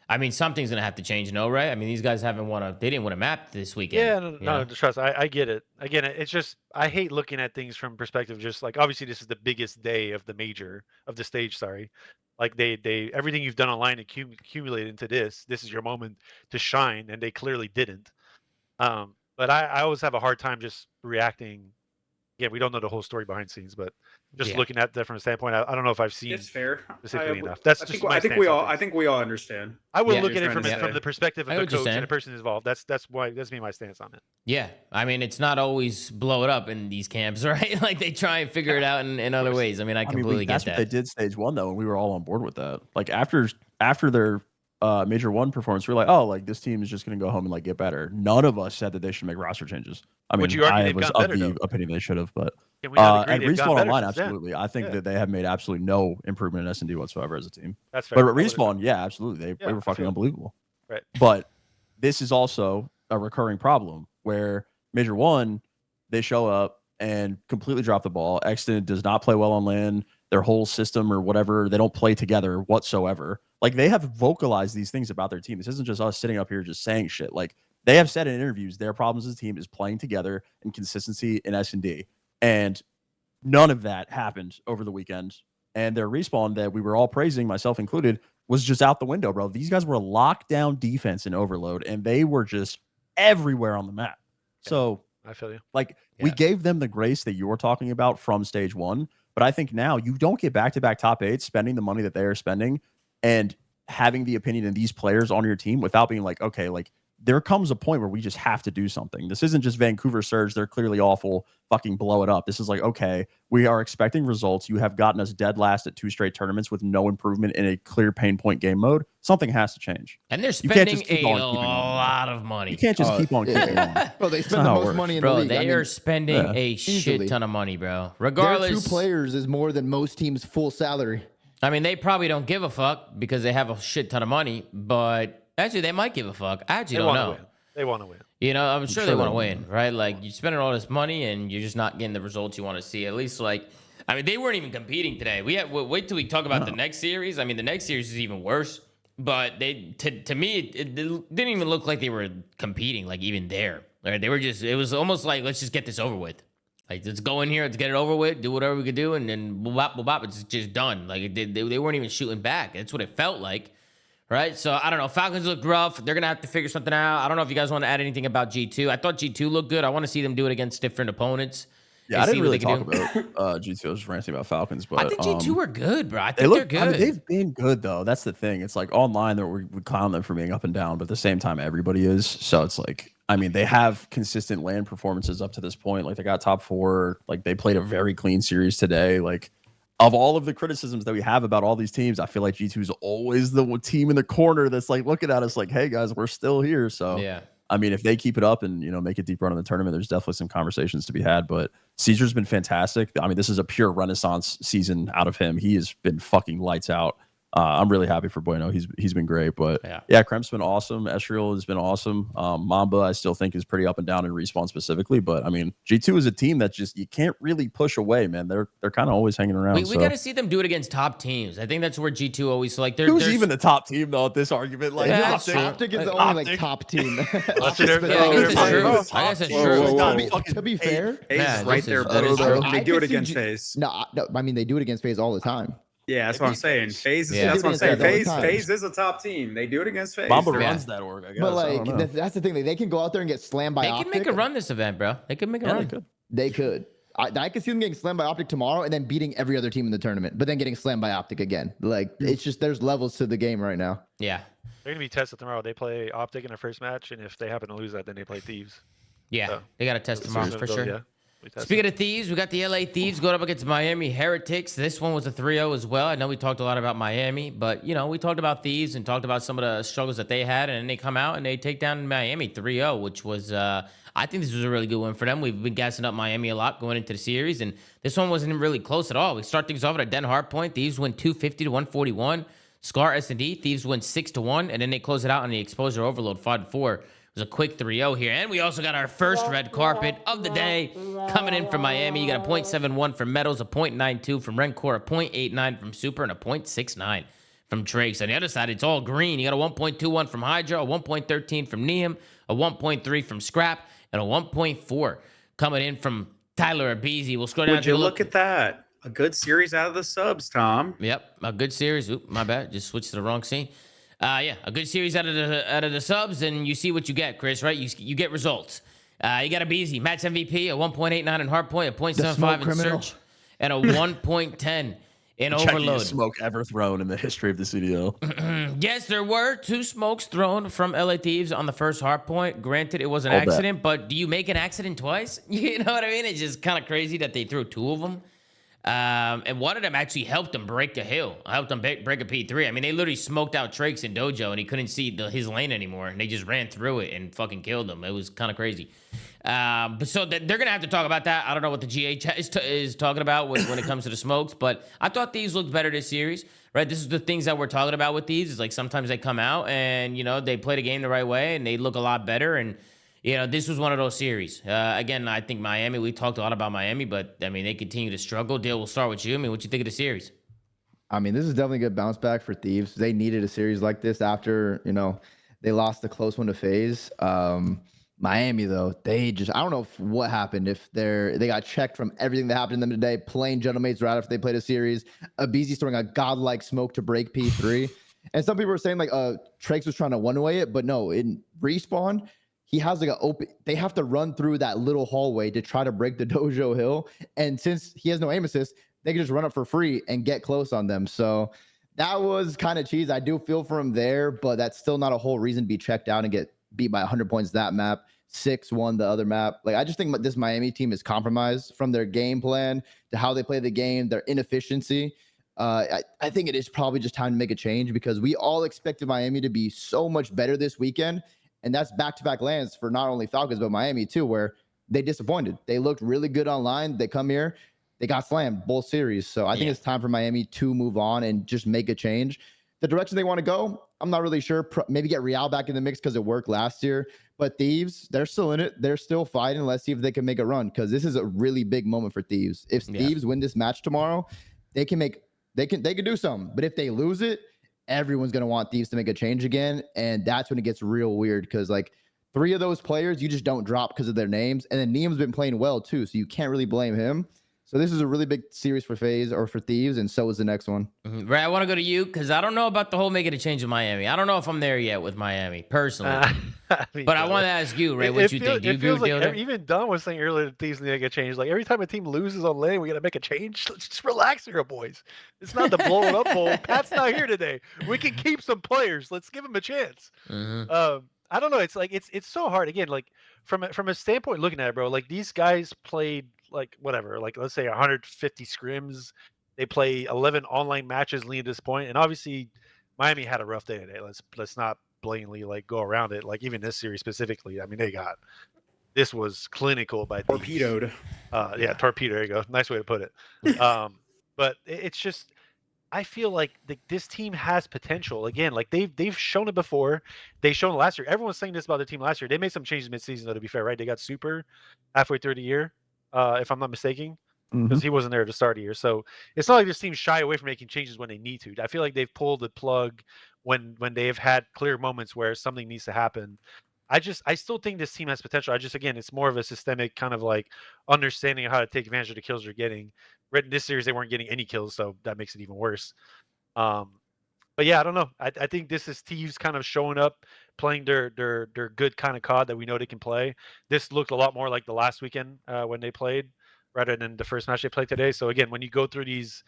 S1: I mean, something's going to have to change, right? I mean, these guys they didn't win a map this weekend.
S2: Yeah, no, trust. I get it. Again, it's just, I hate looking at things from perspective, just like, obviously this is the biggest day of the stage, sorry. Like they everything you've done online accumulated into this is your moment to shine, and they clearly didn't. But I always have a hard time just reacting. Yeah, we don't know the whole story behind scenes, but just looking at that from a standpoint, I don't know if I've seen
S4: it's fair
S2: specifically enough. That's just
S4: I think we all understand.
S2: I would look at it from the perspective of the coach and the person involved. That's me my stance on it.
S1: Yeah, I mean, it's not always blow it up in these camps, right? Like they try and figure it out in other ways. I mean, I completely get that.
S3: That's what they did stage 1 though, and we were all on board with that. Like after their Major 1 performance, we were like, oh, like this team is just going to go home and like get better. None of us said that they should make roster changes. I mean, I was of the opinion they should have, but and Respawn Online, absolutely. I think that they have made absolutely no improvement in S&D whatsoever as a team.
S2: That's fair.
S3: But at Respawn, yeah, absolutely. They were fucking unbelievable.
S2: Right.
S3: But this is also a recurring problem where Major 1, they show up and completely drop the ball. Exton does not play well on LAN. Their whole system or whatever, they don't play together whatsoever. Like they have vocalized these things about their team. This isn't just us sitting up here just saying shit. Like they have said in interviews, their problems as a team is playing together and consistency in S&D. And none of that happened over the weekend. And their Respawn that we were all praising, myself included, was just out the window, bro. These guys were a lockdown defense in Overload, and they were just everywhere on the map.
S2: Yeah,
S3: so
S2: I feel you.
S3: Like we gave them the grace that you were talking about from stage 1. But I think now you don't get back-to-back top 8 spending the money that they are spending and having the opinion of these players on your team without being like, okay, like there comes a point where we just have to do something. This isn't just Vancouver surge. They're clearly awful. Fucking blow it up. This is like, okay, we are expecting results. You have gotten us dead last at 2 straight tournaments with no improvement in a clear pain point game mode. Something has to change.
S1: And they're spending a lot of money.
S3: You can't just keep on keeping on.
S7: Bro, they spend the most money in the league.
S1: They are spending a shit ton of money, bro. Regardless,
S7: their 2 players is more than most teams' full salary.
S1: I mean, they probably don't give a fuck because they have a shit ton of money, but actually, they might give a fuck. I actually don't know.
S2: They want to win.
S1: You know, I'm sure they want to win, right? Like, you're spending all this money and you're just not getting the results you want to see. At least, like, I mean, they weren't even competing today. Wait till we talk about the next series. I mean, the next series is even worse. But to me, it didn't even look like they were competing, like, even there. Right? They were just, it was almost like, let's just get this over with. Like, let's go in here, let's get it over with, do whatever we could do, and then bop, it's just done. Like, they weren't even shooting back. That's what it felt like. Right, so I don't know. Falcons look rough. They're gonna have to figure something out. I don't know if you guys want to add anything about G2. I thought G2 looked good. I want to see them do it against different opponents.
S3: Yeah, I didn't really talk about G2. I was just ranting about Falcons, but
S1: I think G2 are good, bro. I think they're good.
S3: I mean, they've been good though. That's the thing. It's like online that we clown them for being up and down, but at the same time, everybody is. So it's like, I mean, they have consistent land performances up to this point. Like they got top 4. Like they played a very clean series today. Like. Of all of the criticisms that we have about all these teams, I feel like G2 is always the team in the corner that's like looking at us like, hey, guys, we're still here. So,
S1: yeah.
S3: I mean, if they keep it up and, make a deep run in the tournament, there's definitely some conversations to be had. But Caesar's been fantastic. I mean, this is a pure renaissance season out of him. He has been fucking lights out. I'm really happy for Bueno. He's been great. But yeah, Kremp's been awesome. Esriel has been awesome. Mamba, I still think, is pretty up and down in Respawn specifically. But I mean, G2 is a team that just you can't really push away, man. They're kind of always hanging around.
S1: We got to see them do it against top teams. I think that's where G2 always like.
S3: Who's even the top team though at this argument? Like,
S7: OpTic is the only like top team.
S1: That's true. I guess it's true.
S7: To be fair,
S4: FaZe right there, bro. They do it against FaZe.
S7: No, I mean they do it against FaZe all the time.
S4: Yeah, that's what I'm saying. FaZe, that's what I'm saying. FaZe is a top team. They do it against FaZe.
S3: Mamba runs that org, I guess.
S7: But like, that's the thing. They can go out there and get slammed by OpTic.
S1: They can make a run this event, bro. They could make a run.
S7: They could. I could see them getting slammed by OpTic tomorrow and then beating every other team in the tournament, but then getting slammed by OpTic again. Like, it's just there's levels to the game right now.
S1: Yeah.
S2: They're gonna be tested tomorrow. They play OpTic in their first match, and if they happen to lose that, then they play Thieves.
S1: Yeah,
S2: so,
S1: they got to test tomorrow for sure.
S2: Yeah.
S1: Speaking of Thieves, we got the LA Thieves going up against Miami Heretics. This one was a 3-0 as well. I know we talked a lot about Miami, but, we talked about Thieves and talked about some of the struggles that they had, and then they come out and they take down Miami 3-0, which was, I think this was a really good win for them. We've been gassing up Miami a lot going into the series, and this one wasn't really close at all. We start things off at a Den Hardpoint. Thieves win 250-141. Scar S&D, Thieves win 6-1, and then they close it out on the Exposure Overload 5-4. A quick 3-0 here. And we also got our first red carpet of the day coming in from Miami. You got a 0.71 from Metals, a 0.92 from Rencor, a 0.89 from Super, and a 0.69 from Drakes. On the other side, it's all green. You got a 1.21 from Hydra, a 1.13 from Neum, a 1.3 from Scrap, and a 1.4 coming in from Tyler Abizi. We'll scroll down.
S4: Would you look at that? A good series out of the subs, Tom.
S1: Yep, a good series. Oop, my bad. Just switched to the wrong scene. Yeah, a good series out of the subs, and you see what you get, Chris, right? You get results. You got a Beezy, match MVP, a 1.89 in Hardpoint, a 0.75 in Search, and a 1.10 in Overload.
S3: Smoke ever thrown in the history of the CDL.
S1: Yes, there were 2 smokes thrown from LA Thieves on the first Hardpoint. Granted, it was an accident, but do you make an accident twice? You know what I mean? It's just kind of crazy that they threw 2 of them. And one of them actually helped him break a hill. Helped him break a P3. I mean, they literally smoked out Trakes and Dojo, and he couldn't see his lane anymore. And they just ran through it and fucking killed him. It was kind of crazy. But so they're going to have to talk about that. I don't know what the GH is talking about when it comes to the smokes. But I thought these looked better this series, right? This is the things that we're talking about with these. Is like sometimes they come out and, they play the game the right way, and they look a lot better. And this was one of those series. Again, I think Miami, we talked a lot about Miami, but, I mean, they continue to struggle. Dale, we'll start with you. I mean, what you think of the series?
S7: I mean, this is definitely a good bounce back for Thieves. They needed a series like this after, they lost the close one to FaZe. Miami, though, I don't know what happened. If they got checked from everything that happened to them today, playing Gentlemates right after they played a series. Abizi's throwing a godlike smoke to break P3. And some people were saying, like, Trakes was trying to one-way it, but no, in Respawn, he has like they have to run through that little hallway to try to break the Dojo Hill. And since he has no aim assist, they can just run up for free and get close on them. So that was kind of cheese. I do feel for him there, but that's still not a whole reason to be checked out and get beat by 100 points that map. 6 won the other map. Like, I just think this Miami team is compromised from their game plan to how they play the game, their inefficiency. I think it is probably just time to make a change because we all expected Miami to be so much better this weekend. And that's back-to-back lands for not only Falcons, but Miami too, where they disappointed. They looked really good online. They come here, they got slammed both series. So I think it's time for Miami to move on and just make a change. The direction they want to go, I'm not really sure. Maybe get Riyadh back in the mix because it worked last year. But Thieves, they're still in it. They're still fighting. Let's see if they can make a run because this is a really big moment for Thieves. If Thieves win this match tomorrow, they can do something. But if they lose it, everyone's going to want Thieves to make a change again. And that's when it gets real weird because, like, 3 of those players you just don't drop because of their names. And then Neem's been playing well, too, so you can't really blame him. So this is a really big series for FaZe or for Thieves, and so is the next one.
S1: Ray, I want to go to you because I don't know about the whole making a change in Miami. I don't know if I'm there yet with Miami, personally. But I want to ask you, Ray, what you think? Do you agree with
S2: like even Don was saying earlier that Thieves need to make a change. Like, every time a team loses on lane, we got to make a change. Let's just relax here, boys. It's not the blow it up bowl. Pat's not here today. We can keep some players. Let's give them a chance. I don't know. It's like it's so hard. Again, like from a standpoint looking at it, bro, like these guys played like whatever, like let's say 150 scrims. They play 11 online matches leading to this point, and obviously Miami had a rough day today. Let's not blatantly like go around it. Like even this series specifically, I mean, this was clinical by
S4: torpedoed.
S2: Torpedo. There you go. Nice way to put it. But it's just, I feel like this team has potential. Again, like they've shown it before. They've shown it last year. Everyone's saying this about the team last year. They made some changes midseason, though, to be fair, right? They got Super halfway through the year, if I'm not mistaken, because he wasn't there at the start of the year. So it's not like this team shy away from making changes when they need to. I feel like they've pulled the plug when they've had clear moments where something needs to happen. I still think this team has potential. Again, it's more of a systemic kind of like understanding of how to take advantage of the kills you're getting. In this series, they weren't getting any kills, so that makes it even worse. But yeah, I don't know. I think this is Thieves kind of showing up, playing their good kind of COD that we know they can play. This looked a lot more like the last weekend when they played, rather than the first match they played today. So again, when you go through these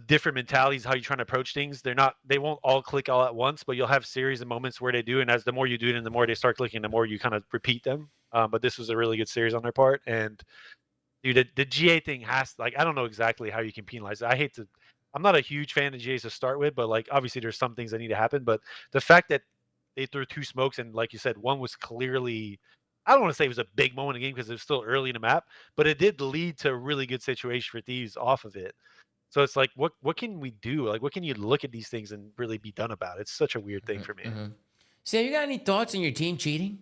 S2: different mentalities, how you're trying to approach things, they won't all click all at once, but you'll have series of moments where they do, and as the more you do it and the more they start clicking, the more you kind of repeat them. But this was a really good series on their part, and dude, the GA thing has, like, I don't know exactly how you can penalize it. I'm not a huge fan of GAs to start with, but like obviously there's some things that need to happen. But the fact that they threw 2 smokes, and like you said, one was clearly, I don't want to say it was a big moment in the game because it was still early in the map, but it did lead to a really good situation for Thieves off of it. So it's like, what can we do? Like, what can you look at these things and really be done about? It's such a weird thing for me.
S1: Sam, you got any thoughts on your team cheating?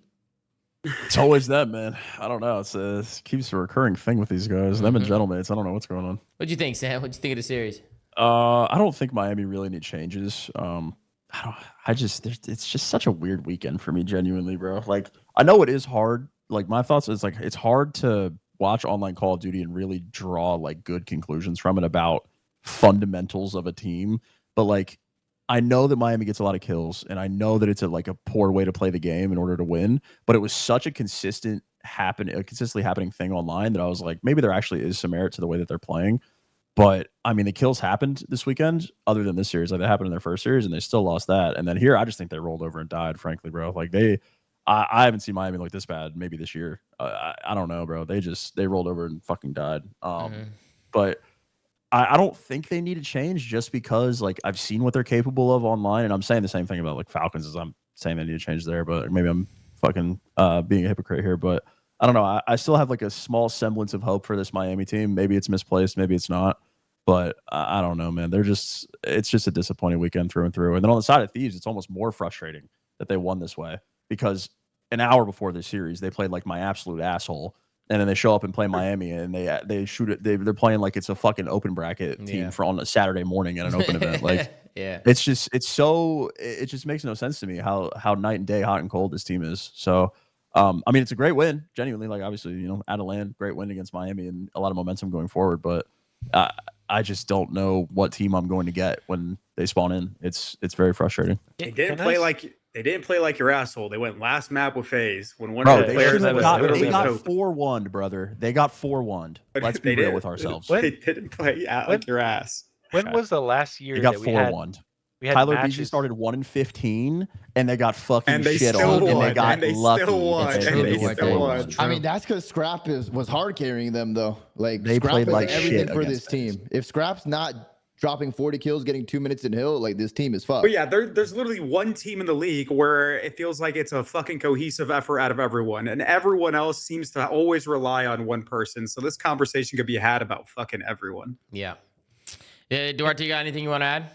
S3: It's always that, man. I don't know. It keeps a recurring thing with these guys. Them and gentlemates. I don't know what's going on.
S1: What'd you think, Sam? What'd you think of the series?
S3: I don't think Miami really need changes. It's just such a weird weekend for me, genuinely, bro. Like, I know it is hard. Like, my thoughts is like, it's hard to watch online Call of Duty and really draw like good conclusions from it about fundamentals of a team. But like, I know that Miami gets a lot of kills, and I know that it's a poor way to play the game in order to win. But it was such a consistently happening thing online that I was like, maybe there actually is some merit to the way that they're playing. But I mean, the kills happened this weekend, other than this series. Like, they happened in their first series, and they still lost that. And then here, I just think they rolled over and died. Frankly, bro, like I haven't seen Miami look this bad maybe this year. I don't know, bro. They rolled over and fucking died. But I don't think they need to change just because, like, I've seen what they're capable of online, and I'm saying the same thing about like Falcons as I'm saying they need to change there, but maybe I'm fucking being a hypocrite here. But I don't know. I still have like a small semblance of hope for this Miami team. Maybe it's misplaced, maybe it's not, but I don't know, man. It's just a disappointing weekend through and through. And then on the side of Thieves, it's almost more frustrating that they won this way because an hour before this series, they played like my absolute asshole. And then they show up and play Miami, and they shoot it. They're playing like it's a fucking open bracket team for on a Saturday morning at an open event. Like, it just makes no sense to me how night and day, hot and cold this team is. So, I mean, it's a great win, genuinely. Like, obviously, out of land, great win against Miami, and a lot of momentum going forward. But I just don't know what team I'm going to get when they spawn in. It's very frustrating.
S4: They didn't play like your asshole. They went last map with FaZe when one of the players
S3: they got 4-1, brother. They got 4-1. Let's be real with ourselves.
S4: They didn't play out like your ass.
S2: When was the last year
S3: they got
S2: that we had
S3: 4-1?
S2: We had
S3: Tyler Beasley
S2: matches.
S3: started 1-15, and they got fucking
S4: And they
S3: shit
S4: still
S3: on, and
S4: won,
S3: they got
S4: and they
S3: lucky.
S4: still won,
S3: and
S1: and
S3: they
S1: they
S3: still
S1: won.
S3: won.
S7: I mean, that's because Scrap was hard carrying them though. Like
S3: They
S7: Scrap
S3: played
S7: is
S3: like
S7: everything
S3: shit
S7: for this
S3: against FaZe.
S7: team. If Scrap's not dropping 40 kills, getting 2 minutes in hill, like this team is fucked.
S4: But yeah, there's literally one team in the league where it feels like it's a fucking cohesive effort out of everyone, and everyone else seems to always rely on one person. So this conversation could be had about fucking everyone.
S1: Yeah. Duarte, you got anything you want to add?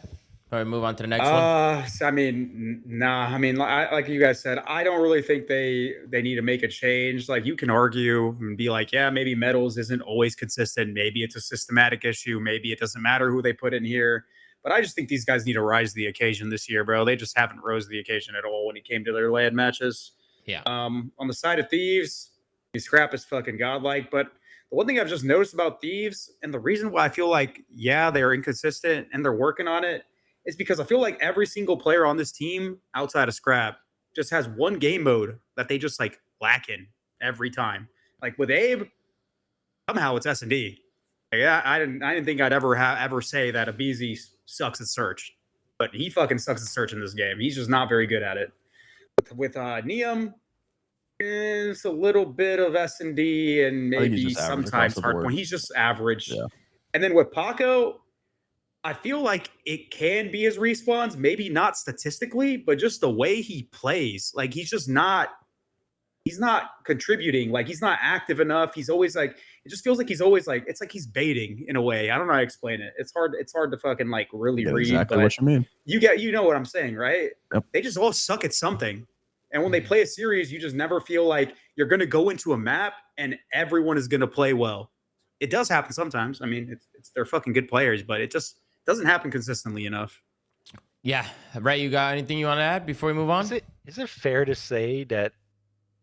S1: Or move on to the next one?
S4: I mean, nah. I mean, like you guys said, I don't really think they need to make a change. Like, you can argue and be like, yeah, maybe Metals isn't always consistent. Maybe it's a systematic issue. Maybe it doesn't matter who they put in here. But I just think these guys need to rise to the occasion this year, bro. They just haven't rose to the occasion at all when it came to their LAN matches.
S1: Yeah.
S4: On the side of Thieves, Scrap is fucking godlike. But the one thing I've just noticed about Thieves, and the reason why I feel like, yeah, they're inconsistent and they're working on it, is because I feel like every single player on this team outside of Scrap just has one game mode that they just like lack in every time. Like with Abe, somehow it's S&D. Like, I didn't think I'd ever say that Abizi sucks at search, but he fucking sucks at search in this game. He's just not very good at it. With Neum, it's a little bit of S&D and maybe sometimes hardpoint. He's just average.
S3: Yeah.
S4: And then with Paco, I feel like it can be his respawns, maybe not statistically, but just the way he plays. Like, he's not contributing. Like, he's not active enough. He's always like, it just feels like he's always like, it's like he's baiting in a way. I don't know how to explain it. It's hard to fucking like really read.
S3: Exactly
S4: but
S3: what you mean.
S4: You know what I'm saying, right?
S3: Yep.
S4: They just all suck at something. And when they play a series, you just never feel like you're going to go into a map and everyone is going to play well. It does happen sometimes. I mean, they're fucking good players, but it just doesn't happen consistently enough.
S1: Yeah. Ray, you got anything you want to add before we move on?
S2: Is it fair to say that,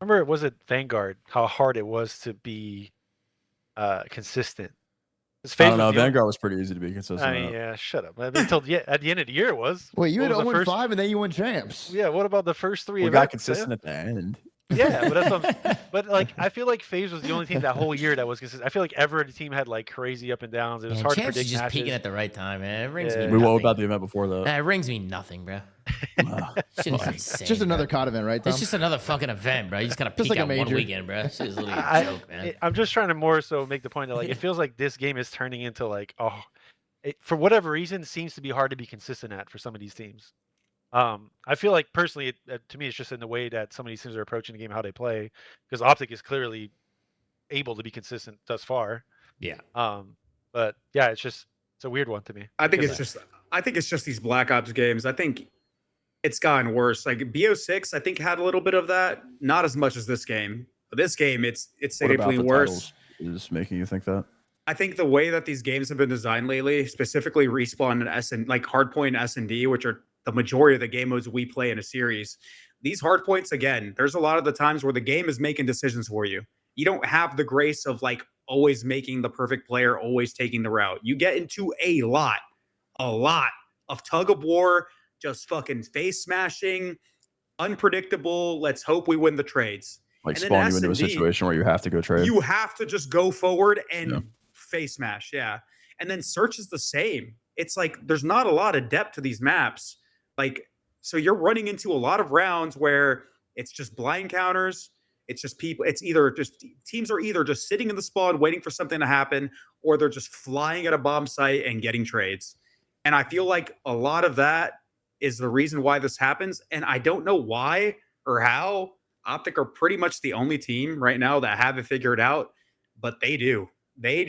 S2: remember, was it Vanguard, how hard it was to be consistent?
S3: I don't know. Vanguard was pretty easy to be consistent.
S2: I mean, yeah, shut up. I mean, until at the end of the year it was.
S7: Wait, you had
S2: What was the
S7: 0-5 and then you won champs.
S2: Yeah, what about the first three
S3: We
S2: events?
S3: got consistent at the end.
S2: Yeah, but but like I feel like FaZe was the only team that whole year that was consistent. I feel like every team had like crazy up and downs. It was hard to
S1: Champs
S2: predict
S1: is just
S2: matches.
S1: peaking at the right time, man. It rings me
S2: Yeah.
S1: nothing.
S3: What about the event before that?
S1: Nah, it rings me nothing, bro. Shit is insane,
S7: It's just another
S1: bro.
S7: COD event, right, Tom?
S1: It's just another fucking event, bro. You just gotta
S7: Just
S1: peek
S7: like a
S1: out one
S7: major.
S1: weekend, bro. Shit is literally a joke, man.
S2: I'm just trying to more so make the point that like it feels like this game is turning into like for whatever reason seems to be hard to be consistent at for some of these teams. I feel like personally, to me, it's just in the way that some of these teams are approaching the game, how they play, because OpTic is clearly able to be consistent thus far.
S1: Yeah.
S2: But yeah, it's a weird one to me.
S4: I think it's just these Black Ops games. I think it's gotten worse. Like BO6, I think had a little bit of that, not as much as this game. But this game, it's
S3: What about
S4: significantly
S3: the
S4: worse.
S3: titles is making you think that?
S4: I think the way that these games have been designed lately, specifically Respawn and like Hardpoint and S&D, which are the majority of the game modes we play in a series, these hardpoints, again, there's a lot of the times where the game is making decisions for you. You don't have the grace of like always making the perfect player, always taking the route. You get into a lot of tug of war, just fucking face smashing, unpredictable. Let's hope we win the trades.
S3: Like
S4: And then
S3: spawn you into a
S4: S&D,
S3: situation where you have to go trade.
S4: You have to just go forward and
S3: Yeah.
S4: face smash. Yeah. And then search is the same. It's like there's not a lot of depth to these maps. Like, so you're running into a lot of rounds where it's just blind counters. It's just people. It's either just teams are either just sitting in the spawn waiting for something to happen, or they're just flying at a bomb site and getting trades. And I feel like a lot of that is the reason why this happens. And I don't know why or how. OpTic are pretty much the only team right now that have it figured out, but they do. They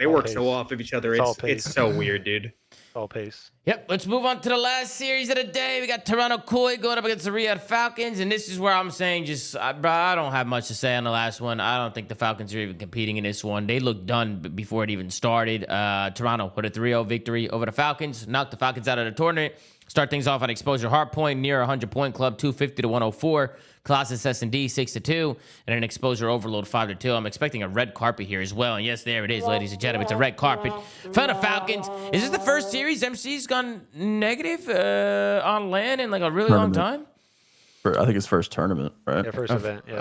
S4: work
S2: pace.
S4: so off of each other.
S2: It's all
S4: It's
S2: pace.
S4: so weird, dude.
S2: All pace.
S1: Yep, let's move on to the last series of the day. We got Toronto Koi going up against the Riyadh Falcons, and this is where I'm saying bro, I don't have much to say on the last one. I don't think the Falcons are even competing in this one. They looked done before it even started. Toronto with a 3-0 victory over the Falcons, knocked the Falcons out of the tournament. Start things off on Exposure Hardpoint, near 100-point club, 250 to 104. Colossus S&D 6-2, and an Exposure Overload 5-2. I'm expecting a red carpet here as well. And yes, there it is, ladies and gentlemen. It's a red carpet for the Falcons. Is this the first series MC's gone negative on LAN in like a really long time?
S3: I think his first tournament, right?
S2: Yeah, first event. Yeah.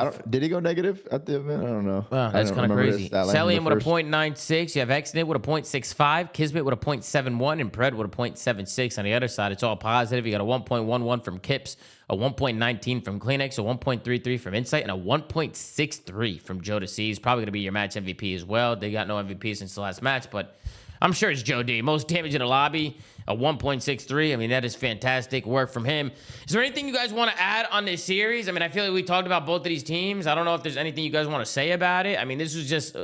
S7: Yeah, did he go negative at the event? I don't know.
S1: Wow,
S7: I
S1: that's
S7: don't
S1: kind of
S7: remember
S1: crazy.
S7: his stat line from the
S1: Celian with a
S7: first-
S1: 0.96. You have Exnit with a 0.65. Kismet with a 0.71. And Pred with a 0.76. On the other side, it's all positive. You got a 1.11 from Kips, a 1.19 from Kleenex, a 1.33 from Insight, and a 1.63 from Joe to C. He's probably going to be your match MVP as well. They got no MVP since the last match, but I'm sure it's Joe D. Most damage in the lobby, a 1.63. I mean, that is fantastic work from him. Is there anything you guys want to add on this series? I mean, I feel like we talked about both of these teams. I don't know if there's anything you guys want to say about it. I mean, this was just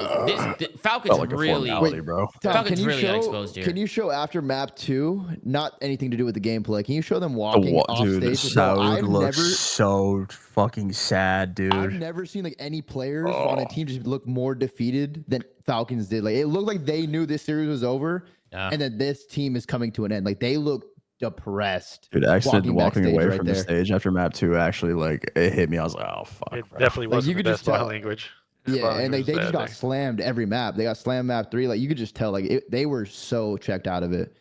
S1: Falcons
S3: Like
S1: really.
S3: bro.
S7: Tom,
S1: Falcons really got exposed here.
S7: Can you show after map 2, not anything to do with the gameplay? Can you show them walking off stage?
S3: I've never so fucking sad, dude.
S7: I've never seen like any players on a team just look more defeated than Falcons did. Like it looked like they knew this series was over, and that this team is coming to an end. Like they looked depressed.
S3: Dude, actually walking away
S7: right
S3: from
S7: there.
S3: the stage after map 2 actually like it hit me. I was like, oh fuck.
S2: It
S3: bro.
S2: definitely
S7: Like,
S2: wasn't
S7: you
S2: the
S7: could
S2: best
S7: just tell.
S2: body language.
S7: Yeah, and they just got
S2: there.
S7: slammed every map. They got slammed map 3. Like you could just tell, like they were so checked out of it,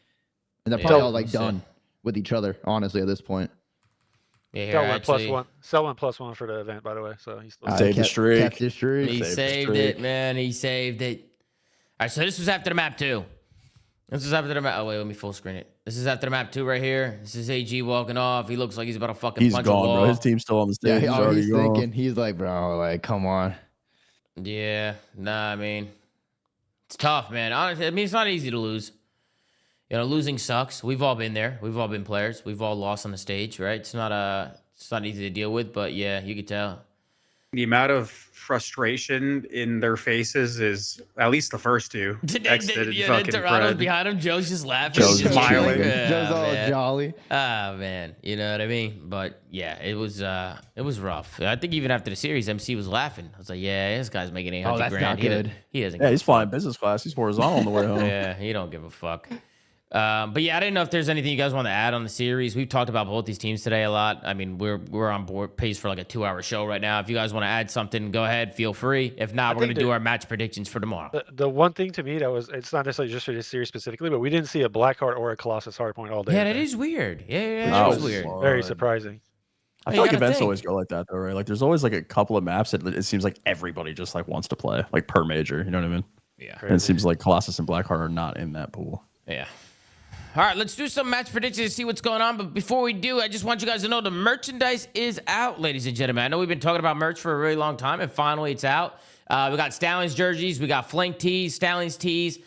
S7: and they're probably all like done with each other. Honestly, at this point.
S1: Yeah, here,
S2: Sell one
S1: actually,
S2: +1. Sell one +1 for the event, by the way. So he's still
S3: Saved the streak.
S7: Kept the streak.
S1: he
S3: Saved the
S1: saved
S3: streak.
S1: it, man. He saved it. All right, so this was after the map 2. This is after the map. Oh, wait, let me full screen it. This is after the map 2 right here. This is AG walking off. He looks like he's about to fucking
S3: He's
S1: punch a
S3: gone,
S1: wall.
S3: bro. His team's still on the stage.
S7: Yeah,
S3: he's already
S7: he's
S3: gone.
S7: thinking. He's like, bro, like, come on.
S1: Yeah, nah, I mean, it's tough, man. Honestly, I mean, it's not easy to lose. You know, losing sucks. We've all been there. We've all been players. We've all lost on the stage, right? It's not easy to deal with, but yeah, you could tell.
S4: The amount of frustration in their faces is at least the first two. Exited fucking
S1: Toronto's
S4: Fred.
S1: behind him. Joe's just laughing.
S3: Joe's
S1: He's just
S4: smiling.
S1: chilling.
S7: Joe's all
S1: man.
S7: jolly.
S1: Ah, man, you know what I mean? But yeah, it was rough. I think even after the series, MC was laughing. I was like, yeah, this guy's making 800
S7: that's
S1: grand.
S7: not good.
S1: He doesn't.
S3: Yeah,
S1: give
S3: he's
S1: a
S3: flying business class. He's horizontal on the way home.
S1: Yeah, he don't give a fuck. But yeah, I didn't know if there's anything you guys want to add on the series. We've talked about both these teams today a lot. I mean, we're on board pace for like a 2-hour show right now. If you guys want to add something, go ahead, feel free. If not, we're gonna do our match predictions for tomorrow.
S2: The one thing to me that was, it's not necessarily just for this series specifically, but we didn't see a black heart or a Colossus hardpoint all day.
S1: Yeah, that
S2: today.
S1: is weird. Yeah,
S3: That
S1: that is
S3: was
S1: weird.
S3: fun.
S2: Very surprising.
S3: I
S1: You
S3: feel like
S1: gotta
S3: events
S1: think.
S3: always go like that though, right? Like there's always like a couple of maps that it seems like everybody just like wants to play, like per major. You know what I mean?
S1: Yeah.
S3: And it seems like Colossus and Blackheart are not in that pool.
S1: Yeah. All right, let's do some match predictions to see what's going on. But before we do, I just want you guys to know the merchandise is out, ladies and gentlemen. I know we've been talking about merch for a really long time, and finally it's out. We got Stallions jerseys, we got Flank tees, Stallions tees,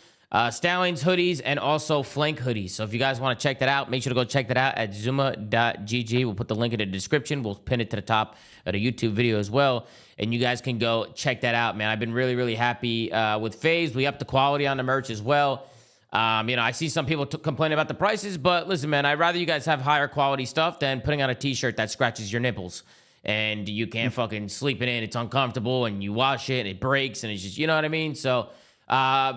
S1: Stallions hoodies, and also Flank hoodies. So if you guys want to check that out, make sure to go check that out at zooma.gg. We'll put the link in the description. We'll pin it to the top of the YouTube video as well. And you guys can go check that out, man. I've been really, really happy with FaZe. We upped the quality on the merch as well. You know, I see some people complain about the prices, but listen, man, I'd rather you guys have higher quality stuff than putting on a t-shirt that scratches your nipples and you can't fucking sleep in it. It's uncomfortable and you wash it and it breaks and it's just, you know what I mean? So,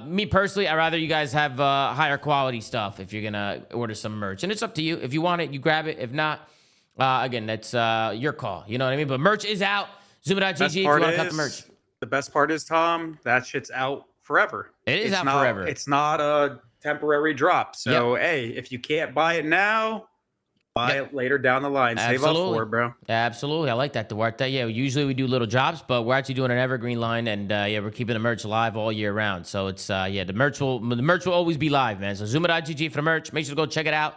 S1: me personally, I'd rather you guys have higher quality stuff if you're going to order some merch. And it's up to you. If you want it, you grab it. If not, again, that's your call. You know what I mean? But merch is out. Zooma.gg if you want to cut the merch.
S4: The best part is, Tom, that shit's out forever.
S1: It is
S4: It's
S1: out
S4: not-
S1: forever.
S4: It's not a temporary drop. So, hey, if you can't buy it now, buy it later down the line. Save up
S1: Absolutely.
S4: for it, bro.
S1: Absolutely. I like that, Duarte. Yeah, usually we do little drops, but we're actually doing an evergreen line, and yeah, we're keeping the merch live all year round. So it's yeah, the merch will always be live, man. So Zooma.gg for the merch. Make sure to go check it out.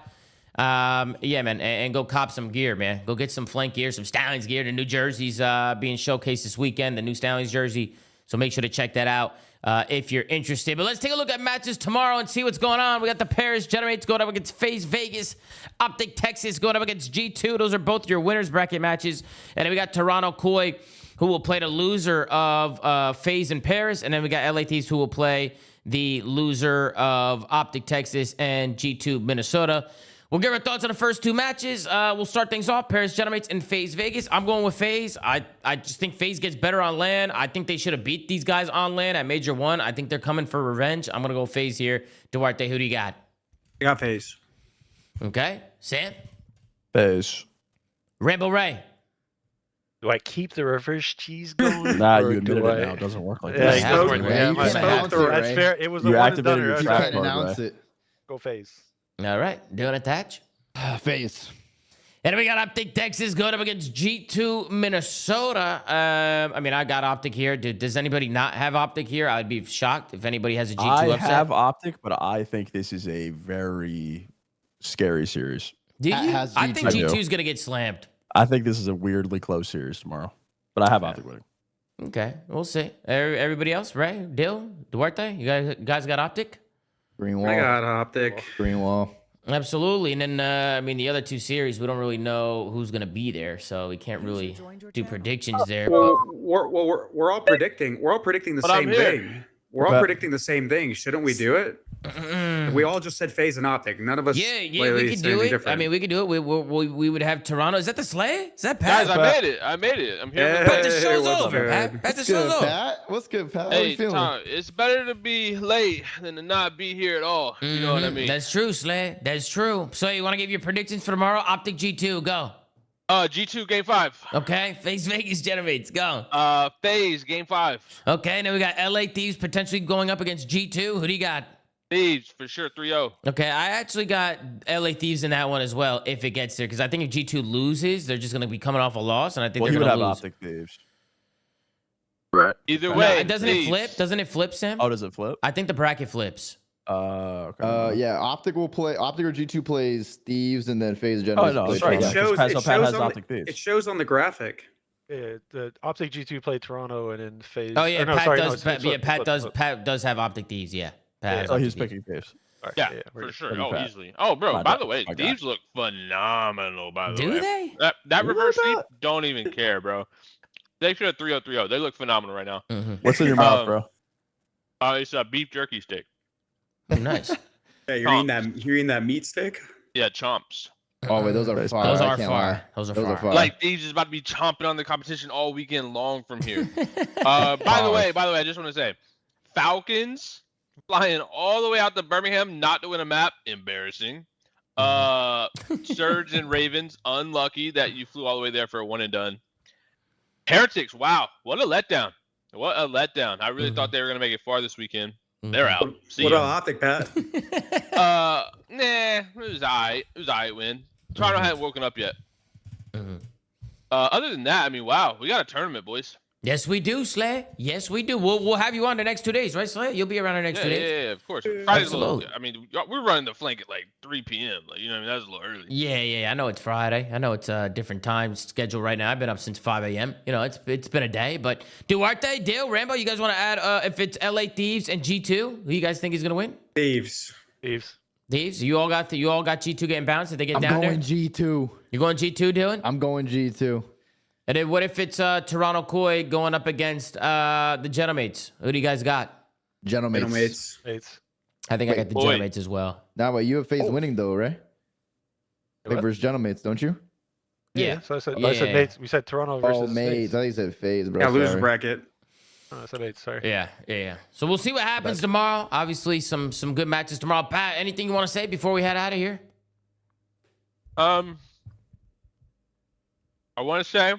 S1: Yeah, man, and go cop some gear, man. Go get some Flank gear, some Stallions gear. The new jerseys being showcased this weekend, the new Stallions jersey. So make sure to check that out if you're interested. But let's take a look at matches tomorrow and see what's going on. We got the Paris Generates going up against FaZe Vegas, OpTic Texas going up against G2. Those are both your winners bracket matches. And then we got Toronto Koi, who will play the loser of FaZe in Paris. And then we got LA Thieves, who will play the loser of OpTic Texas and G2 Minnesota. We'll give our thoughts on the first two matches. We'll start things off. Paris Generates and FaZe Vegas. I'm going with FaZe. I just think FaZe gets better on LAN. I think they should have beat these guys on LAN at Major 1. I think they're coming for revenge. I'm going to go FaZe here. Duarte, who do you got?
S4: I got FaZe.
S1: Okay. Sam?
S3: FaZe.
S1: Rambo Ray?
S2: Do I keep the reverse cheese going?
S3: Nah,
S2: or
S3: you admitted
S2: do
S3: it
S2: I-
S3: now. It doesn't work like
S2: Yeah,
S3: that.
S2: it doesn't work.
S7: Yeah,
S2: Yeah,
S7: you
S2: my
S7: can't
S2: bad.
S7: announce it,
S2: That's
S7: Ray.
S2: fair. It was
S3: You
S2: the one and
S3: activated
S2: done.
S3: your
S2: Right?
S7: You
S3: trap
S7: can't
S3: card,
S7: announce
S3: Ray.
S7: it.
S2: Go FaZe.
S1: All right. Doing attach.
S7: FaZe.
S1: And we got OpTic Texas going up against G2 Minnesota. I mean, I got OpTic here. Does anybody not have OpTic here? I'd be shocked if anybody has a G2
S3: I
S1: upset.
S3: have OpTic, but I think this is a very scary series.
S1: Do you?
S7: Has
S1: I think
S3: G2.
S1: G2 is going to get slammed.
S3: I think this is a weirdly close series tomorrow, but I have OpTic winning.
S1: Okay, we'll see. Everybody else, Ray, Dill, Duarte, you guys got OpTic?
S7: Green wall.
S4: I got OpTic.
S7: Green wall.
S1: Absolutely. And then, I mean, the other two series, we don't really know who's going to be there, so we can't really do predictions there.
S4: Well, we're all predicting. We're all predicting the same thing. We're all predicting the same thing. Shouldn't we do it? We all just said FaZe and OpTic. None of us.
S1: Yeah, we could do it.
S4: Different.
S1: I mean, we could do it. We would have Toronto. Is that the Slay? Is that Pat?
S9: Guys, I made it. I'm here.
S4: Hey,
S1: Pat, the show's
S4: what's
S1: over.
S4: good?
S1: Pat, the show's over.
S7: Pat? What's good, Pat? How
S9: Hey,
S7: you feeling?
S9: Tom, it's better to be late than to not be here at all. You know what I mean?
S1: That's true, Slay. That's true. So you want to give your predictions for tomorrow? OpTic G2, go.
S9: G2 game 5.
S1: Okay, FaZe Vegas Generates, go.
S9: FaZe game 5.
S1: Okay, and then we got LA Thieves potentially going up against G2. Who do you got?
S9: Thieves for sure 3-0.
S1: Okay, I actually got LA Thieves in that one as well if it gets there, because I think if G2 loses, they're just going to be coming off a loss, and I think
S3: Well,
S1: they're
S3: he would
S1: going
S3: have
S1: to lose.
S3: OpTic Thieves. Right.
S9: Either
S1: No,
S9: way,
S1: doesn't it
S9: Thieves.
S1: flip? Doesn't it flip, Sam?
S3: Oh, does it flip?
S1: I think the bracket flips.
S3: Okay.
S7: Yeah, OpTic will play. OpTic or G2 plays Thieves, and then FaZe
S3: Oh,
S7: Generals
S3: no,
S7: plays
S3: sorry.
S4: It
S3: Yeah,
S7: Toronto.
S3: because Pat has
S4: on
S3: OpTic Thieves.
S4: it shows on the graphic.
S2: Yeah, the OpTic G2 played Toronto and then FaZe.
S1: Oh yeah,
S2: or no,
S1: Pat
S2: sorry, no,
S1: does.
S2: it's
S1: Pat, yeah,
S2: flip,
S1: Pat
S2: flip,
S1: does.
S2: flip.
S1: Pat does have OpTic Thieves. Yeah. Pat has
S3: Oh,
S1: OpTic
S3: he's
S1: Thieves.
S3: picking Thieves.
S2: All right,
S9: Yeah,
S2: we're
S9: for
S2: good.
S9: sure.
S3: Pretty
S9: Oh,
S3: bad.
S9: easily. Oh, bro.
S3: My
S9: By
S3: bad.
S9: the way,
S3: My God.
S9: Thieves look phenomenal. By the
S1: Do
S9: way,
S1: they?
S9: that
S3: You
S9: reverse
S3: like
S9: sweep,
S3: that?
S9: don't even care, bro. They should have 3-0-3-0. They look phenomenal right now.
S3: What's in your mouth, bro?
S9: It's a beef jerky steak.
S1: Nice.
S4: Yeah, you're eating that meat stick.
S9: Yeah, chomps.
S7: Oh wait, those are fire.
S1: Those
S7: I
S1: are
S7: can't
S1: far.
S7: lie.
S1: Those are
S7: Those are
S1: far.
S7: fire.
S9: Like Thieves is about to be chomping on the competition all weekend long from here. By the way, I just want to say, Falcons flying all the way out to Birmingham not to win a map, embarrassing. Surge and Ravens, unlucky that you flew all the way there for a one and done. Heretics, wow, what a letdown! What a letdown! I really thought they were gonna make it far this weekend. They're out. See
S4: What
S9: ya.
S4: about OpTic, Pat?
S9: Nah, it was alright. It was alright win. Toronto hadn't woken up yet. Other than that, I mean, wow, we got a tournament, boys.
S1: Yes, we do, Slay. Yes, we do. We'll have you on the next 2 days, right, Slay? You'll be around the next 2 days.
S9: Yeah, of course. Friday's a little,
S1: Absolutely.
S9: I mean, we're running the flank at like 3 p.m. Like, you know what I mean? That's a little early.
S1: Yeah. I know it's Friday. I know it's a different time schedule right now. I've been up since 5 a.m. You know, it's been a day. But Duarte, Dale, Rambo, you guys want to add if it's LA Thieves and G2? Who you guys think is gonna win?
S4: Thieves.
S1: Thieves. You all got G2 getting bounced if they get
S7: I'm
S1: down
S7: going
S1: there.
S7: G2.
S1: You going G2, Dylan?
S7: I'm going G2.
S1: And then what if it's Toronto Koi going up against the Genomates? Who do you guys got?
S7: Gentlemen.
S2: Mates.
S1: I think I
S7: Wait,
S1: got the
S9: boy.
S1: Genomates as well.
S7: Now, but you have FaZe winning though, right?
S2: What?
S7: Like versus Gentlemates, don't you?
S1: Yeah.
S2: So I said
S1: Yeah.
S2: mates. We said Toronto versus
S7: Oh, mates. I think you said FaZe, bro.
S4: Yeah, losers
S7: Sorry.
S4: bracket.
S2: Oh, I said mates. Sorry.
S1: Yeah. So we'll see what happens tomorrow. Obviously, some good matches tomorrow. Pat, anything you want to say before we head out of here?
S9: I want to say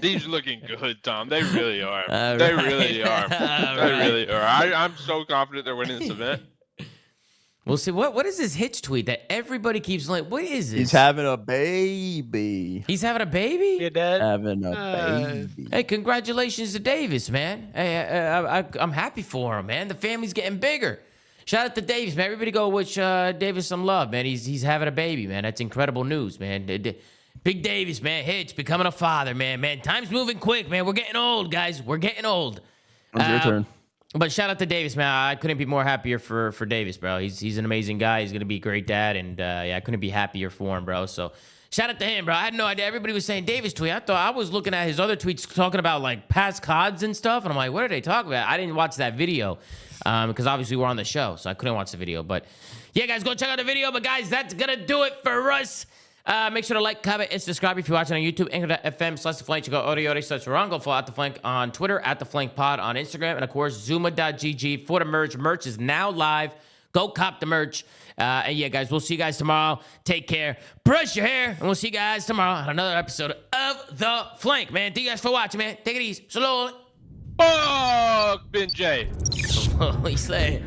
S9: these are looking good, Tom. They really are. They really are. They really are. I'm so confident they're winning this event.
S1: We'll see. What is this Hitch tweet that everybody keeps like? What is this?
S3: He's having a baby.
S1: He's having a baby?
S2: Yeah, Dad.
S3: Having a baby.
S1: Hey, congratulations to Davis, man. Hey, I'm happy for him, man. The family's getting bigger. Shout out to Davis, man. Everybody go wish Davis some love, man. He's having a baby, man. That's incredible news, man. Big Davis, man. Hitch becoming a father, man. Time's moving quick, man. We're getting old, guys. We're getting old.
S3: It's your turn.
S1: But shout out to Davis, man. I couldn't be more happier for Davis, bro. He's an amazing guy. He's gonna be a great dad, and I couldn't be happier for him, bro. So shout out to him, bro. I had no idea. Everybody was saying Davis tweet. I thought I was looking at his other tweets talking about like past CODs and stuff, and I'm like, what are they talking about? I didn't watch that video because obviously we're on the show, so I couldn't watch the video. But yeah, guys, go check out the video. But guys, that's gonna do it for us. Make sure to like, comment, and subscribe if you're watching on YouTube. Anchor.fm/theflank. You go audio/Rango. Follow @theflank on Twitter, @theflankpod on Instagram, and of course ZooMaa.gg for the merch. Merch is now live. Go cop the merch. And yeah, guys, we'll see you guys tomorrow. Take care. Brush your hair, and we'll see you guys tomorrow on another episode of The Flank, man. Thank you guys for watching, man. Take it easy. Slowly.
S9: Fuck, Benj.
S1: Slowly, slay.